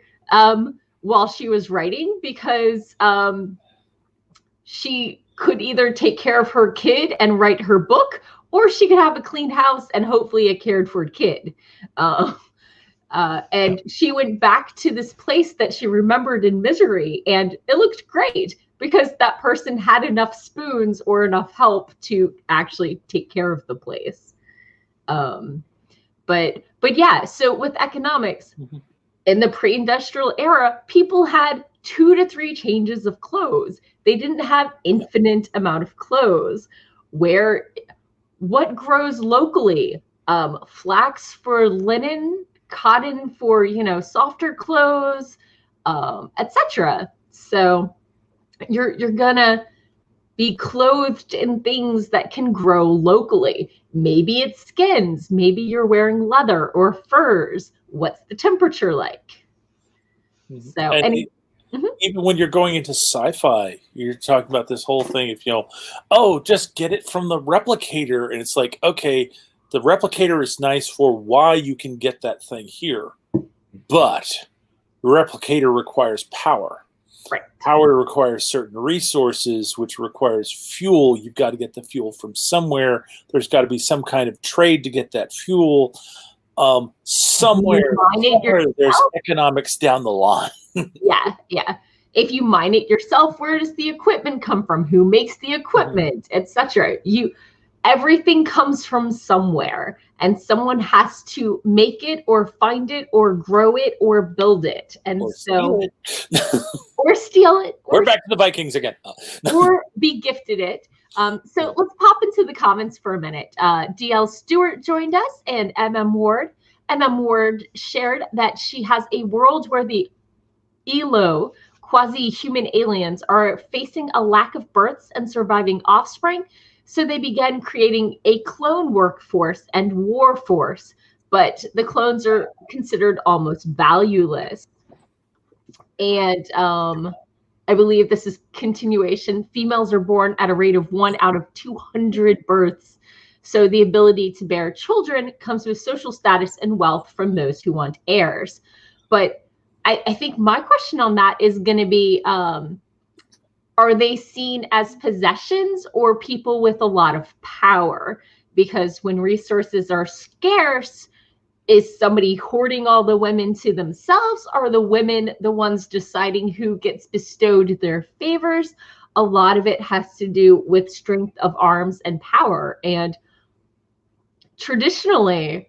S1: while she was writing, because she could either take care of her kid and write her book, or she could have a clean house and hopefully a cared for kid. And she went back to this place that she remembered in misery, and it looked great because that person had enough spoons or enough help to actually take care of the place. But yeah, so with economics, in the pre-industrial era, people had 2 to 3 changes of clothes. They didn't have infinite amount of clothes. What grows locally? Flax for linen, cotton for, you know, softer clothes, etc. So you're gonna be clothed in things that can grow locally. Maybe it's skins, maybe you're wearing leather or furs. What's the temperature like? So
S2: even when you're going into sci-fi, you're talking about this whole thing, if you know, oh, just get it from the replicator, and it's like, okay, the replicator is nice for why you can get that thing here, but the replicator requires power.
S1: Right.
S2: Power requires certain resources, which requires fuel. You've got to get the fuel from somewhere. There's got to be some kind of trade to get that fuel. Somewhere there's economics down the line.
S1: Yeah. If you mine it yourself, where does the equipment come from? Who makes the equipment, etc.? Everything comes from somewhere, and someone has to make it or find it or grow it or build it. And or steal it.
S2: We're back to the Vikings again.
S1: Or be gifted it. So let's pop into the comments for a minute. DL Stewart joined us, and MM Ward. MM Ward shared that she has a world where the ELO, quasi-human aliens, are facing a lack of births and surviving offspring. So they began creating a clone workforce and war force, but the clones are considered almost valueless. And I believe this is continuation. Females are born at a rate of 1 out of 200 births. So the ability to bear children comes with social status and wealth from those who want heirs. But I think my question on that is going to be, are they seen as possessions or people with a lot of power? Because when resources are scarce, is somebody hoarding all the women to themselves? Are the women the ones deciding who gets bestowed their favors? A lot of it has to do with strength of arms and power. And traditionally,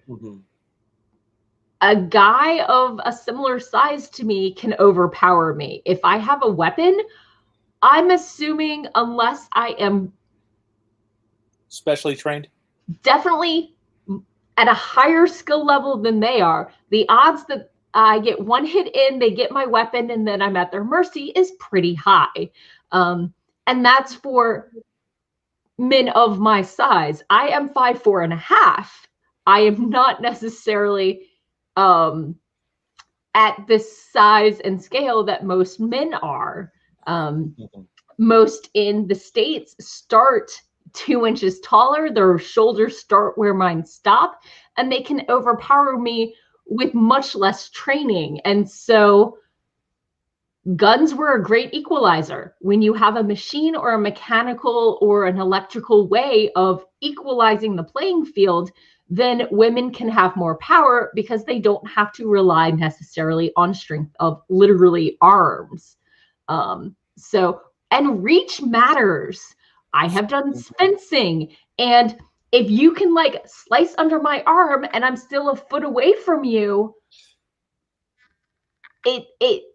S1: a guy of a similar size to me can overpower me. If I have a weapon, I'm assuming, unless I am
S2: specially trained,
S1: definitely at a higher skill level than they are, the odds that I get one hit in, they get my weapon, and then I'm at their mercy is pretty high. And that's for men of my size. I am 5'4.5". I am not necessarily at this size and scale that most men are. Most in the States start 2 inches taller. Their shoulders start where mine stop, and they can overpower me with much less training. And so guns were a great equalizer. When you have a machine or a mechanical or an electrical way of equalizing the playing field, then women can have more power because they don't have to rely necessarily on strength of literally arms. And reach matters. I have done fencing, and if you can like slice under my arm and I'm still a foot away from you,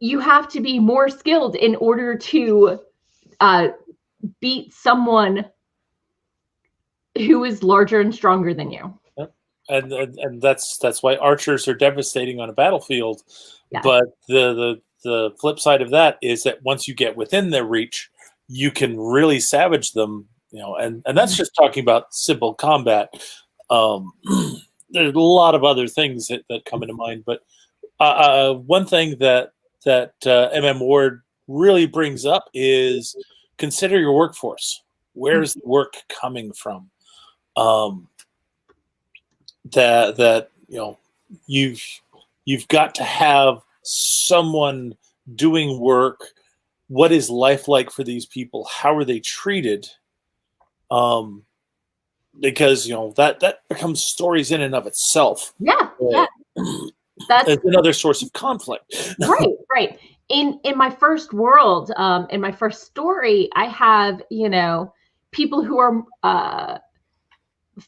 S1: you have to be more skilled in order to beat someone who is larger and stronger than you.
S2: And that's why archers are devastating on a battlefield. Yeah. But the flip side of that is that once you get within their reach, you can really savage them. And that's just talking about simple combat. There's a lot of other things that come into mind, but one thing that MM Ward really brings up is consider your workforce. Where's the work coming from? You've got to have someone doing work. What is life like for these people? How are they treated? Because that becomes stories in and of itself.
S1: Yeah.
S2: That's another source of conflict.
S1: Right. In my first world, in my first story, I have, people who are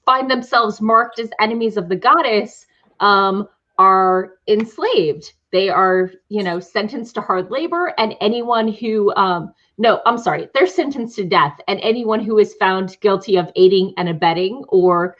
S1: find themselves marked as enemies of the goddess, are enslaved. They are, sentenced to hard labor, and anyone who, they're sentenced to death, and anyone who is found guilty of aiding and abetting, or,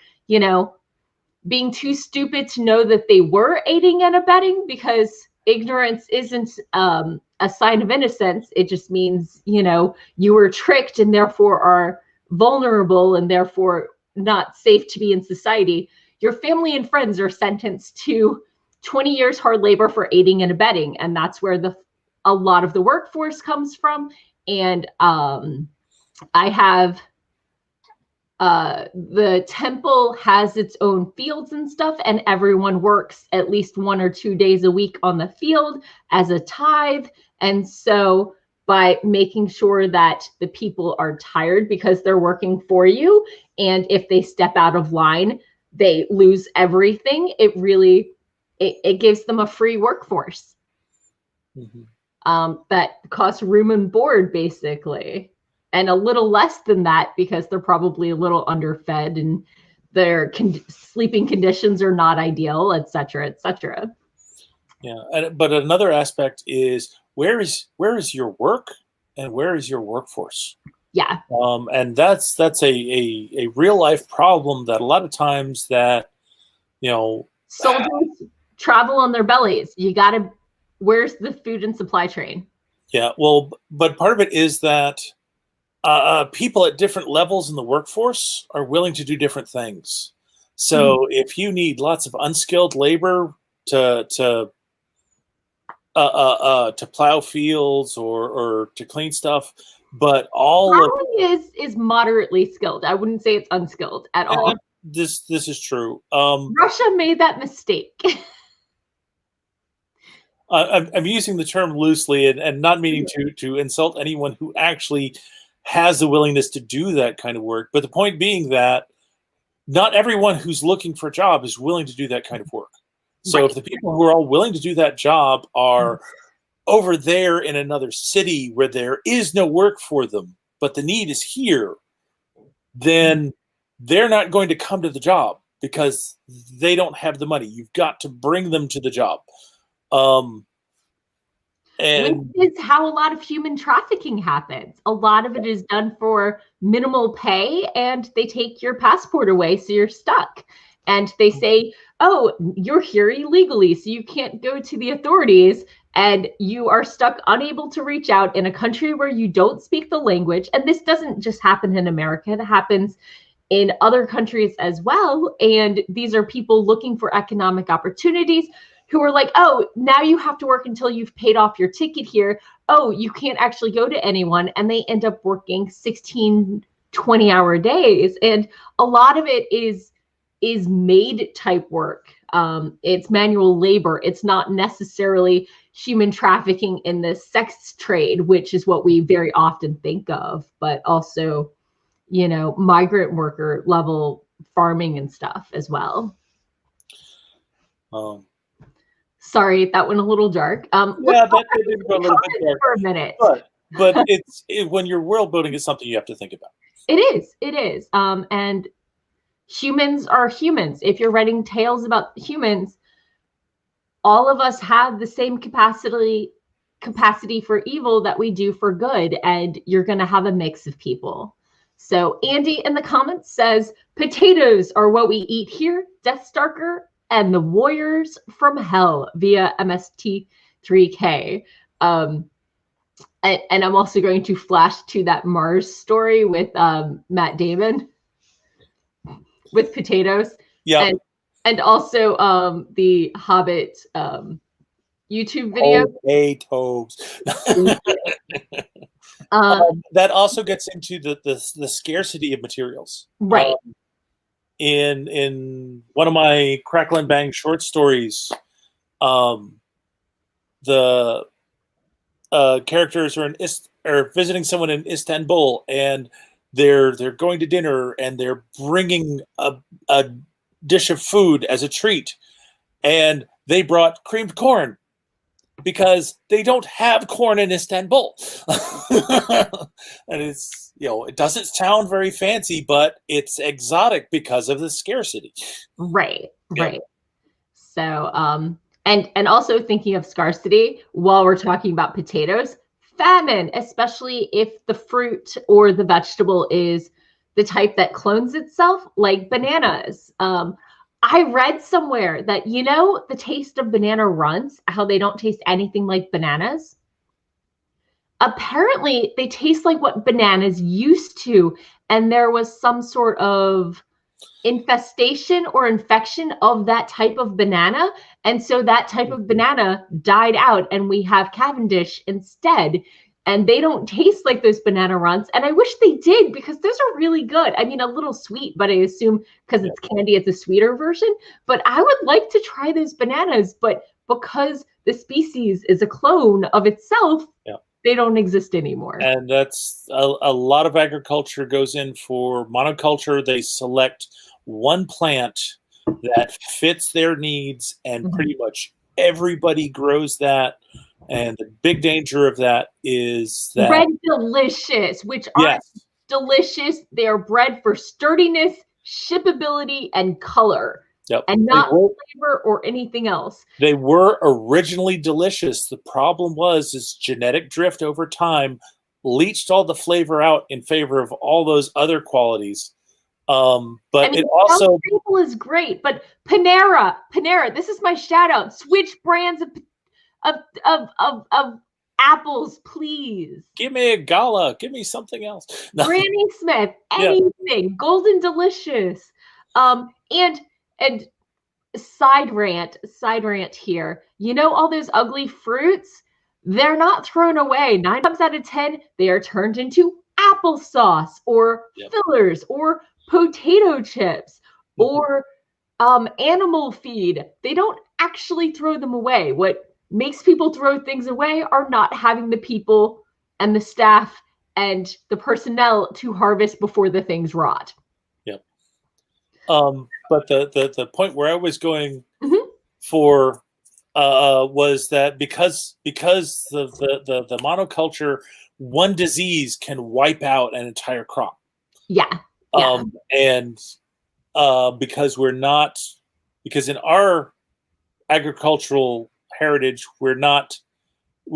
S1: being too stupid to know that they were aiding and abetting, because ignorance isn't a sign of innocence. It just means, you were tricked and therefore are vulnerable and therefore not safe to be in society. Your family and friends are sentenced to 20 years hard labor for aiding and abetting. And that's where a lot of the workforce comes from. And I have the temple has its own fields and stuff, and everyone works at least 1 or 2 days a week on the field as a tithe. And so by making sure that the people are tired because they're working for you, and if they step out of line, they lose everything, it gives them a free workforce. That costs room and board, basically. And a little less than that because they're probably a little underfed and their sleeping conditions are not ideal, et cetera, et cetera.
S2: Yeah, but another aspect is where is your work and where is your workforce?
S1: Yeah.
S2: And that's a real life problem that a lot of times that,
S1: soldiers travel on their bellies. Where's the food and supply train?
S2: Yeah, well, but part of it is that people at different levels in the workforce are willing to do different things. So if you need lots of unskilled labor to plow fields or to clean stuff, but
S1: plowing is moderately skilled. I wouldn't say it's unskilled at all.
S2: This is true.
S1: Russia made that mistake.
S2: I'm using the term loosely and not meaning to insult anyone who actually has the willingness to do that kind of work. But the point being that not everyone who's looking for a job is willing to do that kind of work. So if the people who are all willing to do that job are over there in another city where there is no work for them, but the need is here, then they're not going to come to the job because they don't have the money. You've got to bring them to the job.
S1: Which is how a lot of human trafficking happens. A lot of it is done for minimal pay, and they take your passport away, so you're stuck. And they say, oh, you're here illegally, so you can't go to the authorities, and you are stuck, unable to reach out in a country where you don't speak the language. And this doesn't just happen in America, it happens in other countries as well. And these are people looking for economic opportunities who are like, oh, now you have to work until you've paid off your ticket here. Oh, you can't actually go to anyone. And they end up working 16, 20-hour days. And a lot of it is maid type work. It's manual labor. It's not necessarily human trafficking in the sex trade, which is what we very often think of, but also, you know, migrant worker level farming and stuff as well. Sorry, that went a little dark.
S2: Yeah, that did go a little bit dark
S1: for a minute.
S2: But when you're world building is something you have to think about.
S1: It is. And humans are humans. If you're writing tales about humans, all of us have the same capacity for evil that we do for good, and you're going to have a mix of people. So Andy in the comments says, potatoes are what we eat here, Deathstalker and the Warriors from Hell via MST3K. And I'm also going to flash to that Mars story with Matt Damon with potatoes.
S2: Yeah.
S1: And also the Hobbit YouTube video.
S2: Potatoes. That also gets into the scarcity of materials.
S1: Right.
S2: In one of my Crackle and Bang short stories, the characters are visiting someone in Istanbul, and they're going to dinner, and they're bringing a dish of food as a treat, and they brought creamed corn because they don't have corn in Istanbul. And it's, you know, it doesn't sound very fancy, but it's exotic because of the scarcity.
S1: Right. So and also thinking of scarcity while we're talking about potatoes, famine, especially if the fruit or the vegetable is the type that clones itself, like bananas. I read somewhere that, you know, the taste of banana runs, how they don't taste anything like bananas. Apparently, they taste like what bananas used to, and there was some sort of infestation or infection of that type of banana, and so that type of banana died out, and we have Cavendish instead. And they don't taste like those banana runs. And I wish they did, because those are really good. I mean, a little sweet, but I assume because it's candy, it's a sweeter version. But I would like to try those bananas. But because the species is a clone of itself, they don't exist anymore.
S2: And that's a lot of agriculture goes in for monoculture. They select one plant that fits their needs, and pretty much everybody grows that. And the big danger of that is that
S1: Bred delicious, which aren't delicious. They are bred for sturdiness, shippability, and color, and not flavor or anything else.
S2: They were originally delicious. The problem is genetic drift over time leached all the flavor out in favor of all those other qualities. But I mean, it also
S1: is great. But Panera, this is my shout out. Switch brands of apples, please.
S2: Give me a Gala. Give me something else.
S1: Granny Smith, anything. Golden Delicious. And side rant here. You know, all those ugly fruits, they're not thrown away. 9 times out of 10, they are turned into applesauce or fillers or potato chips or animal feed. They don't actually throw them away. What makes people throw things away are not having the people and the staff and the personnel to harvest before the things rot.
S2: Yep. But the point where I was going for was that because the monoculture, one disease can wipe out an entire crop. And because in our agricultural heritage, we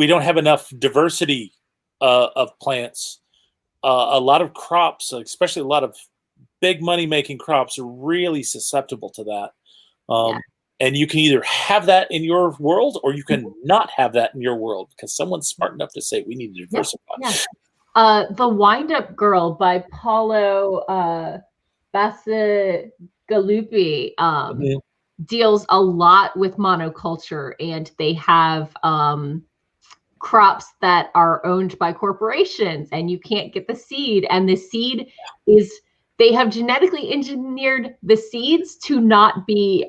S2: don't have enough diversity of plants. A lot of crops, especially a lot of big money making crops, are really susceptible to that. And you can either have that in your world, or you can not have that in your world, because someone's smart enough to say we need to diversify.
S1: The Wind Up Girl by Paulo Bacigalupi deals a lot with monoculture, and they have crops that are owned by corporations, and you can't get the seed, and the seed they have genetically engineered the seeds to not be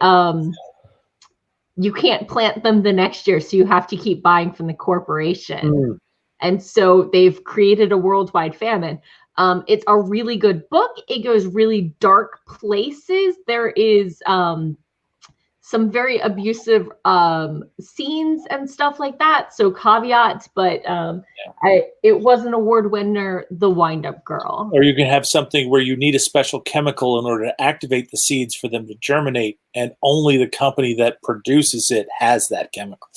S1: you can't plant them the next year, so you have to keep buying from the corporation. And so they've created a worldwide famine. It's a really good book. It goes really dark places. There is some very abusive scenes and stuff like that. So caveats, but it was an award winner, The Wind-Up Girl.
S2: Or you can have something where you need a special chemical in order to activate the seeds for them to germinate, and only the company that produces it has that chemical.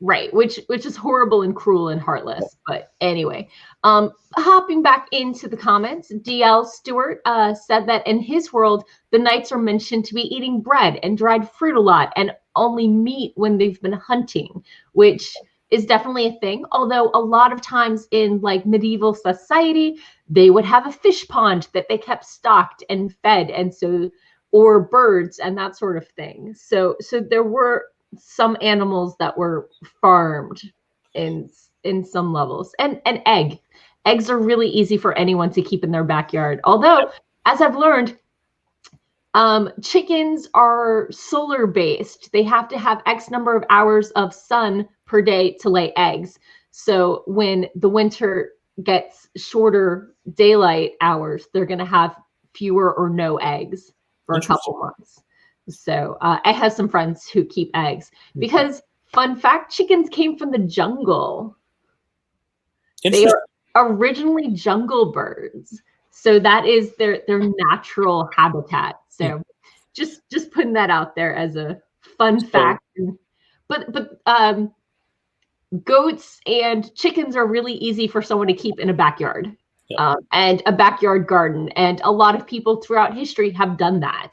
S1: Right, which is horrible and cruel and heartless. But anyway, hopping back into the comments, DL Stewart said that in his world, the knights are mentioned to be eating bread and dried fruit a lot, and only meat when they've been hunting, which is definitely a thing. Although a lot of times in like medieval society, they would have a fish pond that they kept stocked and fed, and so, or birds and that sort of thing. So there were some animals that were farmed in some levels. And eggs are really easy for anyone to keep in their backyard. Although, as I've learned, chickens are solar based. They have to have X number of hours of sun per day to lay eggs. So when the winter gets shorter daylight hours, they're going to have fewer or no eggs for a couple months. So I have some friends who keep eggs because, fun fact, chickens came from the jungle. They are originally jungle birds. So that is their natural habitat. So just putting that out there as a fun fact. But goats and chickens are really easy for someone to keep in a backyard and a backyard garden. And a lot of people throughout history have done that.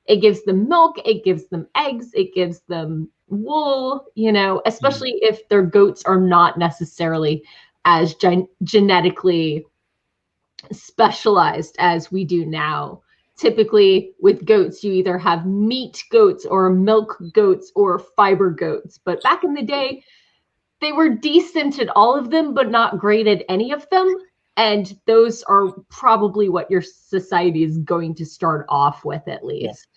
S1: It gives them milk, it gives them eggs, it gives them wool, you know, especially if their goats are not necessarily as genetically specialized as we do now. Typically with goats, you either have meat goats or milk goats or fiber goats. But back in the day, they were decent at all of them, but not great at any of them. And those are probably what your society is going to start off with, at least. Yeah.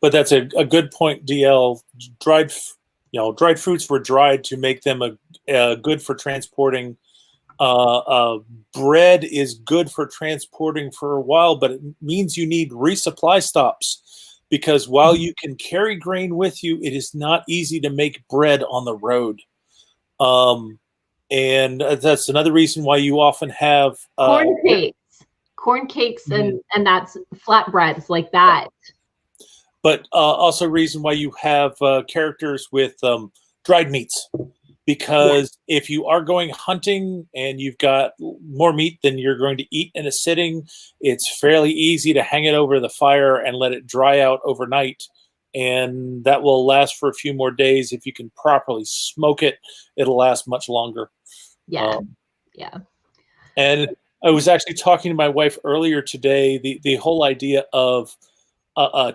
S2: But that's a good point, DL. Dried fruits were dried to make them good for transporting. Bread is good for transporting for a while, but it means you need resupply stops, because while you can carry grain with you, it is not easy to make bread on the road. And that's another reason why you often have
S1: corn cakes and that's flatbreads like that.
S2: But also a reason why you have characters with dried meats, because if you are going hunting and you've got more meat than you're going to eat in a sitting, it's fairly easy to hang it over the fire and let it dry out overnight. And that will last for a few more days. If you can properly smoke it, it'll last much longer.
S1: Yeah.
S2: And I was actually talking to my wife earlier today, the whole idea of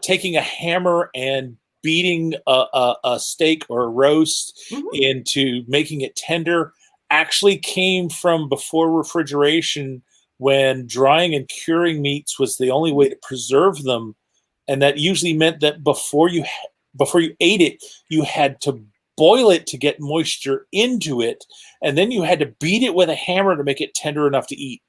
S2: taking a hammer and beating a steak or a roast into making it tender actually came from before refrigeration, when drying and curing meats was the only way to preserve them. And that usually meant that before you ate it, you had to boil it to get moisture into it, and then you had to beat it with a hammer to make it tender enough to eat.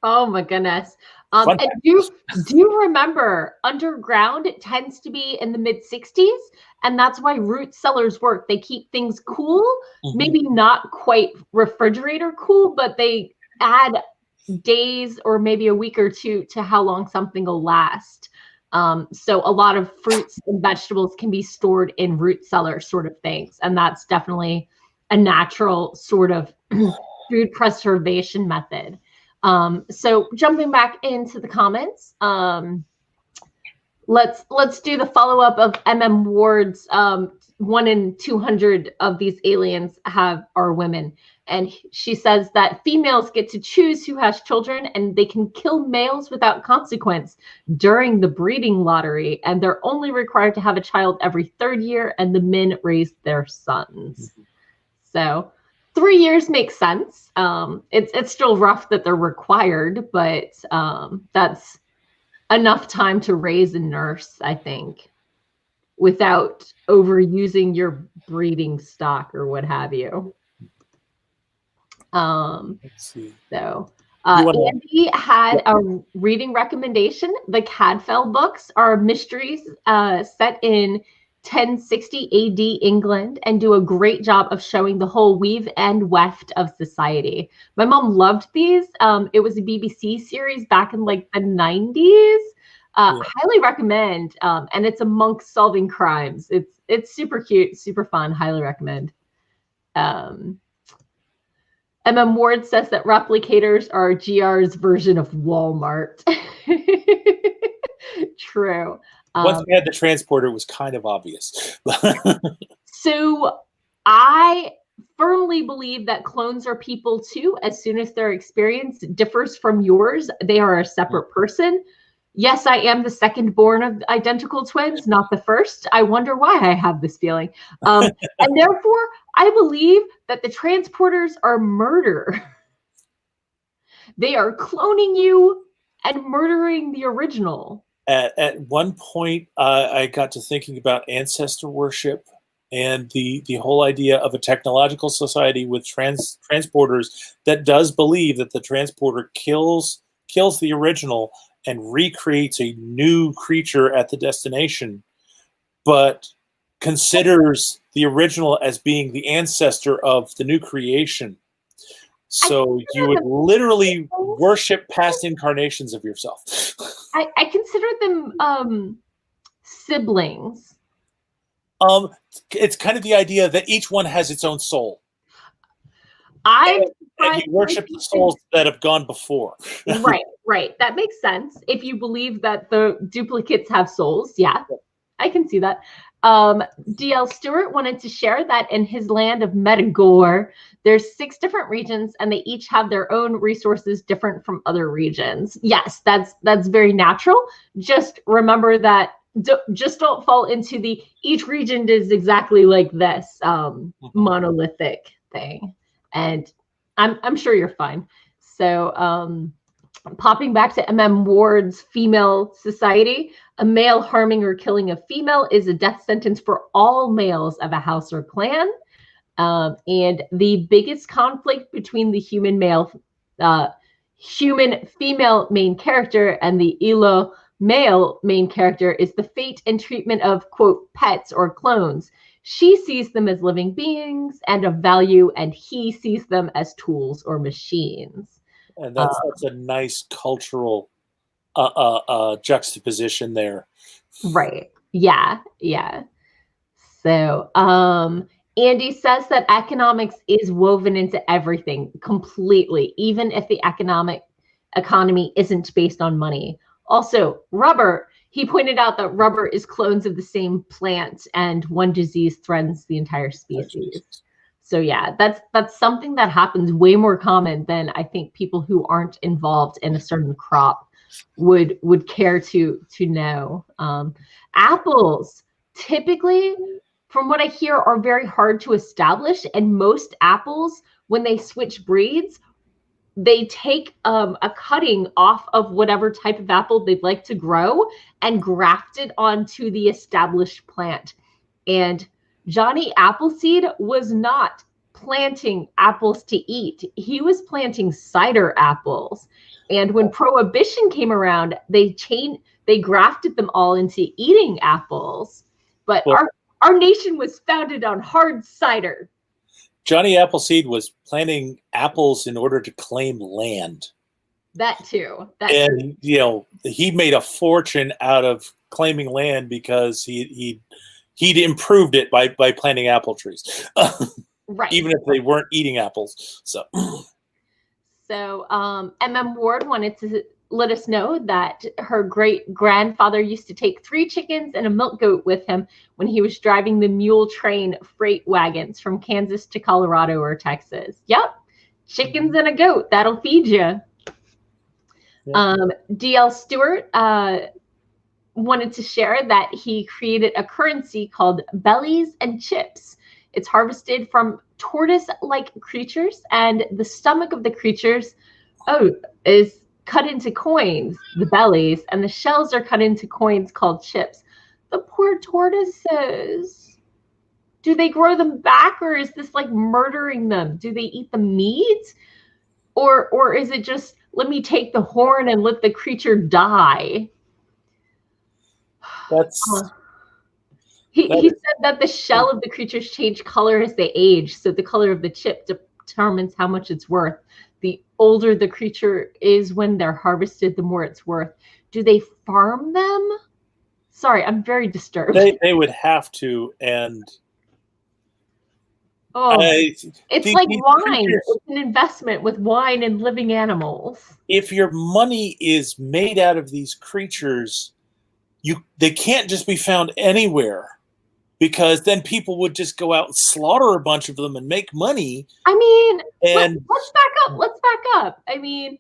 S1: Oh my goodness. And do you remember underground, it tends to be in the mid 60s, and that's why root cellars work. They keep things cool, maybe not quite refrigerator cool, but they add days or maybe a week or two to how long something will last. So a lot of fruits and vegetables can be stored in root cellar sort of things. And that's definitely a natural sort of food preservation method. So jumping back into the comments, let's do the follow-up of MM Ward's 1 in 200 of these aliens are women. And she says that females get to choose who has children, and they can kill males without consequence during the breeding lottery. And they're only required to have a child every 3rd year, and the men raise their sons. So 3 years makes sense. It's still rough that they're required, but that's enough time to raise and nurse, I think. without overusing your breeding stock or what have you.
S2: Let's see.
S1: So Andy had a reading recommendation. The Cadfael books are mysteries set in 1060 AD England and do a great job of showing the whole weave and weft of society. My mom loved these. It was a BBC series back in like the 90s. Highly recommend. And it's a monk solving crimes. It's super cute, super fun. Highly recommend. Ward says that replicators are GR's version of Walmart. True.
S2: Once we had the transporter, it was kind of obvious.
S1: So I firmly believe that clones are people too. As soon as their experience differs from yours, they are a separate person. Yes, I am the second born of identical twins, not the first. I wonder why I have this feeling. And therefore, I believe that the transporters are murder. They are cloning you and murdering the original.
S2: At one point, I got to thinking about ancestor worship and the whole idea of a technological society with transporters that does believe that the transporter kills the original and recreates a new creature at the destination, but considers the original as being the ancestor of the new creation. So you would literally worship past incarnations of yourself.
S1: I consider them siblings.
S2: It's kind of the idea that each one has its own soul.
S1: And
S2: you worship the souls that have gone before.
S1: Right. That makes sense. If you believe that the duplicates have souls, yeah, I can see that. D.L. Stewart wanted to share that in his land of Metagore, there's 6 different regions and they each have their own resources different from other regions. Yes, that's very natural. Just remember that just don't fall into the each region is exactly like this monolithic thing. And I'm sure you're fine. So popping back to Ward's female society, a male harming or killing a female is a death sentence for all males of a house or clan. And the biggest conflict between the human female main character and the Ilo male main character is the fate and treatment of, quote, pets or clones. She sees them as living beings and of value, and he sees them as tools or machines.
S2: And that's a nice cultural juxtaposition there.
S1: Right. Yeah. So Andy says that economics is woven into everything completely, even if the economy isn't based on money. Also, rubber. He pointed out that rubber is clones of the same plant, and one disease threatens the entire species. So yeah, that's something that happens way more common than I think people who aren't involved in a certain crop would care to know. Apples typically, from what I hear, are very hard to establish, and most apples, when they switch breeds, they take a cutting off of whatever type of apple they'd like to grow and graft it onto the established plant. And Johnny Appleseed was not planting apples to eat. He was planting cider apples. And when Prohibition came around, they grafted them all into eating apples. But our nation was founded on hard cider.
S2: Johnny Appleseed was planting apples in order to claim land.
S1: That too.
S2: He made a fortune out of claiming land because he'd improved it by planting apple trees.
S1: Right.
S2: Even if they weren't eating apples. So
S1: Ward wanted to let us know that her great-grandfather used to take 3 chickens and a milk goat with him when he was driving the mule train freight wagons from Kansas to Colorado or Texas. Yep. Chickens and a goat. That'll feed you. Yeah. D.L. Stewart wanted to share that he created a currency called bellies and chips. It's harvested from tortoise-like creatures, and the stomach of the creatures is cut into coins, the bellies, and the shells are cut into coins called chips. The poor tortoises. Do they grow them back, or is this like murdering them? Do they eat the meat? Or is it just, let me take the horn and let the creature die?
S2: That's
S1: He said that the shell of the creatures change color as they age, so the color of the chip determines how much it's worth. The older the creature is when they're harvested, the more it's worth. Do they farm them? Sorry, I'm very disturbed.
S2: They would have to, and
S1: it's like wine. It's an investment with wine and living animals.
S2: If your money is made out of these creatures, they can't just be found anywhere, because then people would just go out and slaughter a bunch of them and make money.
S1: I mean, let's back up. I mean,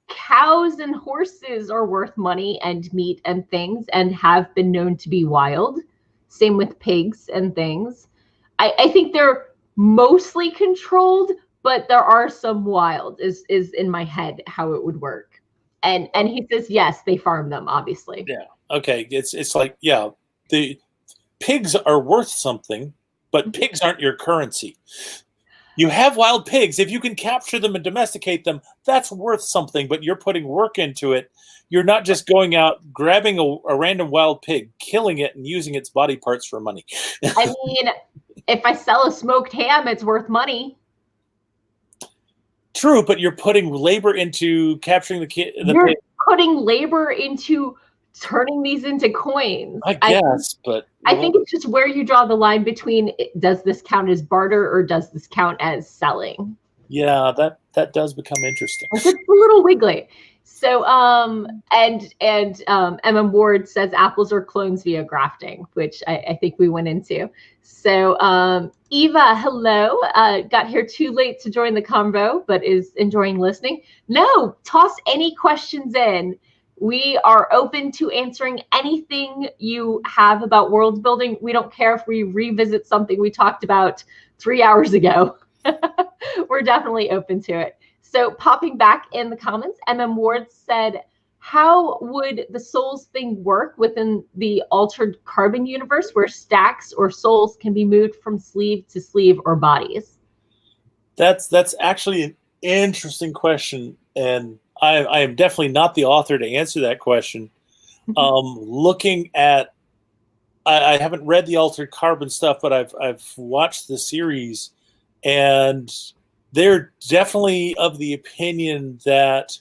S1: cows and horses are worth money and meat and things, and have been known to be wild. Same with pigs and things. I think they're mostly controlled, but there are some wild, is in my head how it would work. And he says, yes, they farm them, obviously.
S2: Yeah. Okay. It's like, yeah, the pigs are worth something, but pigs aren't your currency. You have wild pigs. If you can capture them and domesticate them, that's worth something, but you're putting work into it. You're not just going out, grabbing a random wild pig, killing it, and using its body parts for money.
S1: I mean, if I sell a smoked ham, it's worth money.
S2: True, but you're putting labor into capturing the pig.
S1: You're putting labor into turning these into coins.
S2: I guess, but
S1: I think it's just where you draw the line between, does this count as barter or does this count as selling?
S2: Yeah, that does become interesting.
S1: It's a little wiggly. So Emma Ward says apples are clones via grafting, which I think we went into. So Eva, hello. Got here too late to join the convo, but is enjoying listening. No, toss any questions in. We are open to answering anything you have about world building. We don't care if we revisit something we talked about 3 hours ago. We're definitely open to it. So popping back in the comments, MM Ward said, how would the souls thing work within the altered carbon universe where stacks or souls can be moved from sleeve to sleeve or bodies?
S2: That's actually an interesting question, and I am definitely not the author to answer that question. Looking at, I haven't read the Altered Carbon stuff, but I've watched the series, and they're definitely of the opinion that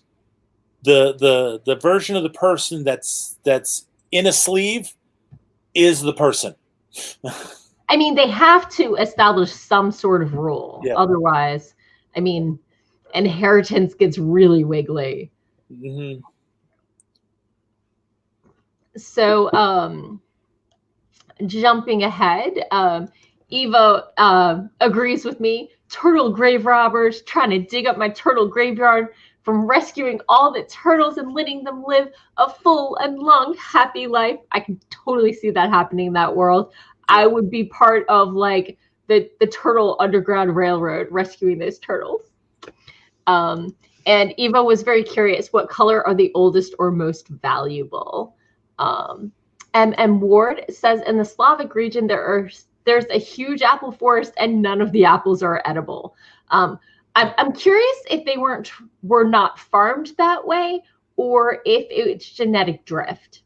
S2: the version of the person that's in a sleeve is the person.
S1: I mean, they have to establish some sort of rule. Yeah. Otherwise, I mean, inheritance gets really wiggly.
S2: Mm-hmm.
S1: So jumping ahead, Eva agrees with me. Turtle grave robbers trying to dig up my turtle graveyard from rescuing all the turtles and letting them live a full and long happy life. I can totally see that happening in that world. I would be part of like the Turtle Underground Railroad rescuing those turtles. And Eva was very curious, what color are the oldest or most valuable? M. Ward says in the Slavic region, there's a huge apple forest and none of the apples are edible. I'm curious if they were not farmed that way, or if it's genetic drift.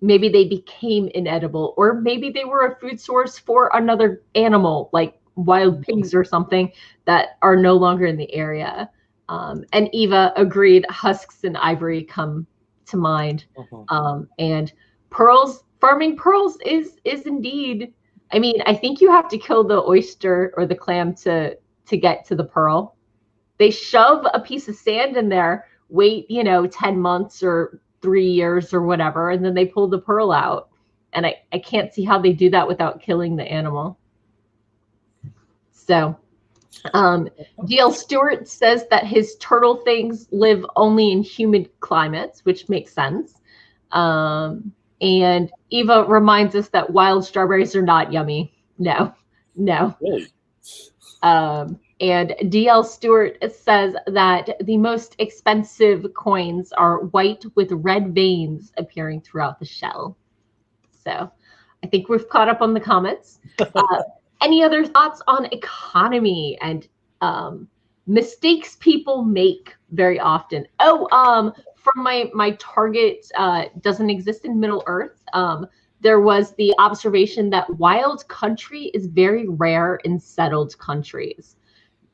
S1: Maybe they became inedible, or maybe they were a food source for another animal, like wild pigs or something that are no longer in the area. And Eva agreed, husks and ivory come to mind. And pearls, farming pearls is indeed, I mean, I think you have to kill the oyster or the clam to get to the pearl. They shove a piece of sand in there, wait, 10 months or 3 years or whatever, and then they pull the pearl out. And I can't see how they do that without killing the animal. So D.L. Stewart says that his turtle things live only in humid climates, which makes sense. And Eva reminds us that wild strawberries are not yummy. No.
S2: Really?
S1: And D.L. Stewart says that the most expensive coins are white with red veins appearing throughout the shell. So I think we've caught up on the comments. Any other thoughts on economy and mistakes people make very often? Oh, from my target doesn't exist in Middle Earth. There was the observation that wild country is very rare in settled countries.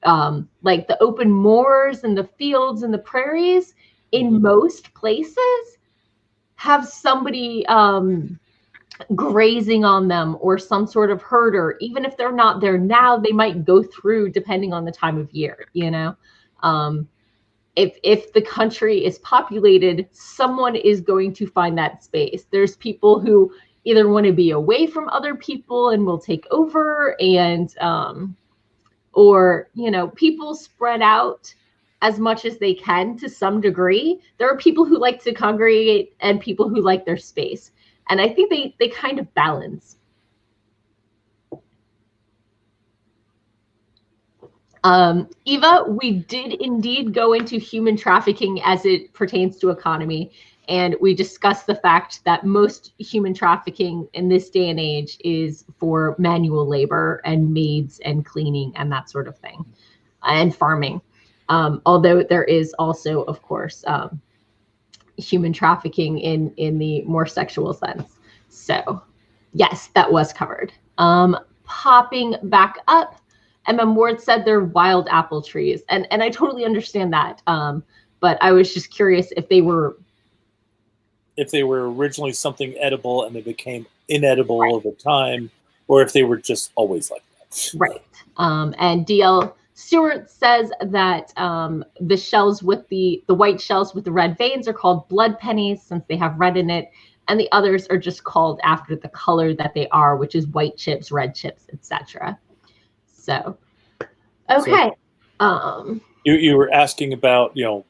S1: Like the open moors and the fields and the prairies in most places have somebody grazing on them or some sort of herder. Even if they're not there now, they might go through depending on the time of year, you know? If the country is populated, someone is going to find that space. There's people who either want to be away from other people and will take over, and or, you know, people spread out as much as they can to some degree. There are people who like to congregate and people who like their space. And I think they kind of balance. Eva, we did indeed go into human trafficking as it pertains to economy. And we discussed the fact that most human trafficking in this day and age is for manual labor and maids and cleaning and that sort of thing, and farming. Although there is also, of course, human trafficking in the more sexual sense. So yes, that was covered. Popping back up, MM Ward said they're wild apple trees. And I totally understand that. But I was just curious if they were
S2: originally something edible and they became inedible over time, or if they were just always like that.
S1: Right. And DL Stewart says that the shells with the white shells with the red veins are called blood pennies since they have red in it, and the others are just called after the color that they are, which is white chips, red chips, etc. So, okay.
S2: So, you were asking about, you know,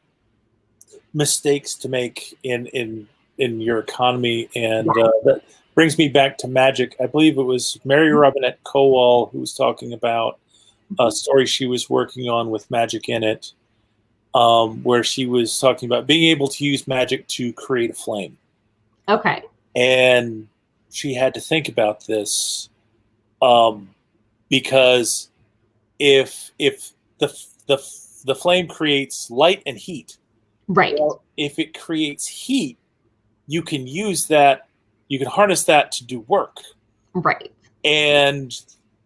S2: mistakes to make in your economy, and that brings me back to magic. I believe it was Mary Robinette Kowal who was talking about a story she was working on with magic in it, where she was talking about being able to use magic to create a flame.
S1: Okay.
S2: And she had to think about this because if the flame creates light and heat,
S1: right?
S2: Well, if it creates heat, you can use that. You can harness that to do work,
S1: right?
S2: And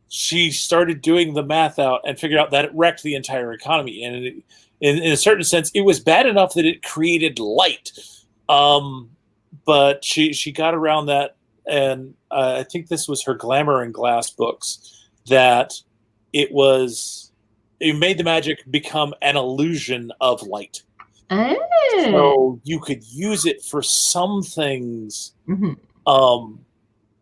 S2: she started doing the math out and figured out that it wrecked the entire economy. And in a certain sense, it was bad enough that it created light. But she got around that. And I think this was her Glamour and Glass books, that it made the magic become an illusion of light.
S1: Oh.
S2: So you could use it for some things.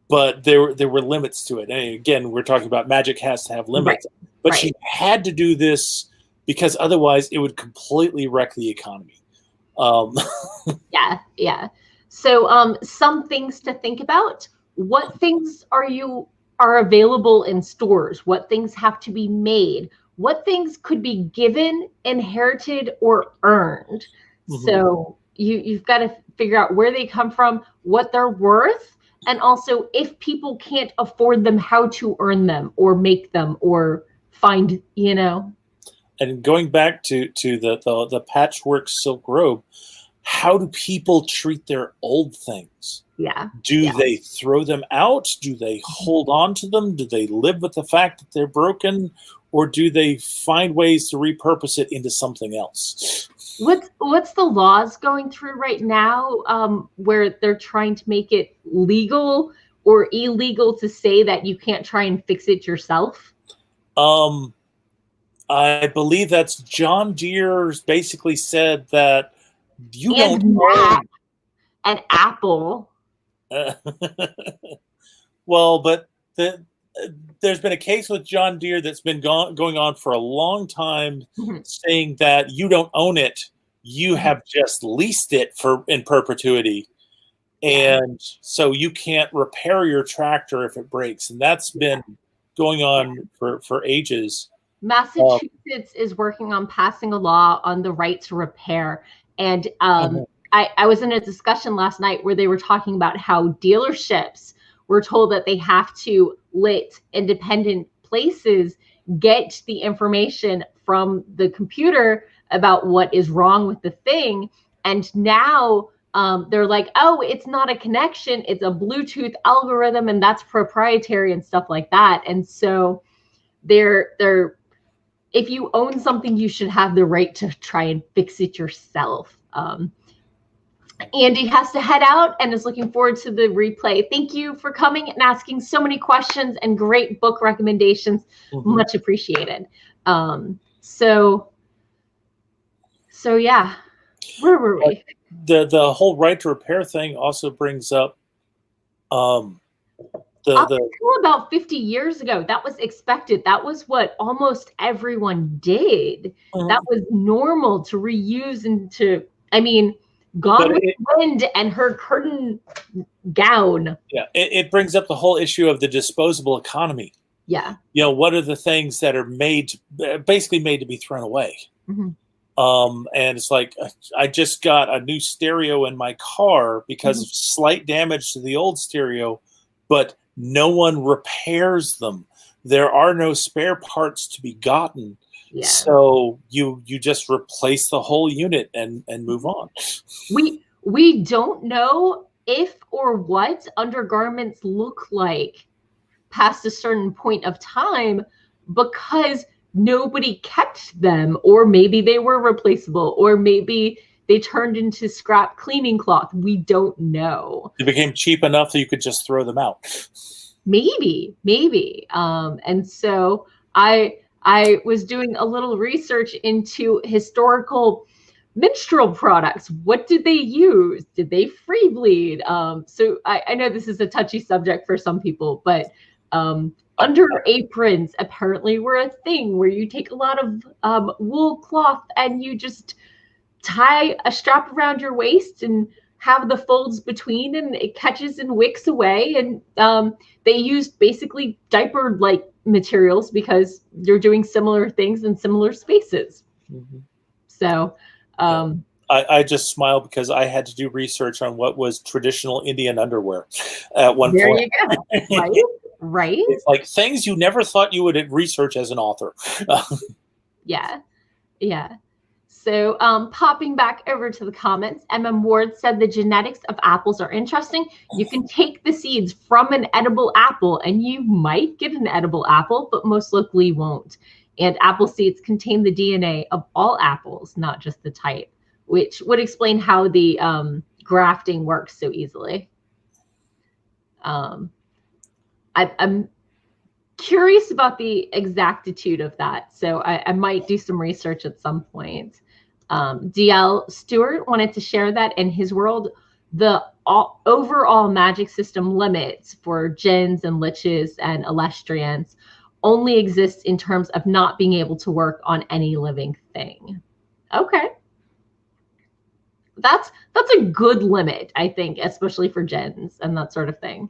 S2: But there were limits to it. And again, we're talking about magic has to have limits. Right. But she had to do this because otherwise it would completely wreck the economy.
S1: Yeah. So some things to think about. What things are available in stores? What things have to be made? What things could be given, inherited, or earned? So you've got to figure out where they come from, what they're worth, and also if people can't afford them, how to earn them or make them or find, you know.
S2: And going back to the patchwork silk robe, how do people treat their old things?
S1: Yeah.
S2: Do they throw them out? Do they hold on to them? Do they live with the fact that they're broken? Or do they find ways to repurpose it into something else?
S1: What's the laws going through right now where they're trying to make it legal or illegal to say that you can't try and fix it yourself?
S2: I believe that's John Deere's basically said that you don't own
S1: an Apple.
S2: Well, but there's been a case with John Deere that's been going on for a long time, saying that you don't own it, you have just leased it in perpetuity, and so you can't repair your tractor if it breaks, and that's been going on for ages.
S1: Massachusetts is working on passing a law on the right to repair, and I was in a discussion last night where they were talking about how dealerships we're told that they have to lit independent places get the information from the computer about what is wrong with the thing. And now they're like, oh, it's not a connection, it's a Bluetooth algorithm, and that's proprietary and stuff like that. And so they're if you own something, you should have the right to try and fix it yourself. Andy has to head out and is looking forward to the replay. Thank you for coming and asking so many questions and great book recommendations. Much appreciated. So yeah, where were we?
S2: The whole right to repair thing also brings up
S1: up until about 50 years ago, that was expected. That was what almost everyone did. That was normal to reuse and to, I mean, Gone with the Wind and her curtain gown.
S2: Yeah, it brings up the whole issue of the disposable economy.
S1: Yeah.
S2: You know, what are the things that are basically made to be thrown away? And it's like, I just got a new stereo in my car because of slight damage to the old stereo, but no one repairs them. There are no spare parts to be gotten. Yeah. So you just replace the whole unit and move on.
S1: We don't know if or what undergarments look like past a certain point of time because nobody kept them, or maybe they were replaceable, or maybe they turned into scrap cleaning cloth. We don't know.
S2: They became cheap enough that you could just throw them out.
S1: Maybe. And so I was doing a little research into historical menstrual products. What did they use? Did they free bleed? So I know this is a touchy subject for some people, but under aprons apparently were a thing where you take a lot of wool cloth and you just tie a strap around your waist and have the folds between, and it catches and wicks away. And they used basically diaper-like materials because you're doing similar things in similar spaces. So
S2: I just smile because I had to do research on what was traditional Indian underwear at one point.
S1: There you go. Right?
S2: It's like things you never thought you would research as an author.
S1: Yeah. So popping back over to the comments, MM Ward said the genetics of apples are interesting. You can take the seeds from an edible apple and you might get an edible apple, but most likely won't. And apple seeds contain the DNA of all apples, not just the type, which would explain how the grafting works so easily. I'm curious about the exactitude of that, so I might do some research at some point. DL Stewart wanted to share that in his world, the overall magic system limits for jinns and liches and elestrians only exists in terms of not being able to work on any living thing. Okay. That's a good limit, I think, especially for jinns and that sort of thing.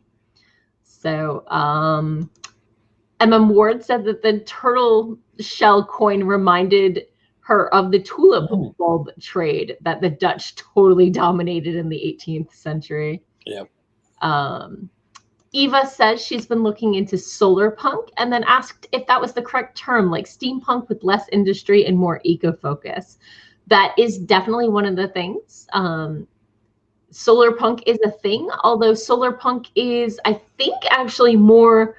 S1: So MM Ward said that the turtle shell coin reminded her of the tulip bulb trade that the Dutch totally dominated in the 18th century.
S2: Yep.
S1: Eva says she's been looking into solar punk and then asked if that was the correct term, like steampunk with less industry and more eco-focus. That is definitely one of the things. Solar punk is a thing, although solar punk is, I think, actually more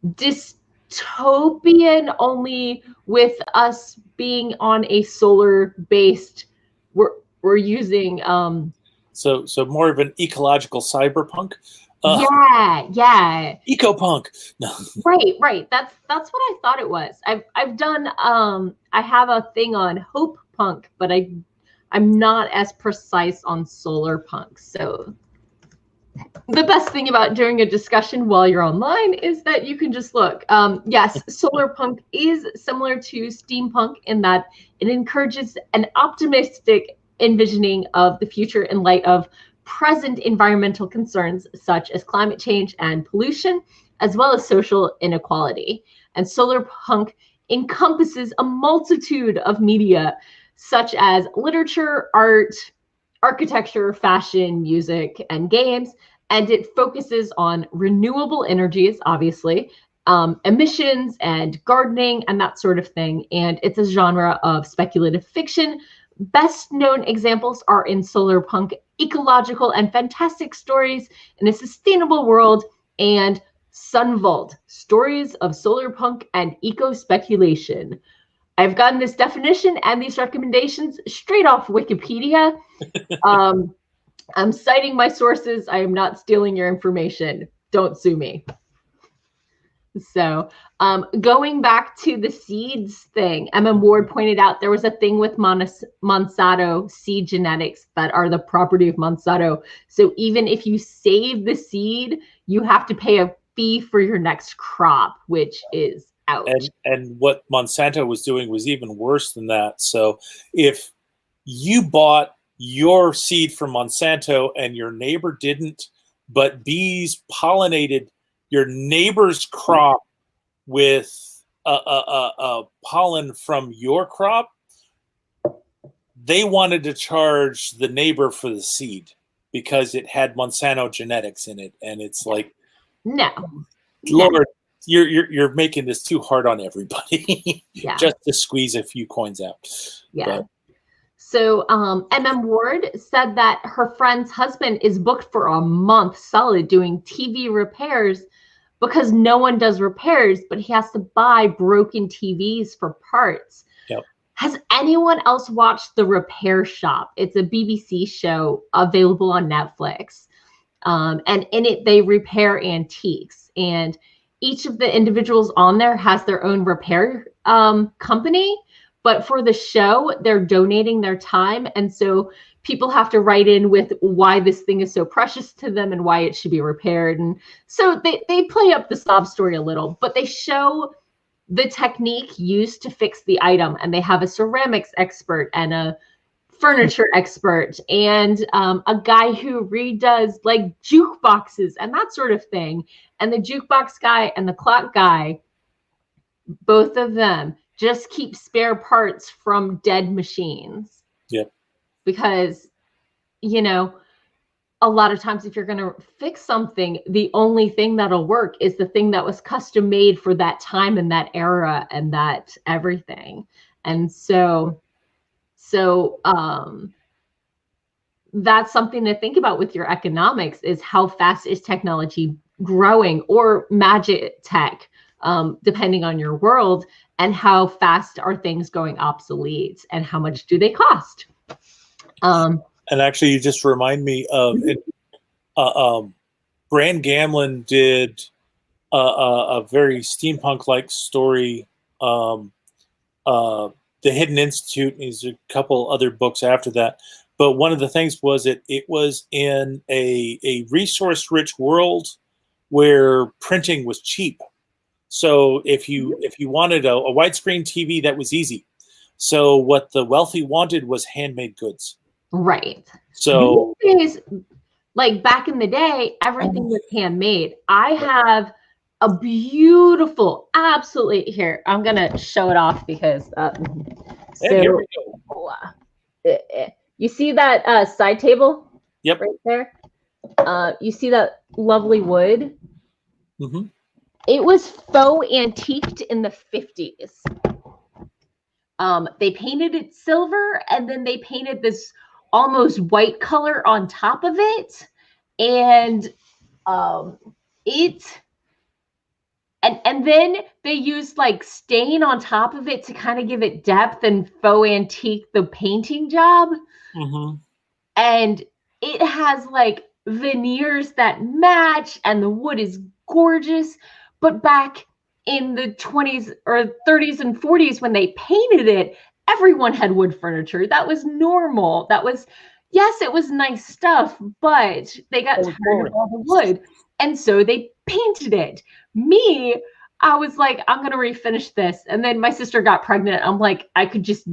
S1: dystopian, only with us being on a solar based, we're using
S2: so more of an ecological cyberpunk.
S1: Yeah.
S2: Eco-punk. No.
S1: Right. That's what I thought it was. I've done I have a thing on hope punk, but I'm not as precise on solar punk. So the best thing about doing a discussion while you're online is that you can just look. Yes, solar punk is similar to steampunk in that it encourages an optimistic envisioning of the future in light of present environmental concerns such as climate change and pollution, as well as social inequality. And solar punk encompasses a multitude of media such as literature, art, architecture, fashion, music, and games, and it focuses on renewable energies, obviously, emissions and gardening and that sort of thing. And it's a genre of speculative fiction. Best known examples are in solar punk, ecological and fantastic stories in a sustainable world, and Sunvolt, stories of solar punk and eco speculation. I've gotten this definition and these recommendations straight off Wikipedia. I'm citing my sources. I am not stealing your information. Don't sue me. So going back to the seeds thing, Ward pointed out there was a thing with Monsanto seed genetics that are the property of Monsanto. So even if you save the seed, you have to pay a fee for your next crop, which is ouch.
S2: And what Monsanto was doing was even worse than that. So if you bought your seed from Monsanto and your neighbor didn't, but bees pollinated your neighbor's crop with pollen from your crop, they wanted to charge the neighbor for the seed because it had Monsanto genetics in it. And it's like,
S1: no,
S2: Lord, you're making this too hard on everybody.
S1: Yeah.
S2: Just to squeeze a few coins out.
S1: Yeah.
S2: But,
S1: so Ward said that her friend's husband is booked for a month solid doing TV repairs because no one does repairs, but he has to buy broken TVs for parts.
S2: Yep.
S1: Has anyone else watched The Repair Shop? It's a BBC show available on Netflix. And in it, they repair antiques. And each of the individuals on there has their own repair company. But for the show, they're donating their time. And so people have to write in with why this thing is so precious to them and why it should be repaired. And so they play up the sob story a little, but they show the technique used to fix the item. And they have a ceramics expert and a furniture expert and a guy who redoes like jukeboxes and that sort of thing. And the jukebox guy and the clock guy, both of them just keep spare parts from dead machines.
S2: Yep.
S1: Because, you know, a lot of times if you're going to fix something, the only thing that'll work is the thing that was custom made for that time and that era and that everything. And so that's something to think about with your economics is how fast is technology growing, or magic tech, depending on your world, and how fast are things going obsolete and how much do they cost?
S2: And actually, you just remind me of Bran Gamlin did a very steampunk-like story, The Hidden Institute, and he's a couple other books after that. But one of the things was it was in a resource-rich world where printing was cheap. So if you wanted a widescreen TV, that was easy. So what the wealthy wanted was handmade goods.
S1: Right.
S2: So
S1: these days, like back in the day, everything was handmade. I have a beautiful, absolutely, here, I'm going to show it off because
S2: here we go.
S1: You see that side table?
S2: Yep.
S1: Right there? You see that lovely wood?
S2: Mm-hmm.
S1: It was faux antiqued in the 50s. They painted it silver, and then they painted this almost white color on top of it. And and then they used like stain on top of it to kind of give it depth and faux antique the painting job.
S2: Mm-hmm.
S1: And it has like veneers that match, and the wood is gorgeous. But back in the 20s or 30s and 40s, when they painted it, everyone had wood furniture. That was normal. That was, yes, it was nice stuff, but they got tired of all the wood. And so they painted it. Me, I was like, I'm going to refinish this. And then my sister got pregnant. I'm like, I could just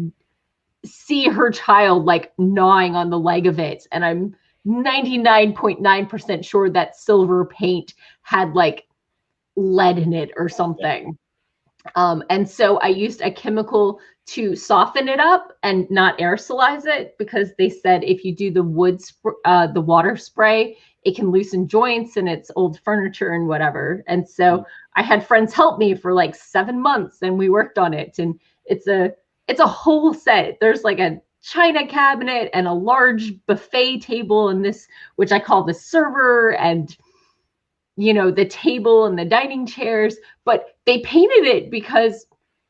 S1: see her child like gnawing on the leg of it. And I'm 99.9% sure that silver paint had like lead in it or something. And so I used a chemical to soften it up and not aerosolize it, because they said if you do the the water spray, it can loosen joints and it's old furniture and whatever. And so I had friends help me for like 7 months, and we worked on it. And it's a whole set. There's like a china cabinet and a large buffet table, and this, which I call the server, and the table and the dining chairs. But they painted it because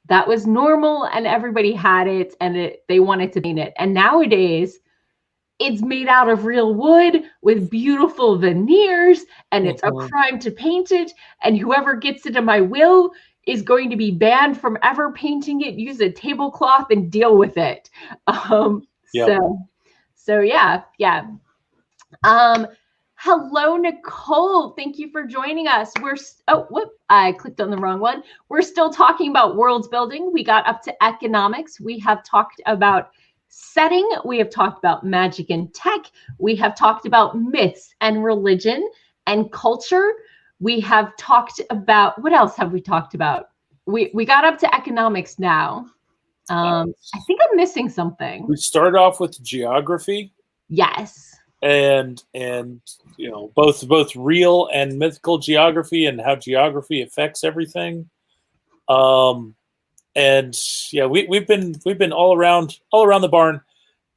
S1: that was normal and everybody had it, and they wanted to paint it. And nowadays it's made out of real wood with beautiful veneers, and it's a crime to paint it. And whoever gets it in my will is going to be banned from ever painting it. Use a tablecloth and deal with it. So yeah. Hello, Nicole. Thank you for joining us. I clicked on the wrong one. We're still talking about world building. We got up to economics. We have talked about setting. We have talked about magic and tech. We have talked about myths and religion and culture. We have talked about, what else have we talked about? We got up to economics now. I think I'm missing something.
S2: We started off with geography.
S1: Yes.
S2: And both real and mythical geography, and how geography affects everything. And yeah, we've been all around the barn,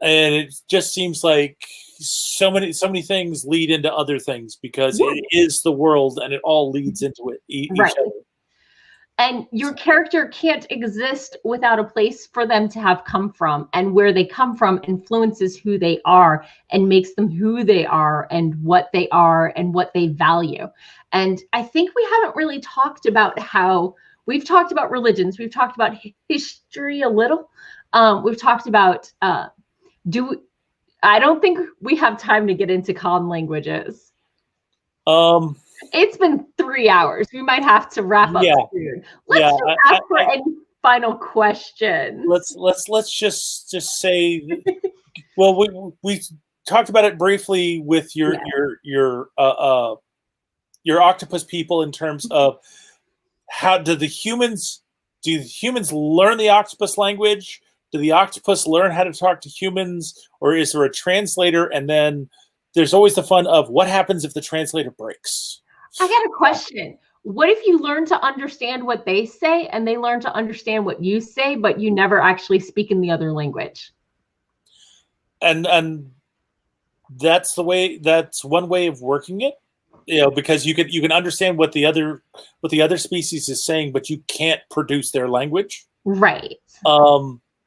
S2: and it just seems like so many things lead into other things, because it is the world, and it all leads into it each other.
S1: And your character can't exist without a place for them to have come from, and where they come from influences who they are and makes them who they are and what they value. And I think we haven't really talked about how we've talked about religions. We've talked about history a little. We've talked about, I don't think we have time to get into common languages. It's been 3 hours. We might have to wrap up soon. Let's just ask for any final questions.
S2: Let's just say, well, we talked about it briefly with your octopus people, in terms of how do the humans learn the octopus language? Do the octopus learn how to talk to humans, or is there a translator? And then there's always the fun of what happens if the translator breaks.
S1: I got a question. What if you learn to understand what they say, and they learn to understand what you say, but you never actually speak in the other language?
S2: And that's one way of working it, because you can understand what the other species is saying, but you can't produce their language.
S1: Right.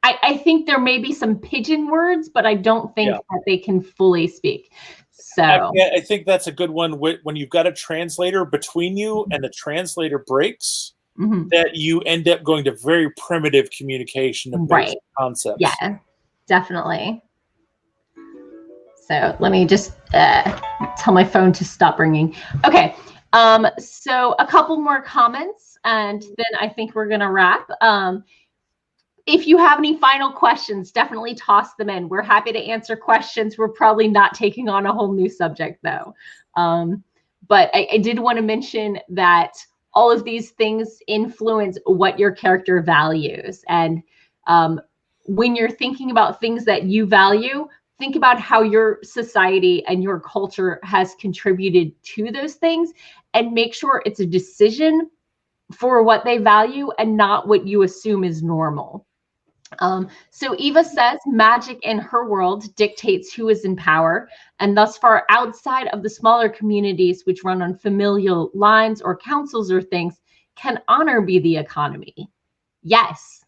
S1: I think there may be some pigeon words, but I don't think that they can fully speak. So
S2: I think that's a good one, when you've got a translator between you and the translator breaks, that you end up going to very primitive communication and basic concepts.
S1: Yeah, definitely. So let me just tell my phone to stop ringing. Okay. So a couple more comments, and then I think we're going to wrap. If you have any final questions, definitely toss them in. We're happy to answer questions. We're probably not taking on a whole new subject, though. But I did want to mention that all of these things influence what your character values. And when you're thinking about things that you value, think about how your society and your culture has contributed to those things, and make sure it's a decision for what they value and not what you assume is normal. So Eva says magic in her world dictates who is in power, and thus far outside of the smaller communities which run on familial lines or councils or things, can honor be the economy? Yes.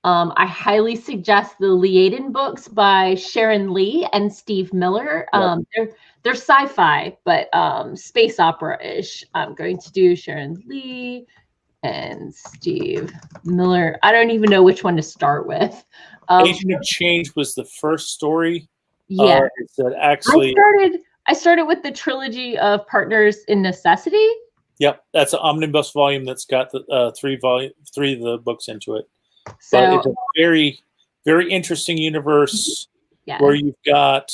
S1: I highly suggest the Liaden books by Sharon Lee and Steve Miller. They're sci-fi, but space opera-ish. I'm going to do Sharon Lee and Steve Miller. I don't even know which one to start with.
S2: Agent of Change was the first story.
S1: Yeah.
S2: That actually
S1: I started with the trilogy of Partners in Necessity.
S2: Yep, that's an omnibus volume that's got the three of the books into it.
S1: So
S2: but it's a very, very interesting universe where you've got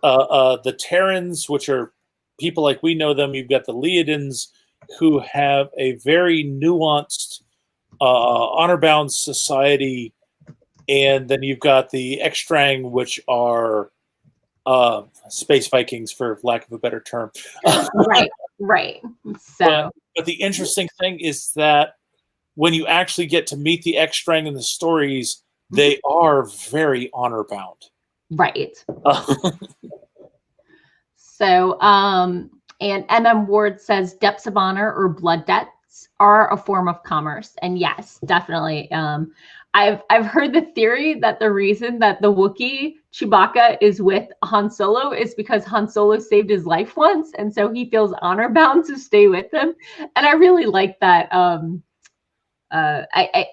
S2: the Terrans, which are people like we know them. You've got the Liadens, who have a very nuanced, honor-bound society and then you've got the Extrang, which are space Vikings, for lack of a better term.
S1: Right. So,
S2: but the interesting thing is that when you actually get to meet the Extrang in the stories, they are very honor bound.
S1: Right. So, and MM Ward says debts of honor or blood debts are a form of commerce. And yes, definitely. I've heard the theory that the reason that the Wookiee Chewbacca is with Han Solo is because Han Solo saved his life once, and so he feels honor bound to stay with him. And I really like that. I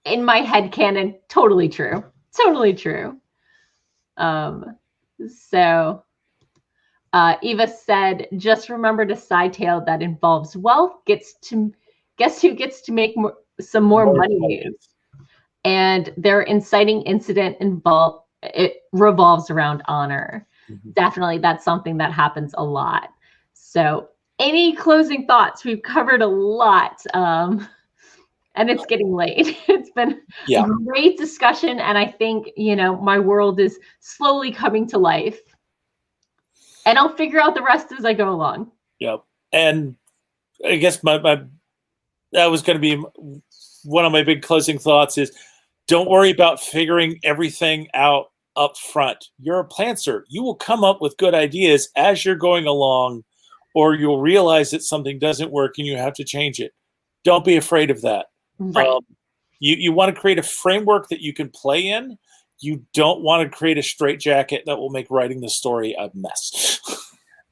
S1: in my head canon, totally true. Totally true. So Eva said, just remembered a side tale that involves wealth. Guess who gets to make some more money? And their inciting incident revolves around honor. Definitely, that's something that happens a lot. So any closing thoughts? We've covered a lot. And it's getting late. It's been a great discussion. And I think, my world is slowly coming to life. And I'll figure out the rest as I go along.
S2: Yep. And I guess that was going to be one of my big closing thoughts is don't worry about figuring everything out up front. You're a plantser. You will come up with good ideas as you're going along, or you'll realize that something doesn't work and you have to change it. Don't be afraid of that.
S1: Right.
S2: You want to create a framework that you can play in. You don't want to create a straitjacket that will make writing the story a mess.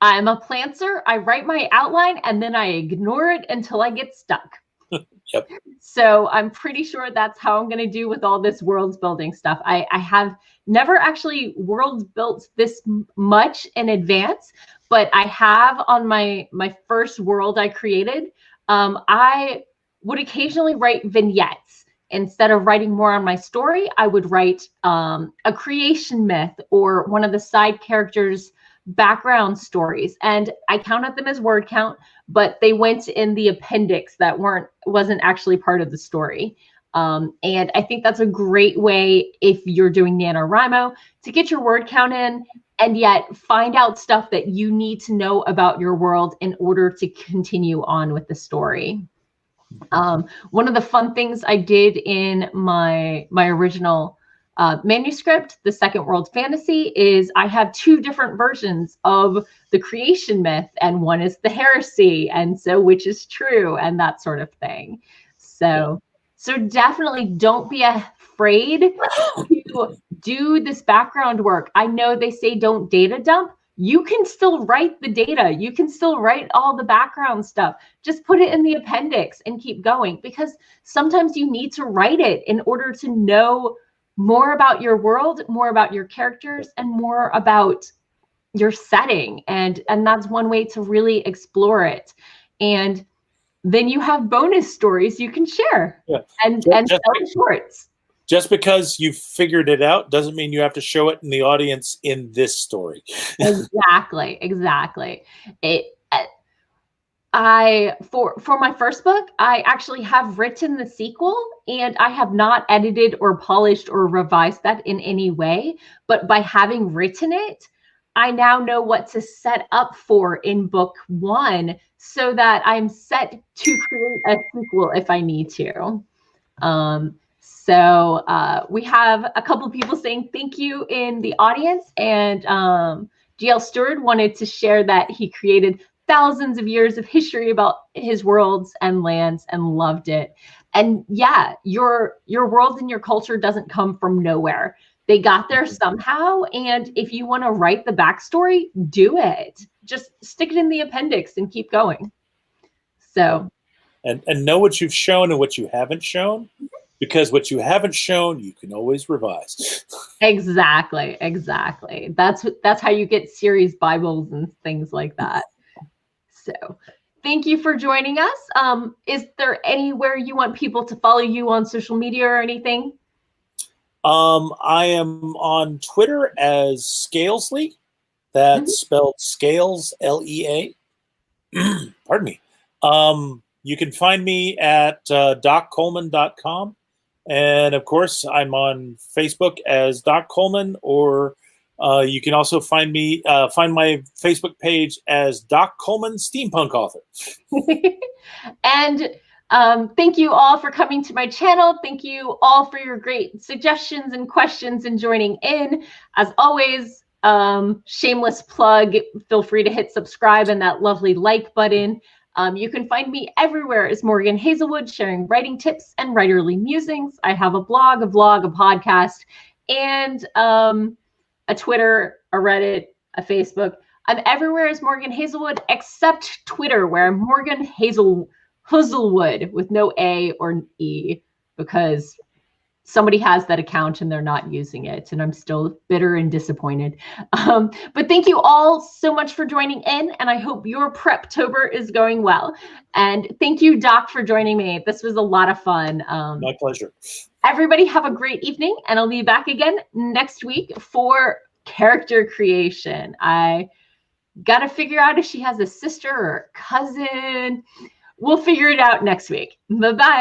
S1: I'm a plantser. I write my outline and then I ignore it until I get stuck.
S2: Yep.
S1: So I'm pretty sure that's how I'm going to do with all this world building stuff. I have never actually world built this much in advance, but I have on my first world I created. I would occasionally write vignettes. Instead of writing more on my story, I would write a creation myth or one of the side characters' background stories. And I counted them as word count, but they went in the appendix that wasn't actually part of the story. And I think that's a great way, if you're doing NaNoWriMo, to get your word count in and yet find out stuff that you need to know about your world in order to continue on with the story. One of the fun things I did in my original manuscript, the Second World Fantasy, is I have two different versions of the creation myth, and one is the heresy, and so which is true, and that sort of thing. So definitely don't be afraid to do this background work. I know they say don't data dump. You can still write the data. You can still write all the background stuff. Just put it in the appendix and keep going, because sometimes you need to write it in order to know more about your world, more about your characters, and more about your setting. And that's one way to really explore it. And then you have bonus stories you can share and sell shorts.
S2: Just because you figured it out doesn't mean you have to show it in the audience in this story.
S1: Exactly. For my first book, I actually have written the sequel, and I have not edited or polished or revised that in any way. But by having written it, I now know what to set up for in book one, so that I'm set to create a sequel if I need to. So we have a couple of people saying thank you in the audience, and GL Stewart wanted to share that he created thousands of years of history about his worlds and lands and loved it. And yeah, your world and your culture doesn't come from nowhere. They got there somehow, and if you want to write the backstory, do it. Just stick it in the appendix and keep going. So, and
S2: know what you've shown and what you haven't shown. Because what you haven't shown, you can always revise.
S1: Exactly. That's how you get series Bibles and things like that. So thank you for joining us. Is there anywhere you want people to follow you on social media or anything?
S2: I am on Twitter as Scalesley. That's spelled Scales, Lea. Pardon me. You can find me at doccoleman.com. And of course, I'm on Facebook as Doc Coleman, or you can also find me find my Facebook page as Doc Coleman Steampunk Author.
S1: And thank you all for coming to my channel. Thank you all for your great suggestions and questions and joining in. As always, shameless plug, feel free to hit subscribe and that lovely like button. You can find me everywhere as Morgan Hazelwood, sharing writing tips and writerly musings. I have a blog, a vlog, a podcast, and a Twitter, a Reddit, a Facebook. I'm everywhere as Morgan Hazelwood except Twitter, where I'm Morgan Hazelwood with no A or E, because somebody has that account and they're not using it, and I'm still bitter and disappointed. But thank you all so much for joining in, and I hope your Preptober is going well. And thank you, Doc, for joining me. This was a lot of fun.
S2: My pleasure.
S1: Everybody have a great evening, and I'll be back again next week for character creation. I got to figure out if she has a sister or a cousin. We'll figure it out next week. Bye-bye.